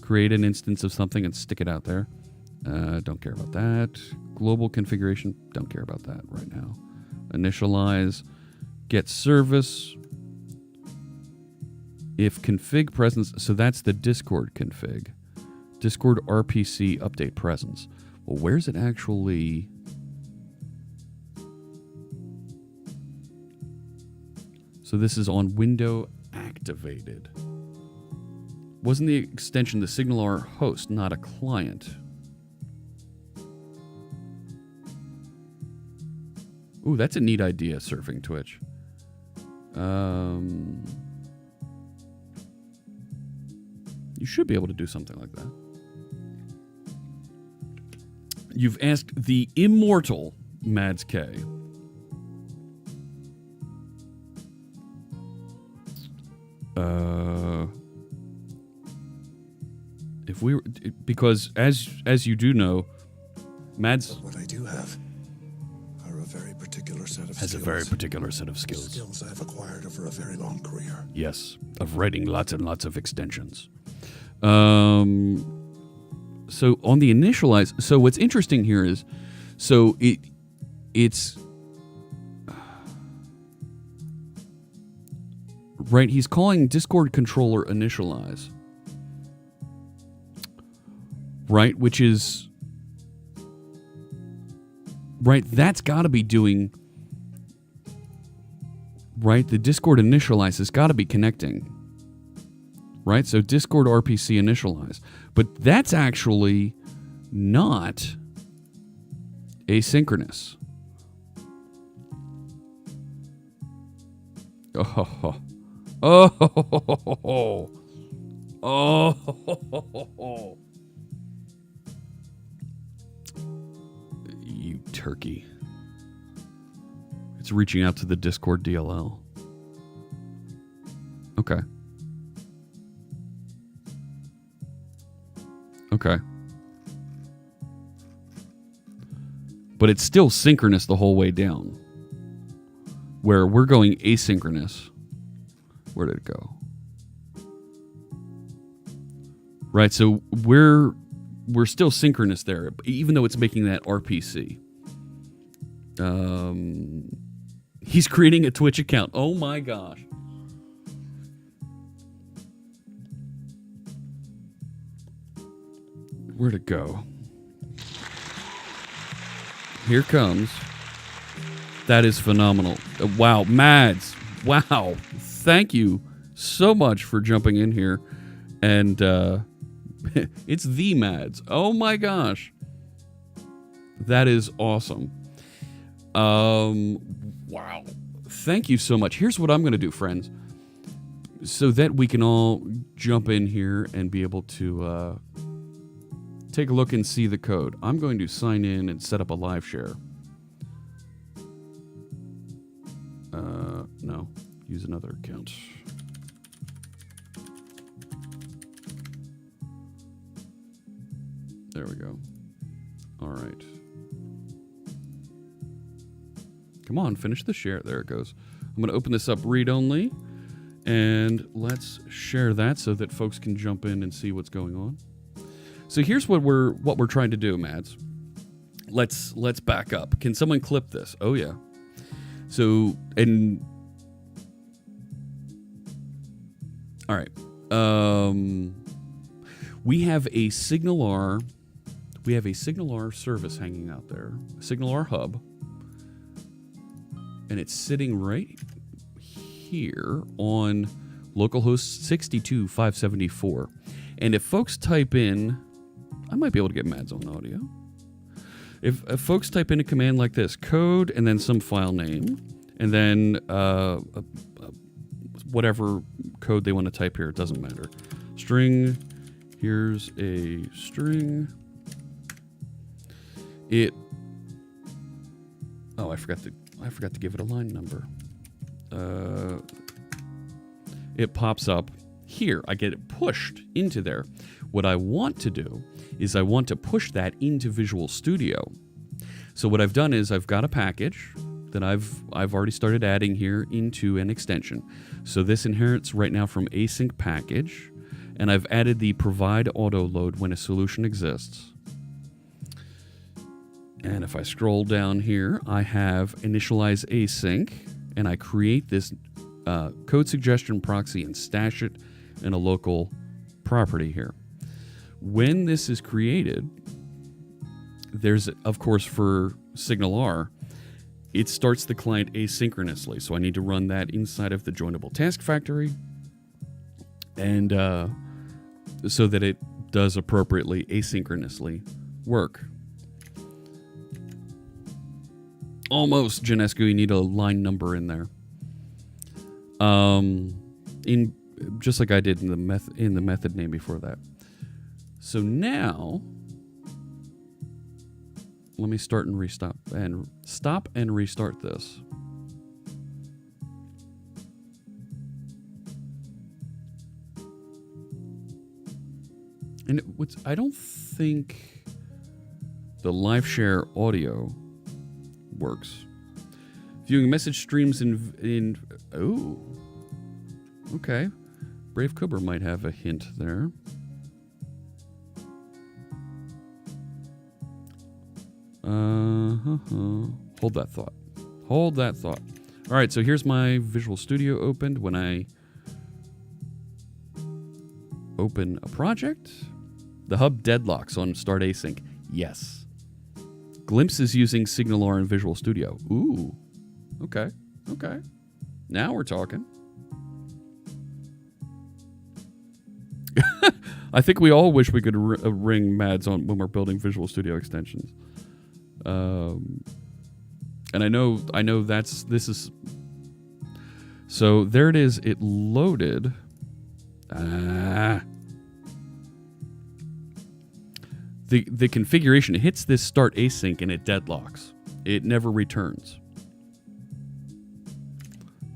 Create an instance of something and stick it out there. Don't care about that. Global configuration. Don't care about that right now. Initialize. Get service. If config presence. So that's the Discord config. Discord RPC update presence. Well, where's it actually? So this is on window activated. Wasn't the extension the Signalar host, not a client? Ooh, that's a neat idea, surfing Twitch. You should be able to do something like that. You've asked the immortal Mads K. If we were, because as you do know, Mads What I do have are a very particular set of has skills. a very particular set of skills. Skills I've acquired over a very long career. Yes, of writing lots and lots of extensions. So on the initialize, so what's interesting here is, so it's right. He's calling Discord controller initialize, right? Which is right. That's got to be doing right. The Discord initialize has got to be connecting. Right, so Discord RPC initialize. But that's actually not asynchronous. Oh, oh, oh, you turkey. It's reaching out to the Discord DLL. Okay. Okay. But it's still synchronous the whole way down. Where we're going asynchronous. Where did it go? Right, so we're still synchronous there, even though it's making that RPC. He's creating a Twitch account. Oh my gosh. Where'd it go? Here comes. That is phenomenal. Wow, Mads. Wow. Thank you so much for jumping in here. And it's the Mads. Oh my gosh. That is awesome. Wow. Thank you so much. Here's what I'm going to do, friends. So that we can all jump in here and be able to take a look and see the code. I'm going to sign in and set up a live share. No. Use another account. There we go. All right. Come on, finish the share. There it goes. I'm going to open this up read-only, and let's share that so that folks can jump in and see what's going on. So here's what we're trying to do, Mads. Let's back up. Can someone clip this? Oh yeah. So all right. We have a SignalR. We have a SignalR service hanging out there. SignalR hub. And it's sitting right here on localhost 62.574. And if folks type in, I might be able to get Mads on audio. If folks type in a command like this, code and then some file name, and then whatever code they want to type here, it doesn't matter. String, here's a string. I forgot to give it a line number. It pops up here. I get it pushed into there. What I want to do is I want to push that into Visual Studio. So what I've done is I've got a package that I've already started adding here into an extension. So this inherits right now from async package, and I've added the provide auto load when a solution exists. And if I scroll down here, I have initialize async, and I create this code suggestion proxy and stash it in a local property here. When this is created, there's, of course, for SignalR, it starts the client asynchronously. So I need to run that inside of the joinable task factory, and so that it does appropriately asynchronously work. Almost, Janescu, you need a line number in there. In just like I did in the method name before that. So now let me start and restop and stop and restart this. And I don't think the live share audio works. Viewing message streams in oh, okay. Brave Cobra might have a hint there. Hold that thought. Hold that thought. All right, so here's my Visual Studio opened. When I open a project, the hub deadlocks on Start Async. Yes. Glimpses using SignalR in Visual Studio. Ooh. Okay. Okay. Now we're talking. I think we all wish we could ring Mads on when we're building Visual Studio extensions. And I know this is. So there it is. It loaded. The configuration hits this start async and it deadlocks. It never returns.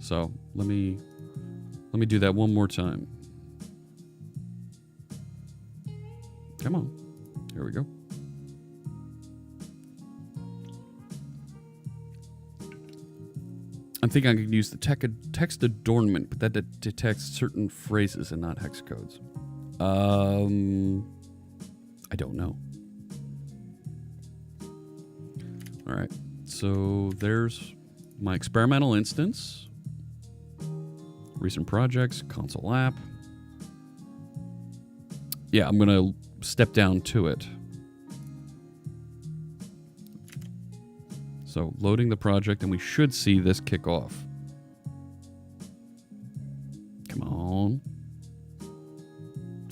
So let me do that one more time. Come on. Here we go. I'm thinking I could use the text adornment, but that detects certain phrases and not hex codes. I don't know. All right. So there's my experimental instance. Recent projects, console app. Yeah, I'm going to step down to it. So loading the project, and we should see this kick off. Come on.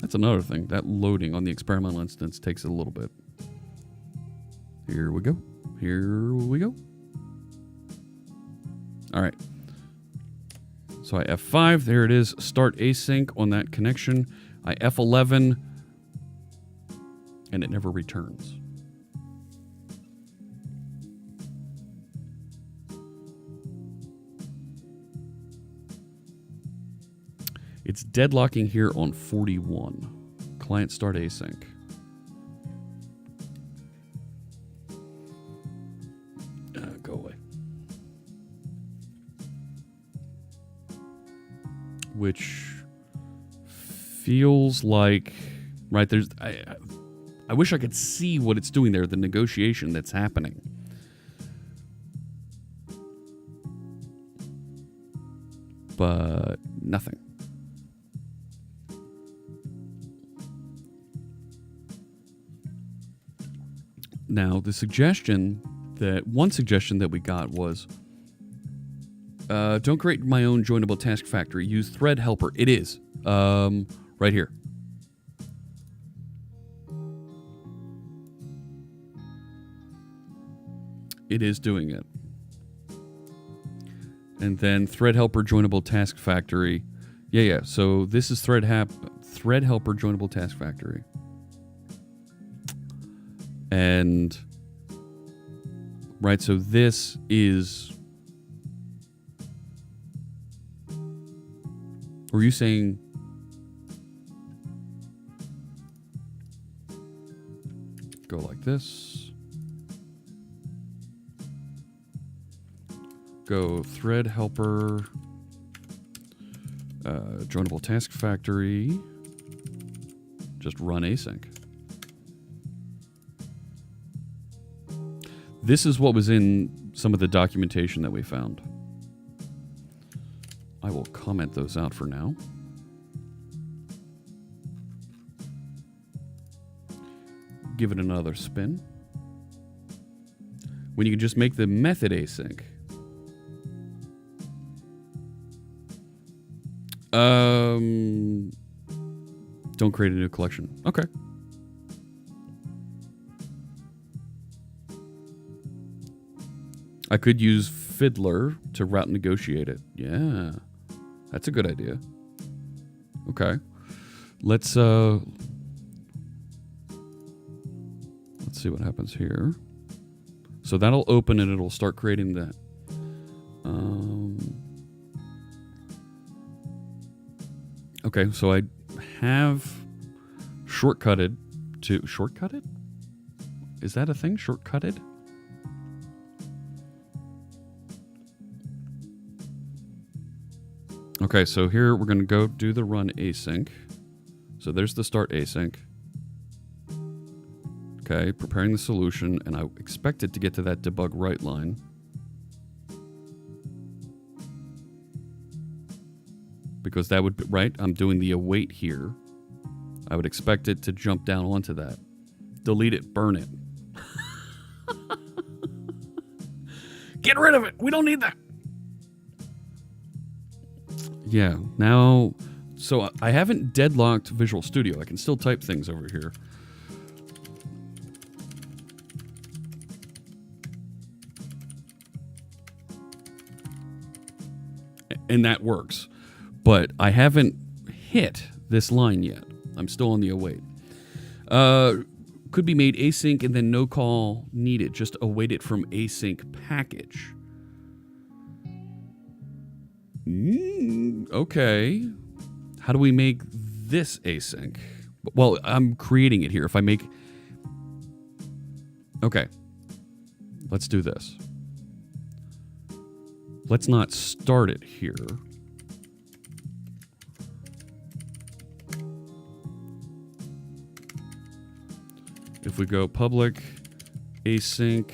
That's another thing. That loading on the experimental instance takes a little bit. Here we go. Here we go. All right. So I F5. There it is. Start async on that connection. I F11. And it never returns. It's deadlocking here on 41. Client start async. Go away. Which feels like, right, there's, I wish I could see what it's doing there, the negotiation that's happening. But nothing. Now, one suggestion that we got was, don't create my own joinable task factory. Use thread helper. It is. Right here. It is doing it. And then thread helper joinable task factory. Yeah. So this is thread helper joinable task factory. And right, so this is. Were you saying? Go like this. Go thread helper, joinable task factory, just run async. This is what was in some of the documentation that we found. I will comment those out for now. Give it another spin. When you can just make the method async. Don't create a new collection. Okay. I could use Fiddler to route negotiate it. Yeah. That's a good idea. Okay. Let's see what happens here. So that'll open and it'll start creating that. Okay, so I have shortcutted to... Shortcutted? Is that a thing? Shortcutted? Okay, so here we're going to go do the run async. So there's the start async. Okay, preparing the solution, and I expect it to get to that debug write line. Because that would be, right? I'm doing the await here. I would expect it to jump down onto that. Delete it, burn it. Get rid of it! We don't need that! Yeah, now... So I haven't deadlocked Visual Studio. I can still type things over here. And that works. But I haven't hit this line yet. I'm still on the await. Could be made async and then no call needed. Just await it from async package. Okay. How do we make this async? Well, I'm creating it here. If I make... Okay. Let's do this. Let's not start it here. If we go public, async,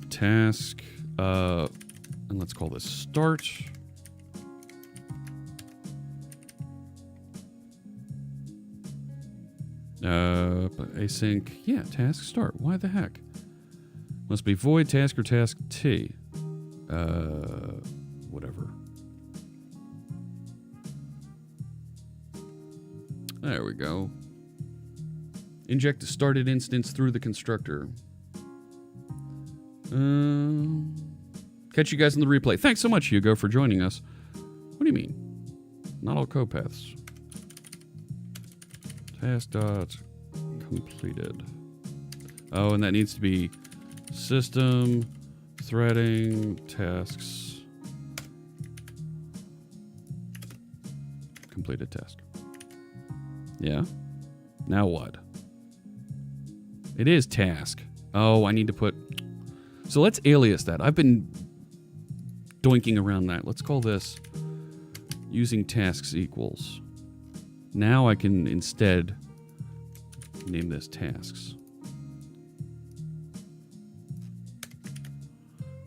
task, and let's call this start. Async, yeah, task start. Why the heck? Must be void task or task T. Whatever. There we go. Inject a started instance through the constructor. Catch you guys in the replay. Thanks so much, Hugo, for joining us. What do you mean? Not all code paths. Task dot completed. Oh, and that needs to be system threading tasks completed task. Yeah. Now what? It is task. Oh, I need to put... So let's alias that. I've been doinking around that. Let's call this using tasks equals. Now I can instead name this tasks.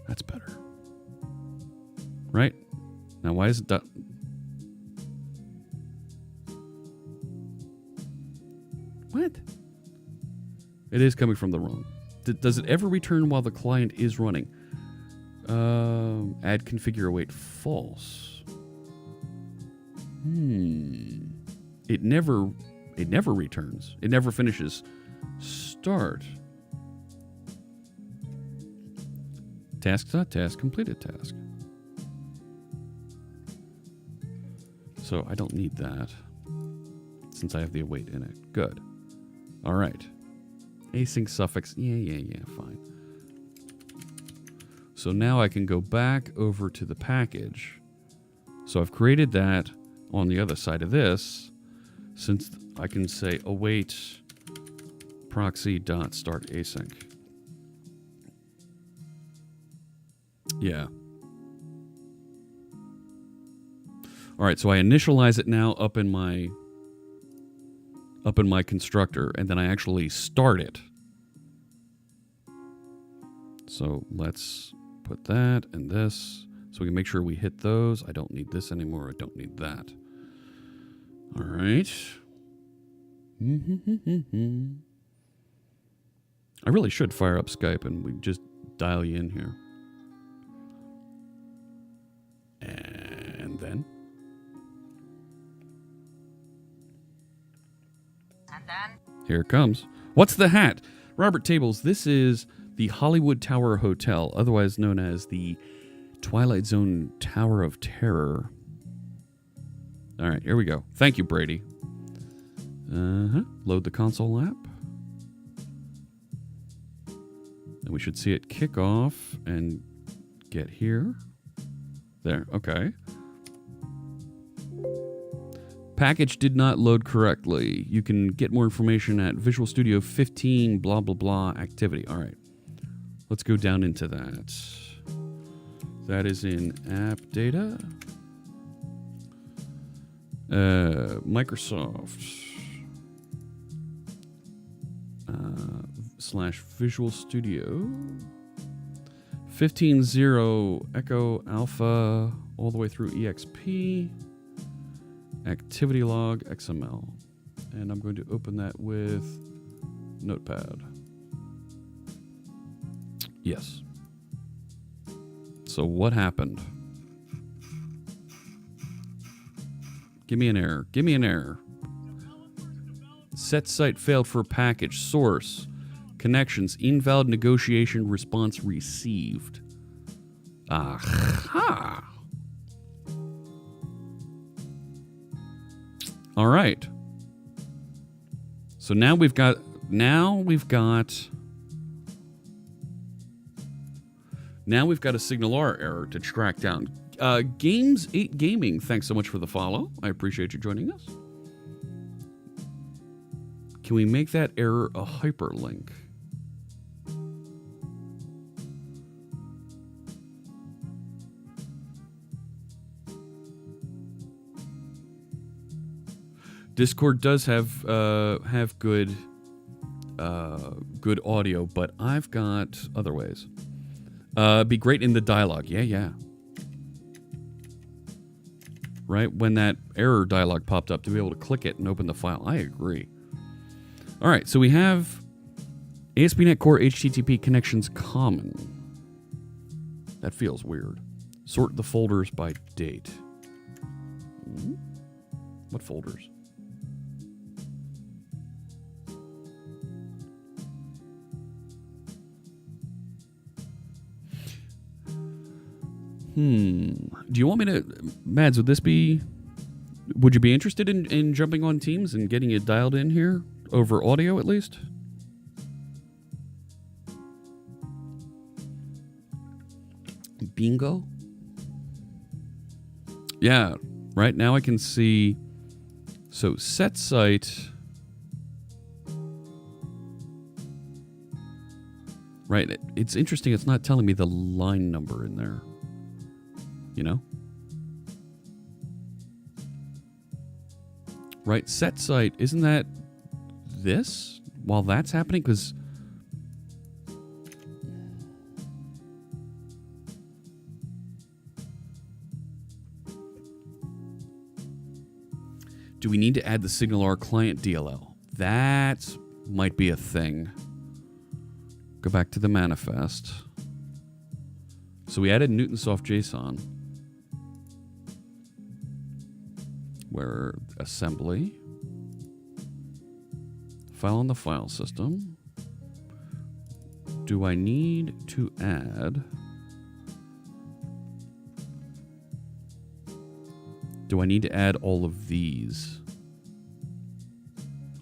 That's better. Right? Now why is it... What? It is coming from the wrong. Does it ever return while the client is running? Add configure await false. It never returns. It never finishes. Start. Task completed task. So I don't need that since I have the await in it. Good. All right. Async suffix. Yeah, fine. So now I can go back over to the package. So I've created that on the other side of this, since I can say await proxy.start async. Yeah. All right, so I initialize it now up in my constructor, and then I actually start it. So let's put that and this, so we can make sure we hit those. I don't need this anymore. I don't need that. All right. I really should fire up Skype and we just dial you in here. And then. Here it comes. What's the hat? Robert Tables, this is the Hollywood Tower Hotel, otherwise known as the Twilight Zone Tower of Terror. All right, here we go. Thank you, Brady. Load the console app. And we should see it kick off and get here. There, okay. Package did not load correctly. You can get more information at Visual Studio 15 blah blah blah activity. All right. Let's go down into that. That is in app data. Microsoft / Visual Studio 15.0 Echo Alpha all the way through EXP activity log XML, and I'm going to open that with Notepad. Yes. So what happened? Give me an error. Give me an error. Set site failed for package. Source. Connections. Invalid negotiation response received. Aha. All right. So now we've got a Signal R error to track down. Games 8 Gaming, thanks so much for the follow. I appreciate you joining us. Can we make that error a hyperlink? Discord does have good audio, but I've got other ways. Be great in the dialogue. Yeah. Right? When that error dialog popped up, to be able to click it and open the file. I agree. All right, so we have ASP.NET Core HTTP connections common. That feels weird. Sort the folders by date. What folders? Do you want me to... Mads, would you be interested in jumping on Teams and getting it dialed in here? Over audio, at least? Bingo? Yeah, right now I can see... So, set site... Right, it's interesting, it's not telling me the line number in there. You know? Right, set site, isn't that this? While that's happening? Because... Do we need to add the Signal R client DLL? That might be a thing. Go back to the manifest. So we added Newtonsoft JSON. Where assembly. File on the file system. Do I need to add... Do I need to add all of these?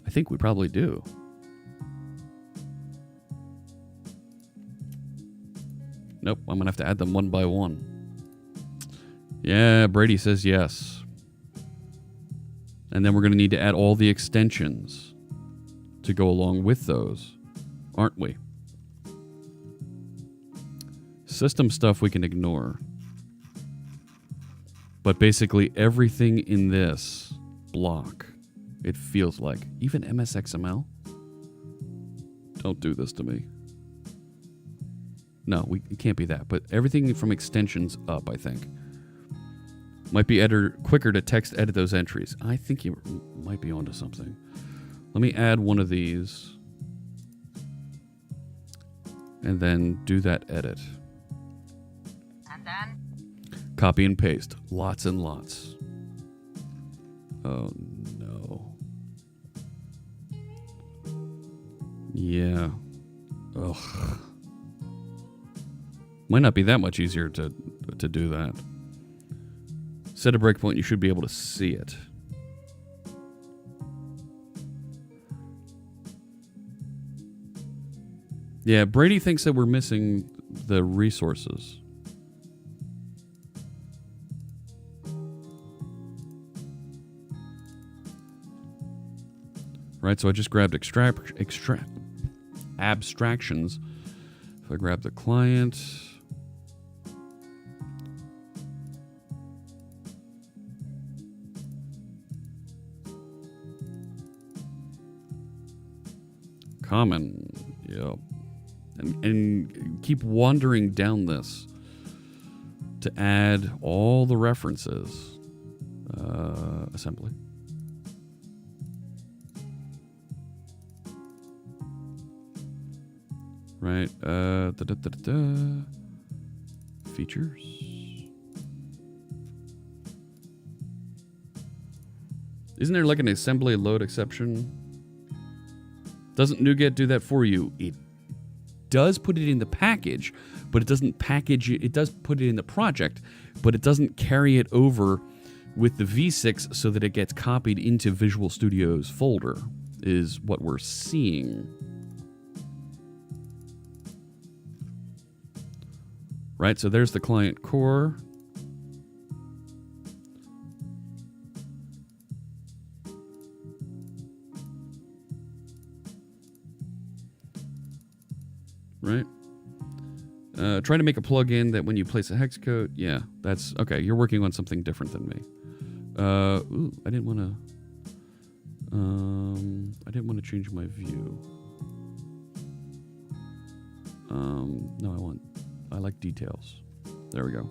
I think we probably do. Nope, I'm going to have to add them one by one. Yeah, Brady says yes. And then we're going to need to add all the extensions to go along with those, aren't we? System stuff we can ignore. But basically everything in this block, it feels like, even MSXML, don't do this to me. No, it can't be that. But everything from extensions up, I think. Might be quicker to text edit those entries. I think you might be onto something. Let me add one of these. And then do that edit. And then? Copy and paste. Lots and lots. Oh, no. Yeah. Ugh. Might not be that much easier to do that. Set a breakpoint, you should be able to see it. Yeah, Brady thinks that we're missing the resources. Right, so I just grabbed abstractions. If I grab the client, common, yep, and keep wandering down this to add all the references. Assembly. Right, features. Isn't there like an assembly load exception? Doesn't NuGet do that for you? It does put it in the package, but it doesn't package it. It does put it in the project, but it doesn't carry it over with the V6 so that it gets copied into Visual Studio's folder, is what we're seeing. Right, so there's the client core. Right. Try to make a plugin that when you place a hex code, yeah, that's okay. You're working on something different than me. Ooh, I didn't want to change my view. No, I like details. There we go.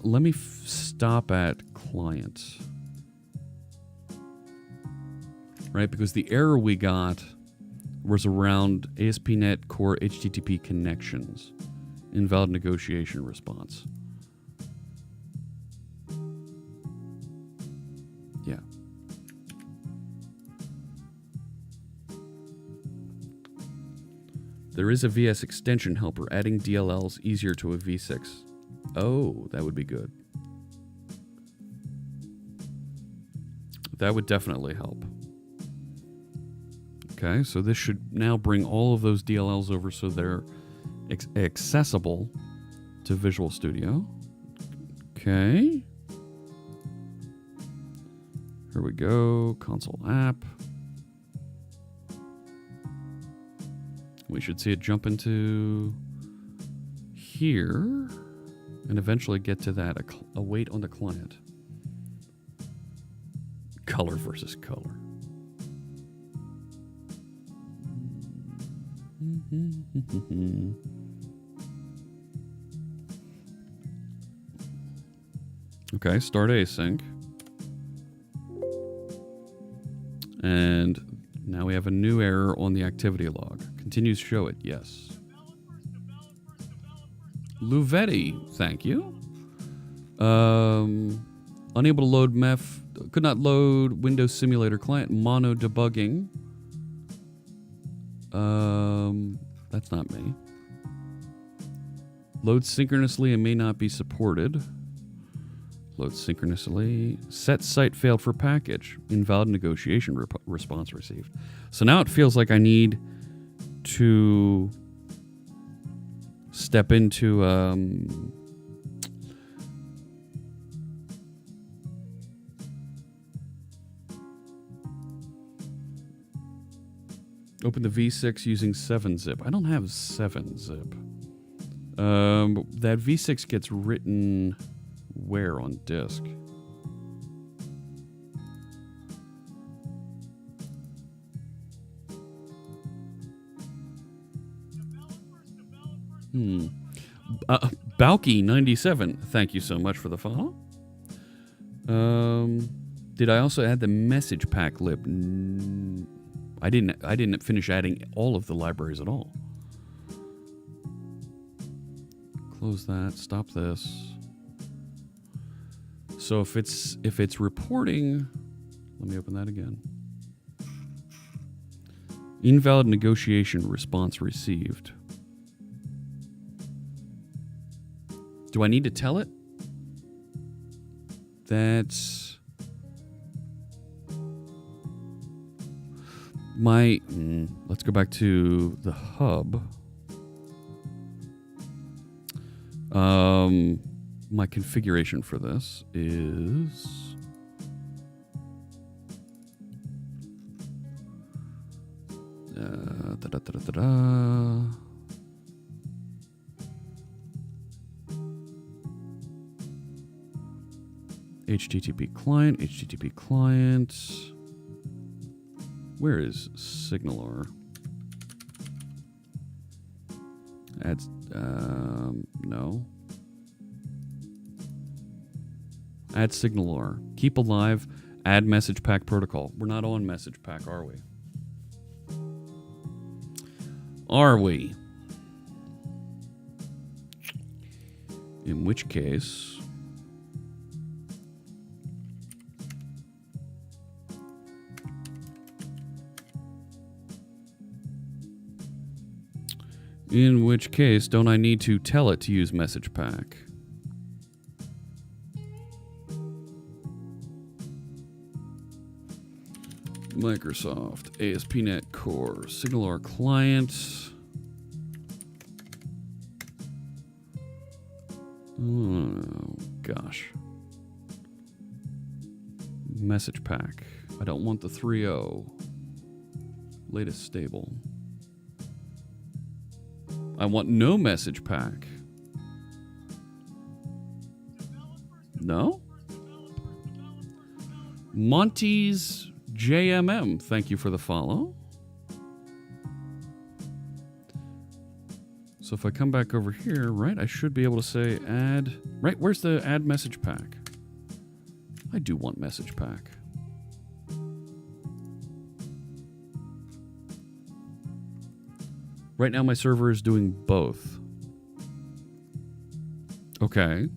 Let me stop at client. Right, because the error we got was around ASP.NET Core HTTP connections. Invalid negotiation response. Yeah. There is a VS extension helper adding DLLs easier to a V6. Oh, that would be good. That would definitely help. Okay, so this should now bring all of those DLLs over so they're accessible to Visual Studio. Okay. Here we go, console app. We should see it jump into here and eventually get to that await on the client. Color versus color. Okay, start async. And now we have a new error on the activity log. Continues show it, yes. Luvetti, thank you. Unable to load MEF, could not load Windows Simulator Client, mono debugging. That's not me. Load synchronously and may not be supported. Load synchronously. Set site failed for package. Invalid negotiation response received. So now it feels like I need to step into open the V6 using 7-zip. I don't have 7-zip. That V6 gets written where on disk? Balky97, thank you so much for the follow. Did I also add the message pack lib? I didn't finish adding all of the libraries at all. Close that, stop this. So if it's reporting, let me open that again. Invalid negotiation response received. Do I need to tell it? That's... Let's go back to the hub. My configuration for this is HTTP client. Where is Signalar? Add, no. Add Signalar. Keep alive. Add message pack protocol. We're not on message pack, are we? Are we? In which case... don't I need to tell it to use message pack? Microsoft, ASP.NET Core, Signalar client. Oh, gosh. Message pack. I don't want the 3.0. Latest stable. I want no message pack. No? Monty's JMM, thank you for the follow. So if I come back over here, right, I should be able to say add... Right, where's the add message pack? I do want message pack. Right now my server is doing both. Okay.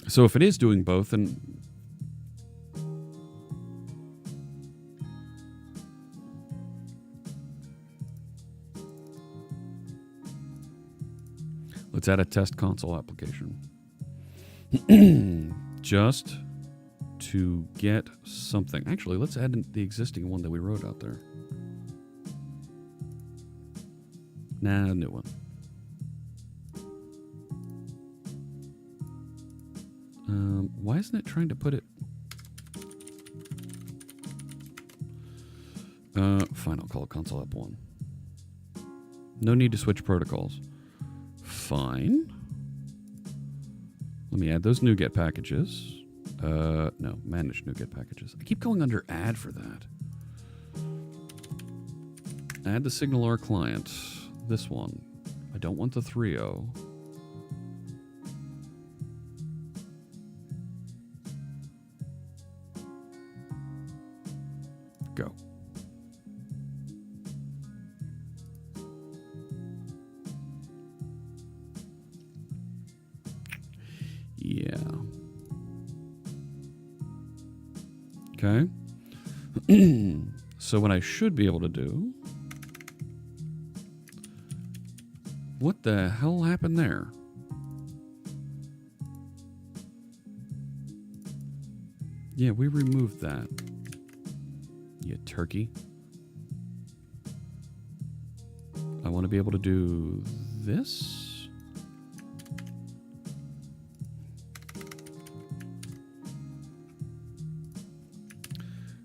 So if it is doing both, then let's add a test console application. Just to get something. Actually, let's add in the existing one that we wrote out there. Nah, a new one. Why isn't it trying to put it? Fine, I'll call it console app 1. No need to switch protocols. Fine. Let me add those NuGet packages. No, manage NuGet packages. I keep going under add for that. Add the Signalar client. This one. I don't want the 3.0. Go. Yeah. Okay. So what I should be able to do... What the hell happened there? Yeah, we removed that. You turkey. I want to be able to do this.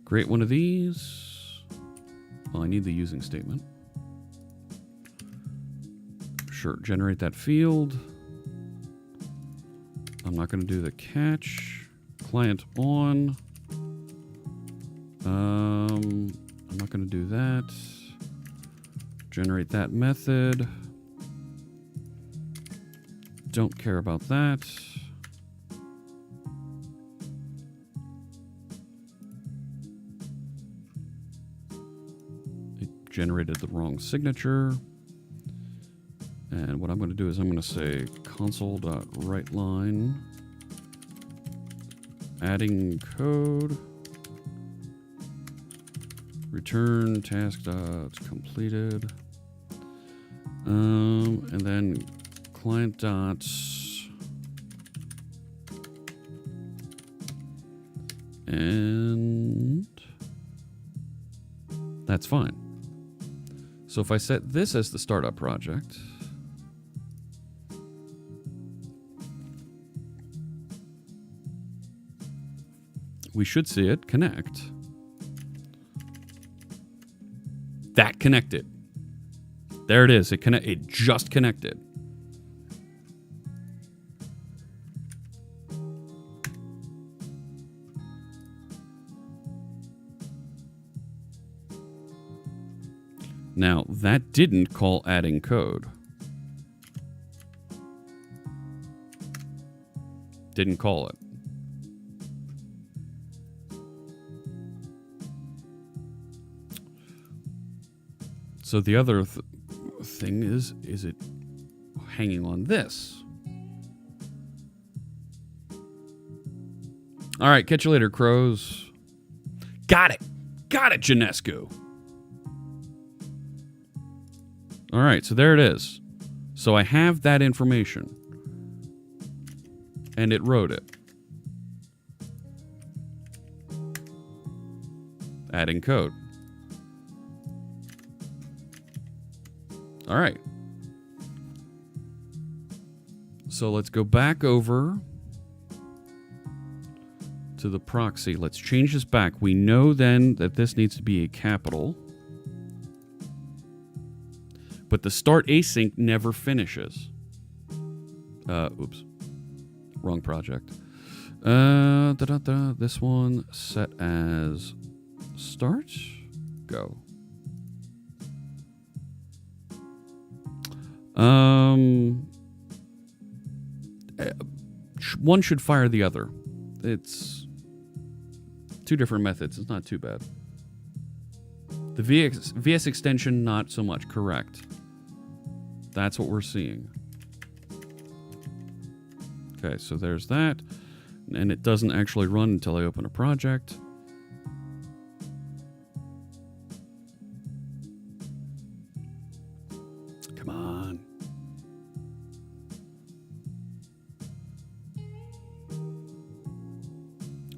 Create one of these. Well, I need the using statement. Sure, generate that field. I'm not going to do the catch. Client on. I'm not going to do that. Generate that method. Don't care about that. It generated the wrong signature. And what I'm going to do is I'm going to say console.writeLine, adding code, return task completed. And then client dot. And that's fine. So if I set this as the startup project, we should see it connect. That connected. There it is. It just connected. Now, that didn't call adding code. Didn't call it. So the other thing is it hanging on this? All right, catch you later, crows. Got it, Janescu. All right, so there it is. So I have that information. And it wrote it. Adding code. All right. So let's go back over to the proxy. Let's change this back. We know then that this needs to be a capital. But the start async never finishes. Oops. Wrong project. This one set as start. Go. One should fire the other. It's two different methods. It's not too bad. The VS extension, not so much. Correct. That's what we're seeing. Okay, so there's that. And it doesn't actually run until I open a project. Come on.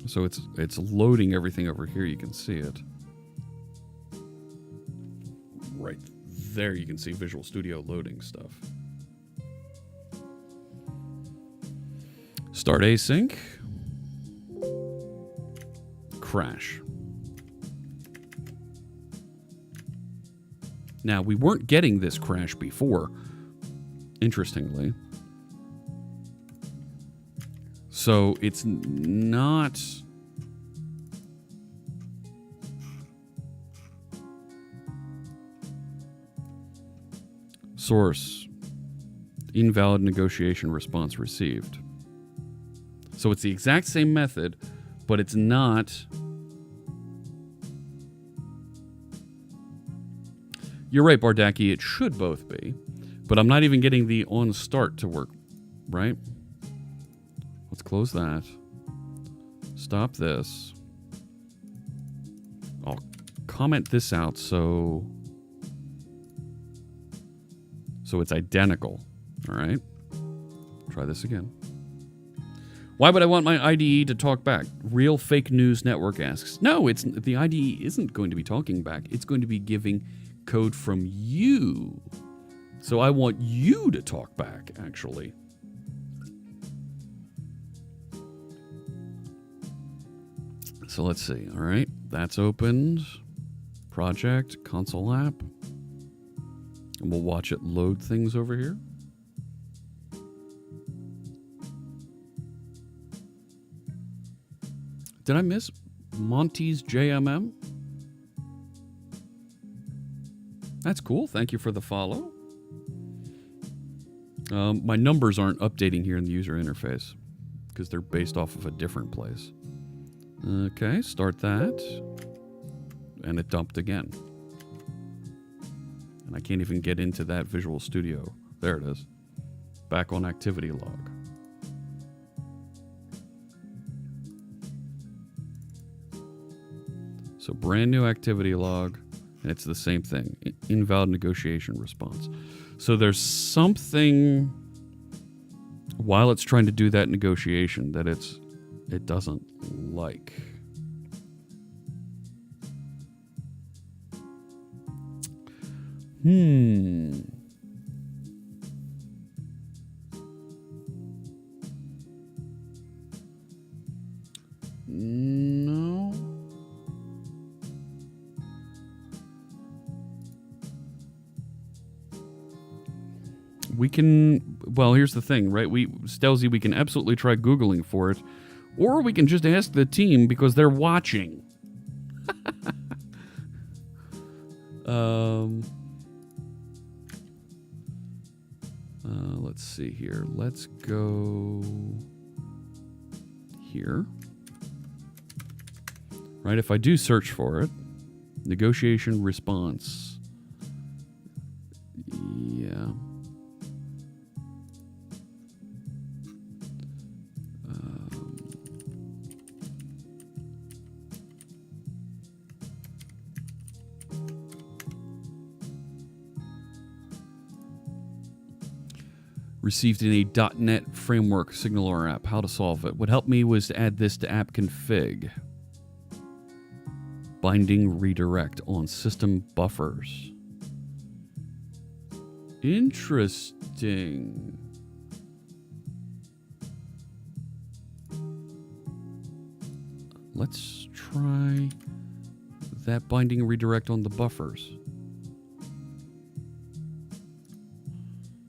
So it's loading everything over here. You can see it. Right there you can see Visual Studio loading stuff. Start async. Crash. Now, we weren't getting this crash before, interestingly. So it's not... Source. Invalid negotiation response received. So it's the exact same method, but it's not... You're right, Bardaki, it should both be. But I'm not even getting the on start to work, right? Let's close that. Stop this. I'll comment this out so it's identical. All right. Try this again. Why would I want my IDE to talk back? Real Fake News Network asks. No, it's the IDE isn't going to be talking back. It's going to be giving code from you. So I want you to talk back, actually. So let's see. All right. That's opened. Project, console app. And we'll watch it load things over here. Did I miss Monty's JMM? That's cool. Thank you for the follow. My numbers aren't updating here in the user interface because they're based off of a different place. Okay, start that. And it dumped again. And I can't even get into that Visual Studio. There it is. Back on activity log. So brand new activity log. And it's the same thing. Invalid negotiation response. So there's something while it's trying to do that negotiation that it doesn't like. No. We can, well, here's the thing, right? Stelzy, we can absolutely try Googling for it, or we can just ask the team because they're watching. Let's see here. Let's go here. Right, if I do search for it, negotiation response. Yeah. Received in a .NET framework Signaler app. How to solve it? What helped me was to add this to app config. Binding redirect on system buffers. Interesting. Let's try that binding redirect on the buffers.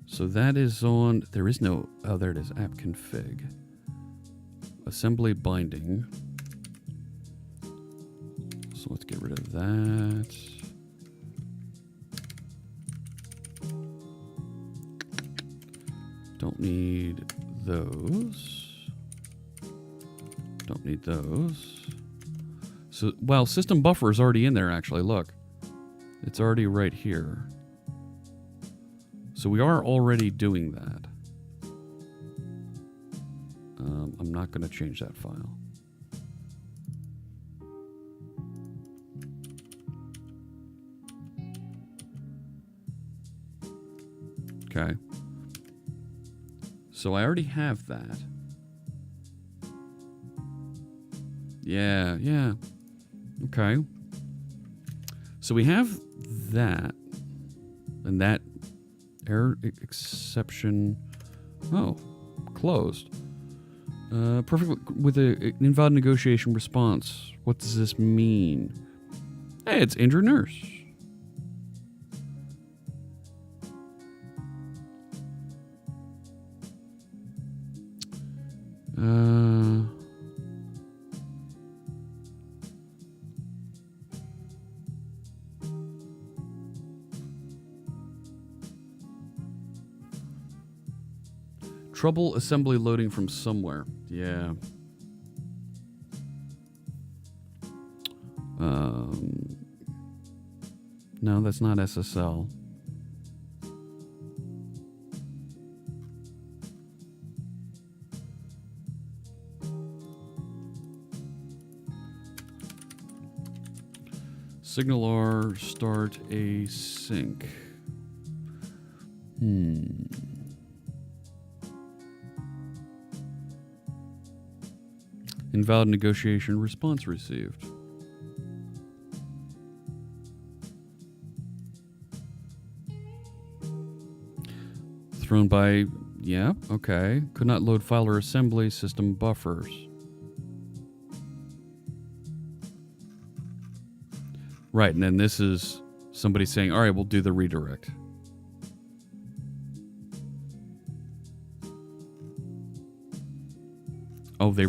So that is on, there is no, oh, there it is, app config. Assembly binding. So let's get rid of that. Don't need those. Don't need those. So, well, system buffer is already in there, actually. Look. It's already right here. So we are already doing that. I'm not going to change that file. Okay. So I already have that. Yeah. Okay. So we have that. And that error exception. Oh, closed. Perfect with an invalid negotiation response. What does this mean? Hey, it's injured nurse. Trouble assembly loading from somewhere. Yeah. No, that's not SSL. Signaler start async. Invalid negotiation response received. Thrown by, yeah, okay. Could not load file or assembly, system buffers. Right, and then this is somebody saying, all right, we'll do the redirect. Oh, they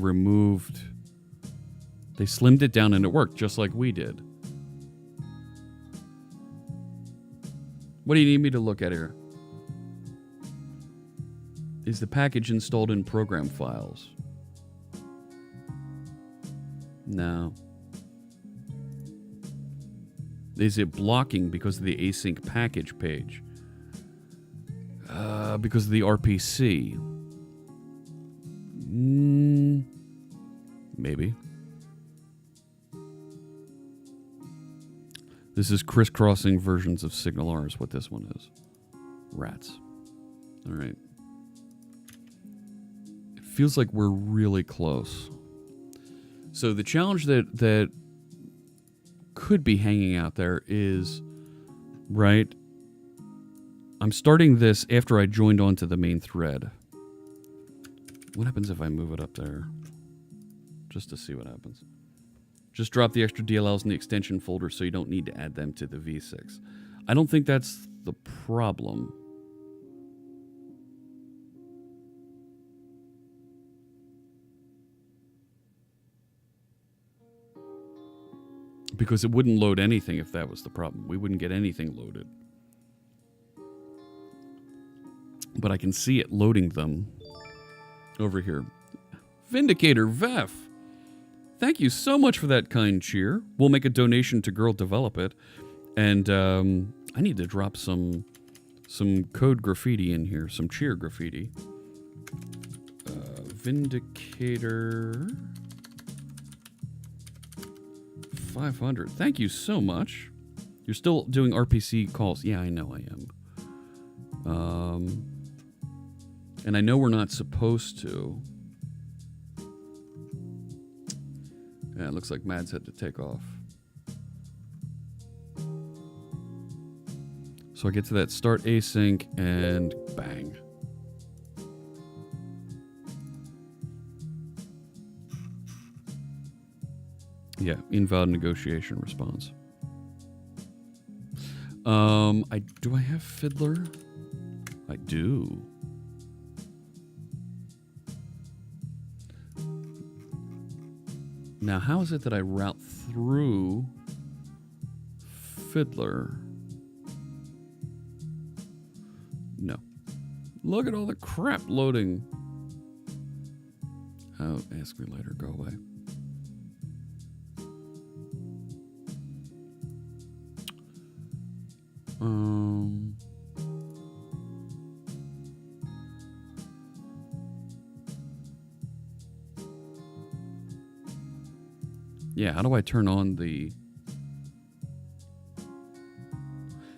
slimmed it down and it worked just like we did. What do you need me to look at here? Is the package installed in program files? No. Is it blocking because of the async package page? Because of the RPC? Maybe. This is crisscrossing versions of Signaler is what this one is. Rats. All right. It feels like we're really close. So the challenge that could be hanging out there is, right, I'm starting this after I joined onto the main thread. What happens if I move it up there? Just to see what happens. Just drop the extra DLLs in the extension folder so you don't need to add them to the V6. I don't think that's the problem. Because it wouldn't load anything if that was the problem. We wouldn't get anything loaded. But I can see it loading them over here. Vindicator Vef. Thank you so much for that kind cheer. We'll make a donation to Girl Develop It. And I need to drop some code graffiti in here. Some cheer graffiti. Vindicator 500. Thank you so much. You're still doing RPC calls. Yeah, I know I am. And I know we're not supposed to. Yeah, it looks like Mads had to take off. So I get to that start async and bang. Yeah, invalid negotiation response. Do I have Fiddler? I do. Now, how is it that I route through Fiddler? No. Look at all the crap loading. Oh, ask me later. Go away. Yeah, how do I turn on the...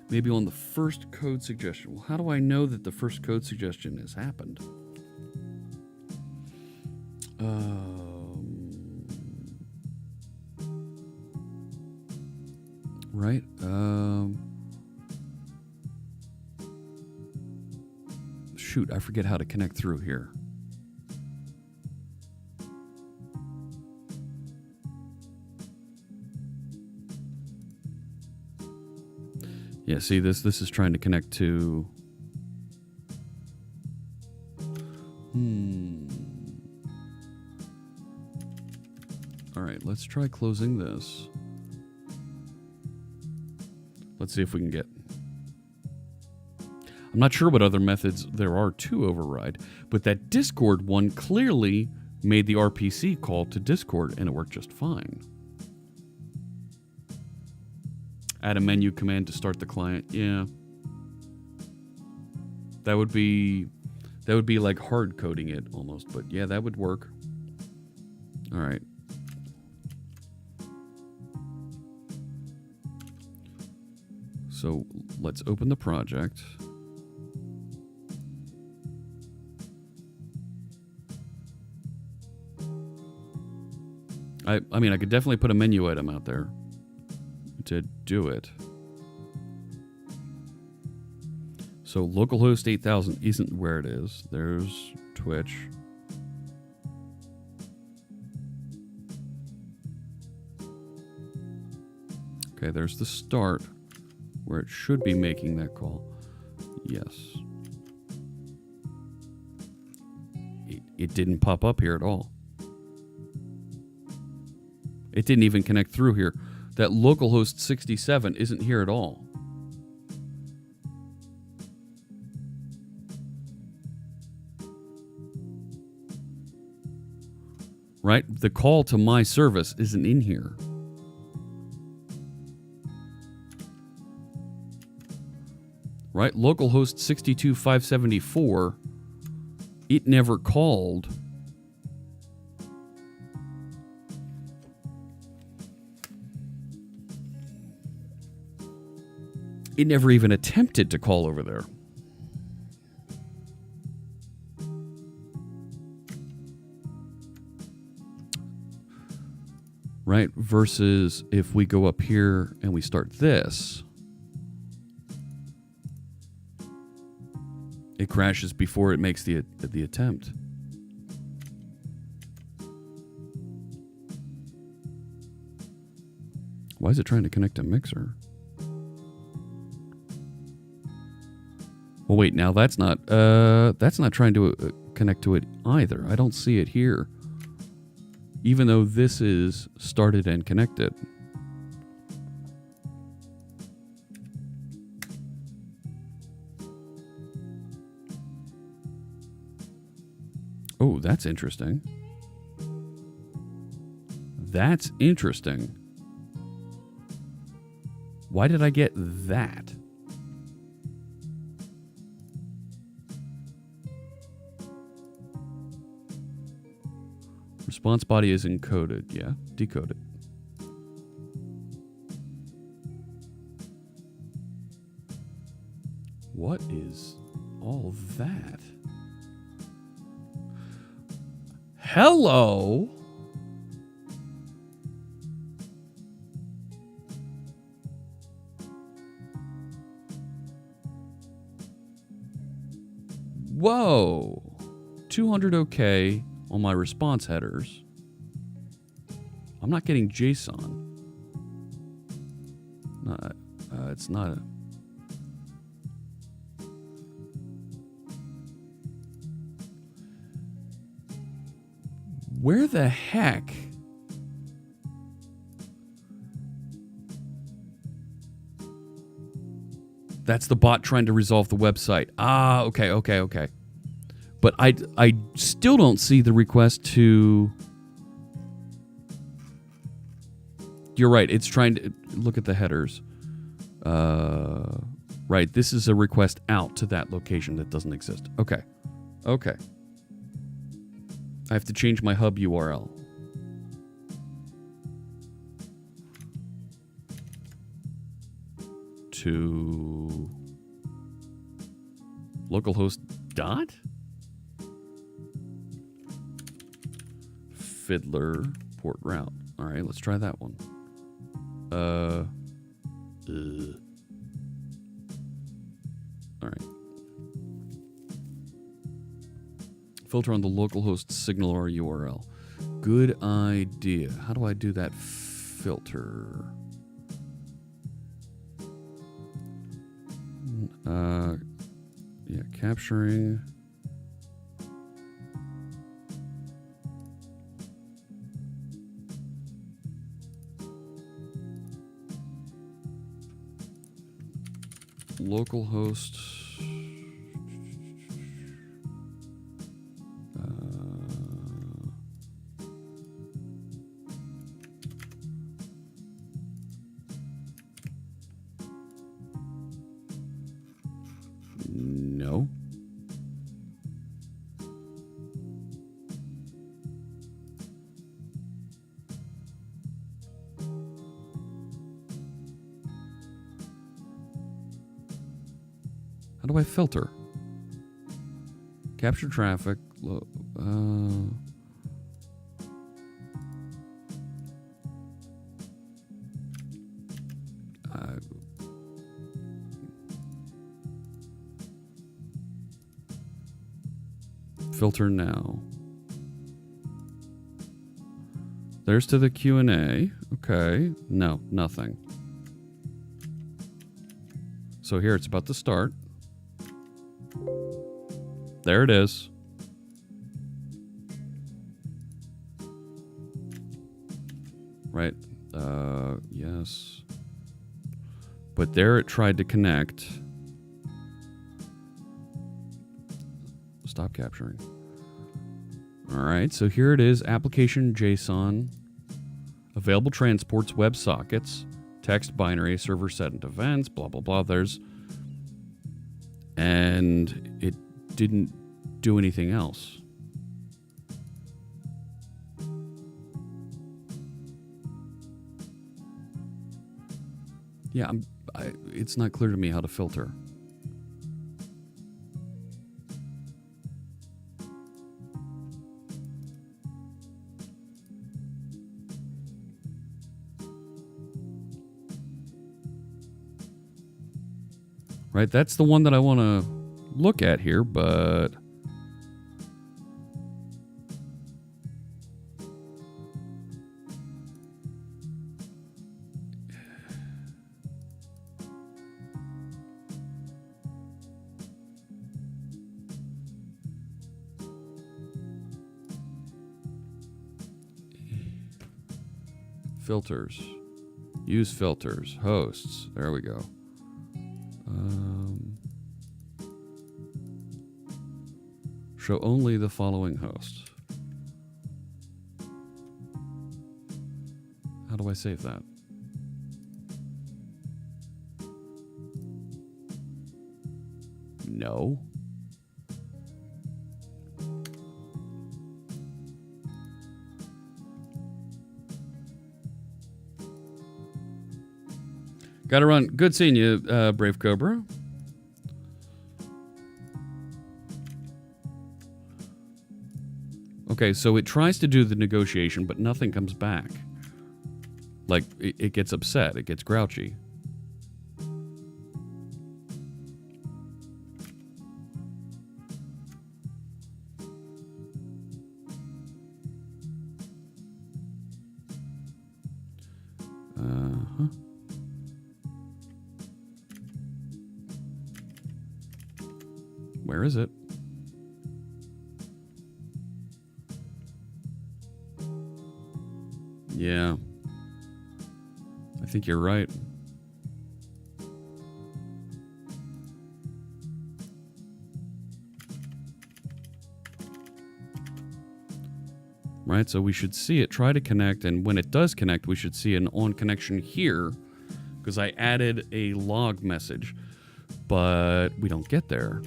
Maybe on the first code suggestion. Well, how do I know that the first code suggestion has happened? Right. Shoot, I forget how to connect through here. Yeah, see, this is trying to connect to... All right, let's try closing this. Let's see if we can get... I'm not sure what other methods there are to override, but that Discord one clearly made the RPC call to Discord, and it worked just fine. Add a menu command to start the client. Yeah. That would be like hard coding it almost, but yeah, that would work. All right. So let's open the project. I mean, I could definitely put a menu item out there to do it. So localhost 8000 isn't where it is. There's Twitch. Okay, there's the start where it should be making that call. Yes. It didn't pop up here at all. It didn't even connect through here. That localhost 67 isn't here at all. Right? The call to my service isn't in here. Right? Localhost 62574, it never called. It never even attempted to call over there. right? Versus if we go up here and we start this, it crashes before it makes the attempt. Why is it trying to connect a mixer? Well, wait, now that's not trying to connect to it either. I don't see it here. Even though this is started and connected. Oh, that's interesting. That's interesting. Why did I get that? Response body is encoded. Yeah, decoded. What is all that? Hello? Whoa. 200 OK on my response headers. I'm not getting JSON. It's not a... Where the heck? That's the bot trying to resolve the website. Ah, okay. But I still don't see the request to... You're right, it's trying to... Look at the headers. Right, this is a request out to that location that doesn't exist. Okay. I have to change my hub URL. To localhost dot fiddler port route. All right, let's try that one. All right. Filter on the localhost signal or URL. Good idea. How do I do that filter? Yeah, capturing. Localhost. No. How do I filter? Capture traffic. Filter now. There's to the Q&A. Okay. No, nothing. So here it's about to start. There it is. Right. Yes. But there it tried to connect. Stop capturing. All right, so here it is, application JSON, available transports, WebSockets, text binary, server set and events, blah, blah, blah. And it didn't do anything else. Yeah, it's not clear to me how to filter. Right? That's the one that I want to look at here, but... Filters. Use filters. Hosts. There we go. Show only the following hosts. How do I save that? No. Gotta run. Good seeing you, Brave Cobra. Okay, so it tries to do the negotiation, but nothing comes back. Like, it gets upset. It gets grouchy. Uh-huh. Where is it? Yeah. I think you're right. Right, so we should see it try to connect, and when it does connect, we should see an on connection here, because I added a log message, but we don't get there.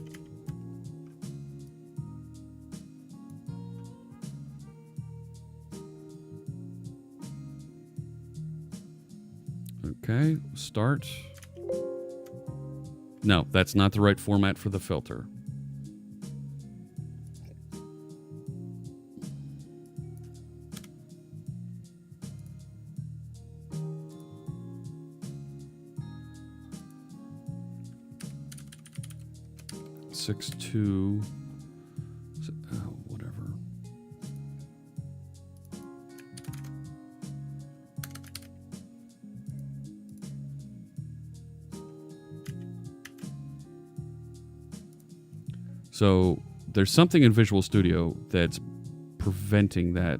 Okay, start. No, that's not the right format for the filter. Six two. Whatever. So there's something in Visual Studio that's preventing that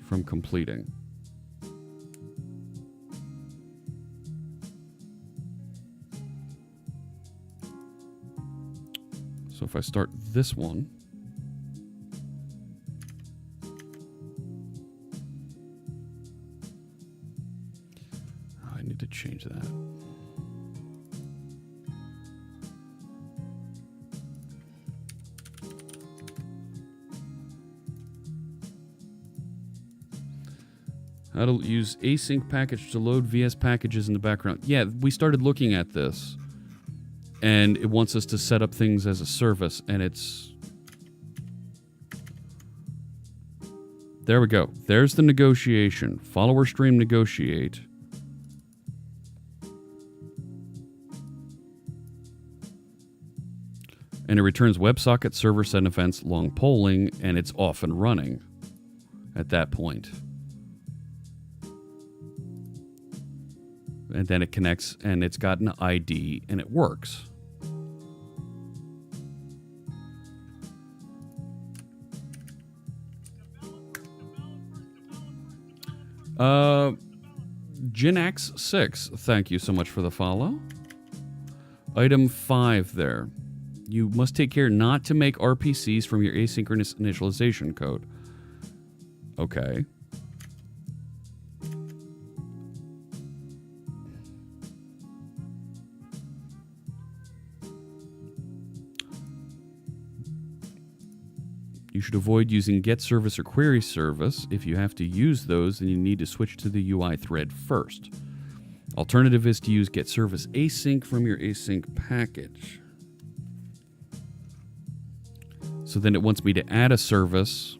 from completing. So if I start this one, I need to change that. How to use async package to load VS packages in the background. Yeah, we started looking at this, and it wants us to set up things as a service, and it's... There we go. There's the negotiation. Follower stream negotiate. And it returns WebSocket server set events long polling, and it's off and running at that point. And then it connects, and it's got an ID, and it works. Jinax6, thank you so much for the follow. Item 5 there. You must take care not to make RPCs from your asynchronous initialization code. Okay. You should avoid using get service or query service. If you have to use those, then you need to switch to the UI thread first. Alternative is to use get service async from your async package. So then it wants me to add a service.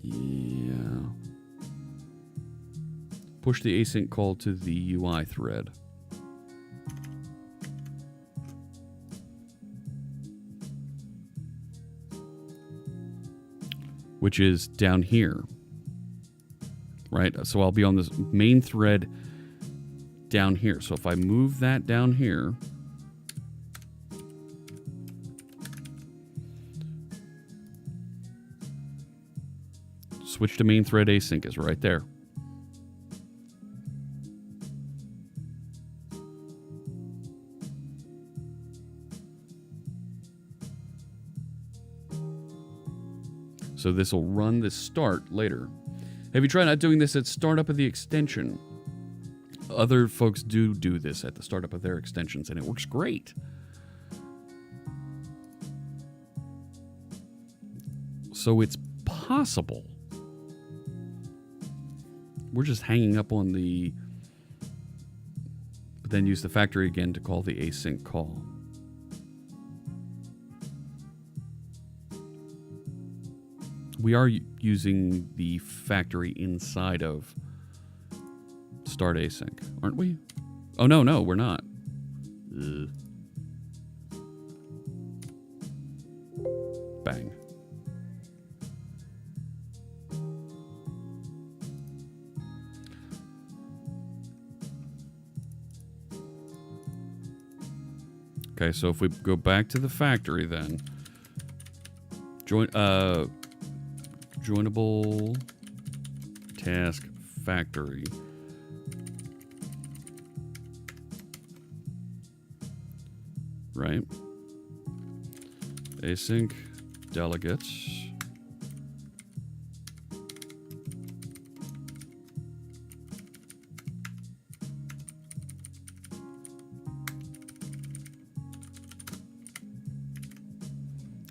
Yeah. push the async call to the UI thread. Which is down here. Right? So I'll be on this main thread down here. So if I move that down here, switch to main thread async is right there. So this will run this start later. Have you tried not doing this at startup of the extension? Other folks do this at the startup of their extensions, and it works great. So it's possible. We're just hanging up on the... But then use the factory again to call the async call. We are using the factory inside of start async, aren't we? Oh, no, we're not. Ugh. Bang. Okay, so if we go back to the factory then, joinable task factory. Right? Async delegates.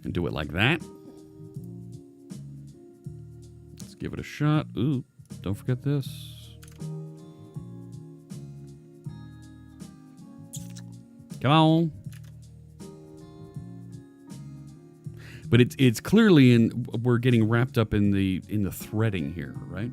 And do it like that. Let's give it a shot. Ooh, don't forget this. Come on. But it's clearly we're getting wrapped up in the threading here, right?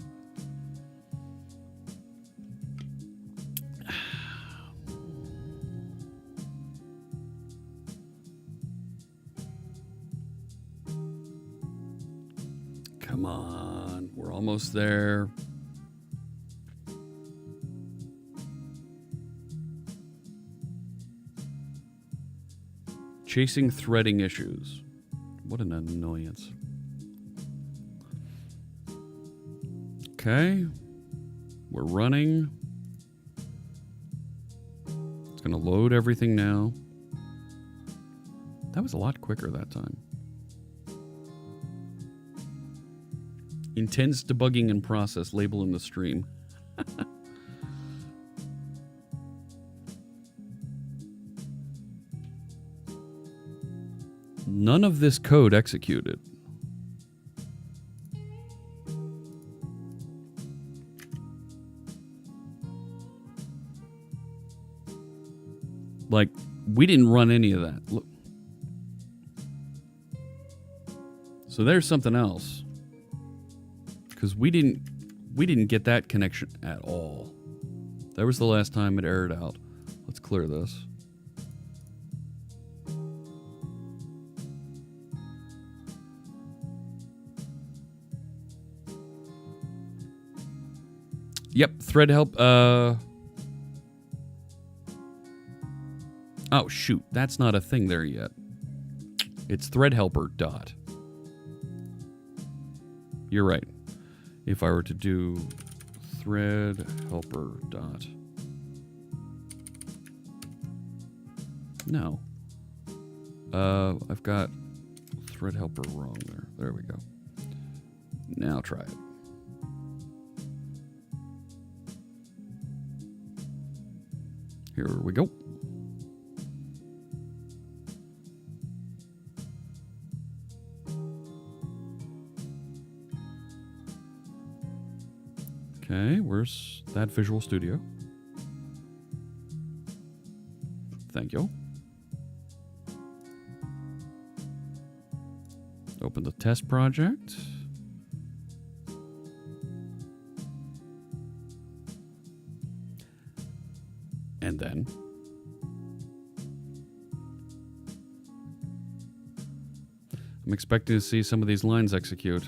Come on, we're almost there. Chasing threading issues. What an annoyance. Okay. We're running. It's going to load everything now. That was a lot quicker that time. Intense debugging in process, label in the stream. None of this code executed. Like, we didn't run any of that. Look. So there's something else. Because we didn't get that connection at all. That was the last time it errored out. Let's clear this. Yep, thread help. Oh, shoot. That's not a thing there yet. It's thread helper dot. You're right. If I were to do thread helper dot. No. I've got thread helper wrong there. There we go. Now try it. Here we go. Okay, where's that Visual Studio? Thank you. Open the test project. And then? I'm expecting to see some of these lines execute.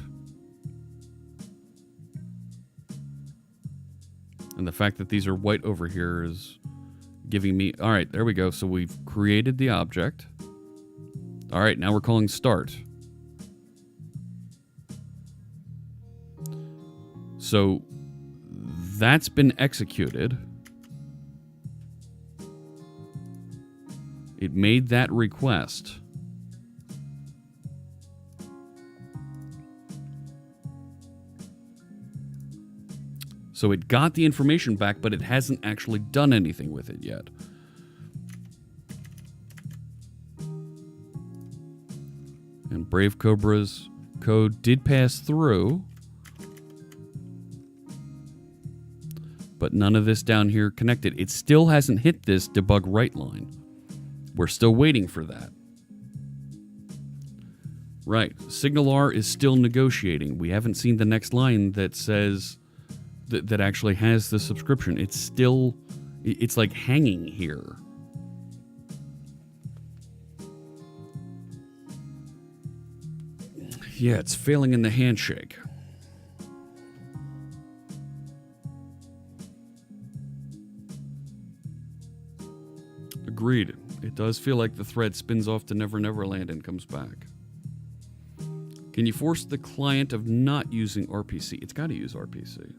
And the fact that these are white over here is giving me... All right, there we go. So we've created the object. All right, now we're calling start. So that's been executed. It made that request. So it got the information back, but it hasn't actually done anything with it yet. And Brave Cobra's code did pass through. But none of this down here connected. It still hasn't hit this debug write line. We're still waiting for that. Right. SignalR is still negotiating. We haven't seen the next line that says... that actually has the subscription. It's still... it's like hanging here. Yeah, it's failing in the handshake. Agreed. It does feel like the thread spins off to Never Never Land and comes back. Can you force the client of not using RPC? It's got to use RPC.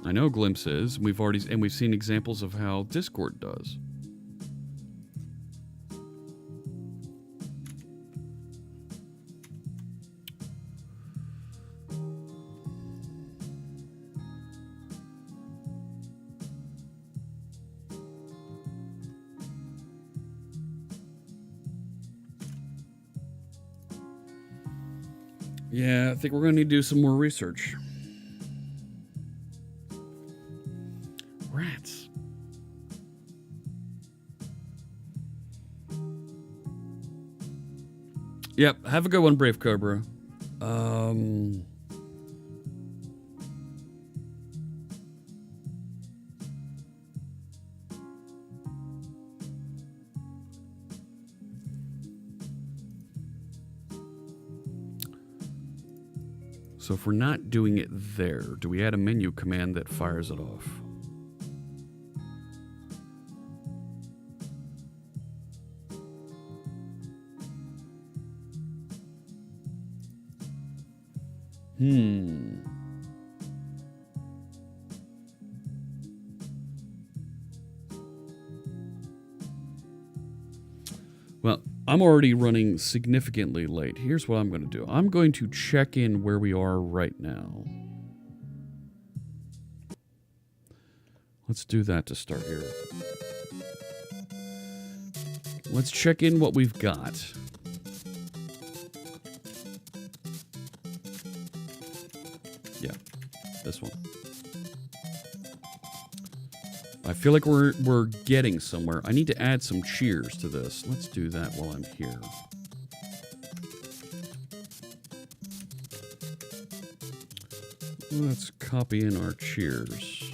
I know Glimpse is. We've seen examples of how Discord does. Yeah, I think we're going to need to do some more research. Rats. Yep, have a good one, Brave Cobra. So if we're not doing it there, do we add a menu command that fires it off? Well, I'm already running significantly late. Here's what I'm going to do. I'm going to check in where we are right now. Let's do that to start here. Let's check in what we've got. Yeah, this one. I feel like we're getting somewhere. I need to add some cheers to this. Let's do that while I'm here. Let's copy in our cheers.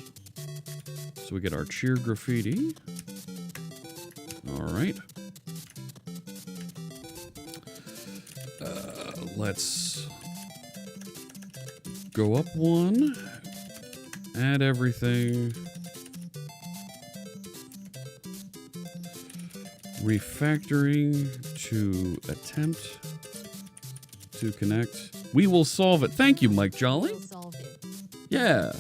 So we get our cheer graffiti. All right. Let's go up one. Add everything. Refactoring to attempt to connect. We will solve it. Thank you, Mike Jolly. We'll solve it. Yeah.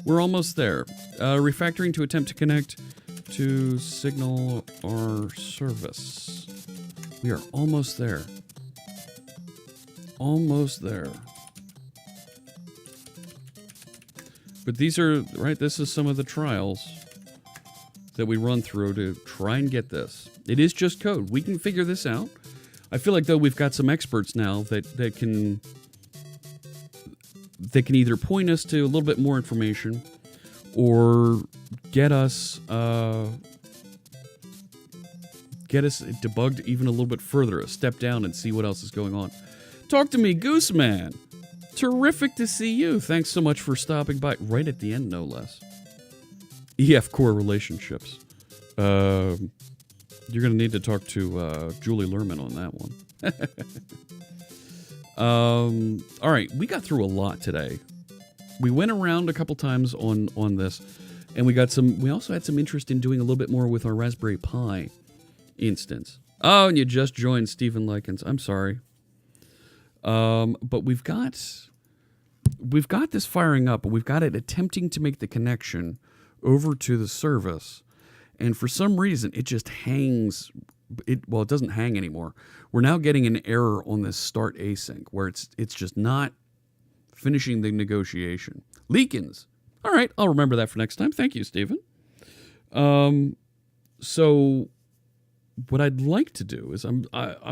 We're almost there. Refactoring to attempt to connect to signal our service. We are almost there. Almost there. But these are, right, this is some of the trials that we run through to try and get this. It is just code. We can figure this out. I feel like, though, we've got some experts now that can either point us to a little bit more information or get us get us debugged even a little bit further, a step down, and see what else is going on. Talk to me, Gooseman. Terrific to see you. Thanks so much for stopping by. Right at the end, no less. EF Core Relationships. You're going to need to talk to Julie Lerman on that one. All right, we got through a lot today. We went around a couple times on this, and we also had some interest in doing a little bit more with our Raspberry Pi instance. Oh, and you just joined Stephen Likens. I'm sorry. But we've got this firing up, and we've got it attempting to make the connection over to the service, and for some reason it just hangs. It doesn't hang anymore. We're now getting an error on this start async where it's just not finishing the negotiation. Leakins. All right, I'll remember that for next time. Thank you, Stephen. So what I'd like to do is I'm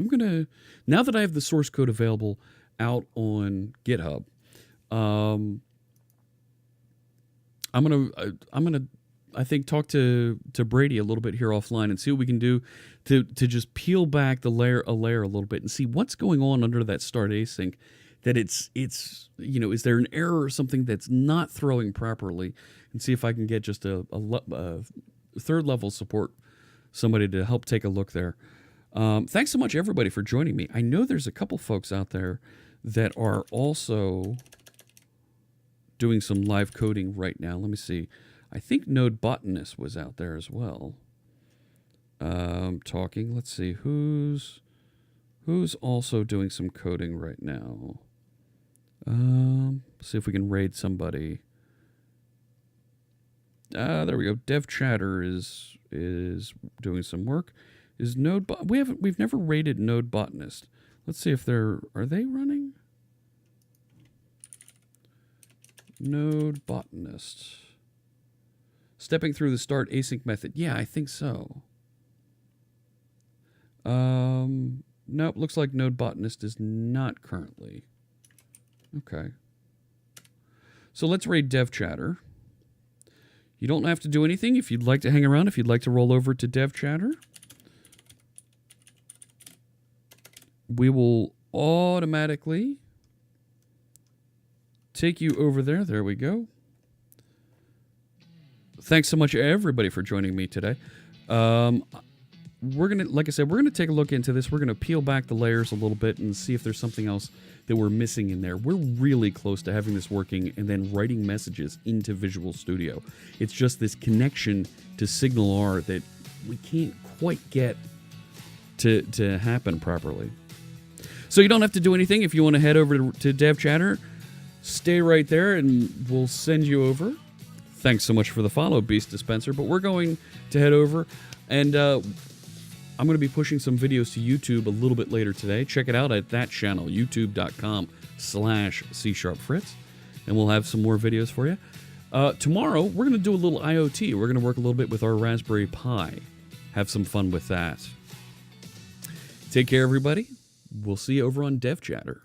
gonna, now that I have the source code available out on GitHub, I'm gonna I think talk to Brady a little bit here offline and see what we can do to just peel back a layer a little bit and see what's going on under that start async. That it's is there an error or something that's not throwing properly, and see if I can get just a third level support, somebody to help take a look there. Thanks so much, everybody, for joining me. I know there's a couple folks out there that are also doing some live coding right now. Let me see. I think Node Botanist was out there as well. Talking. Let's see who's also doing some coding right now. See if we can raid somebody. There we go. Dev Chatter is doing some work. Is Node we've never raided Node Botanist. Let's see if are they running? Node Botanist. Stepping through the start async method. Yeah, I think so. Nope, looks like Node Botanist is not currently. Okay. So let's raid Dev Chatter. You don't have to do anything. If you'd like to hang around, if you'd like to roll over to Dev Chatter, we will automatically take you over there. There we go. Thanks so much, everybody, for joining me today. We're gonna, like I said, we're gonna take a look into this. We're gonna peel back the layers a little bit and see if there's something else that we're missing in there. We're really close to having this working and then writing messages into Visual Studio. It's just this connection to Signal R that we can't quite get to happen properly. So you don't have to do anything. If you want to head over to Dev Chatter, stay right there and we'll send you over. Thanks so much for the follow, Beast Dispenser. But we're going to head over, and I'm going to be pushing some videos to YouTube a little bit later today. Check it out at that channel, youtube.com/C#Fritz, and we'll have some more videos for you. Tomorrow, we're going to do a little IoT. We're going to work a little bit with our Raspberry Pi. Have some fun with that. Take care, everybody. We'll see you over on Dev Chatter.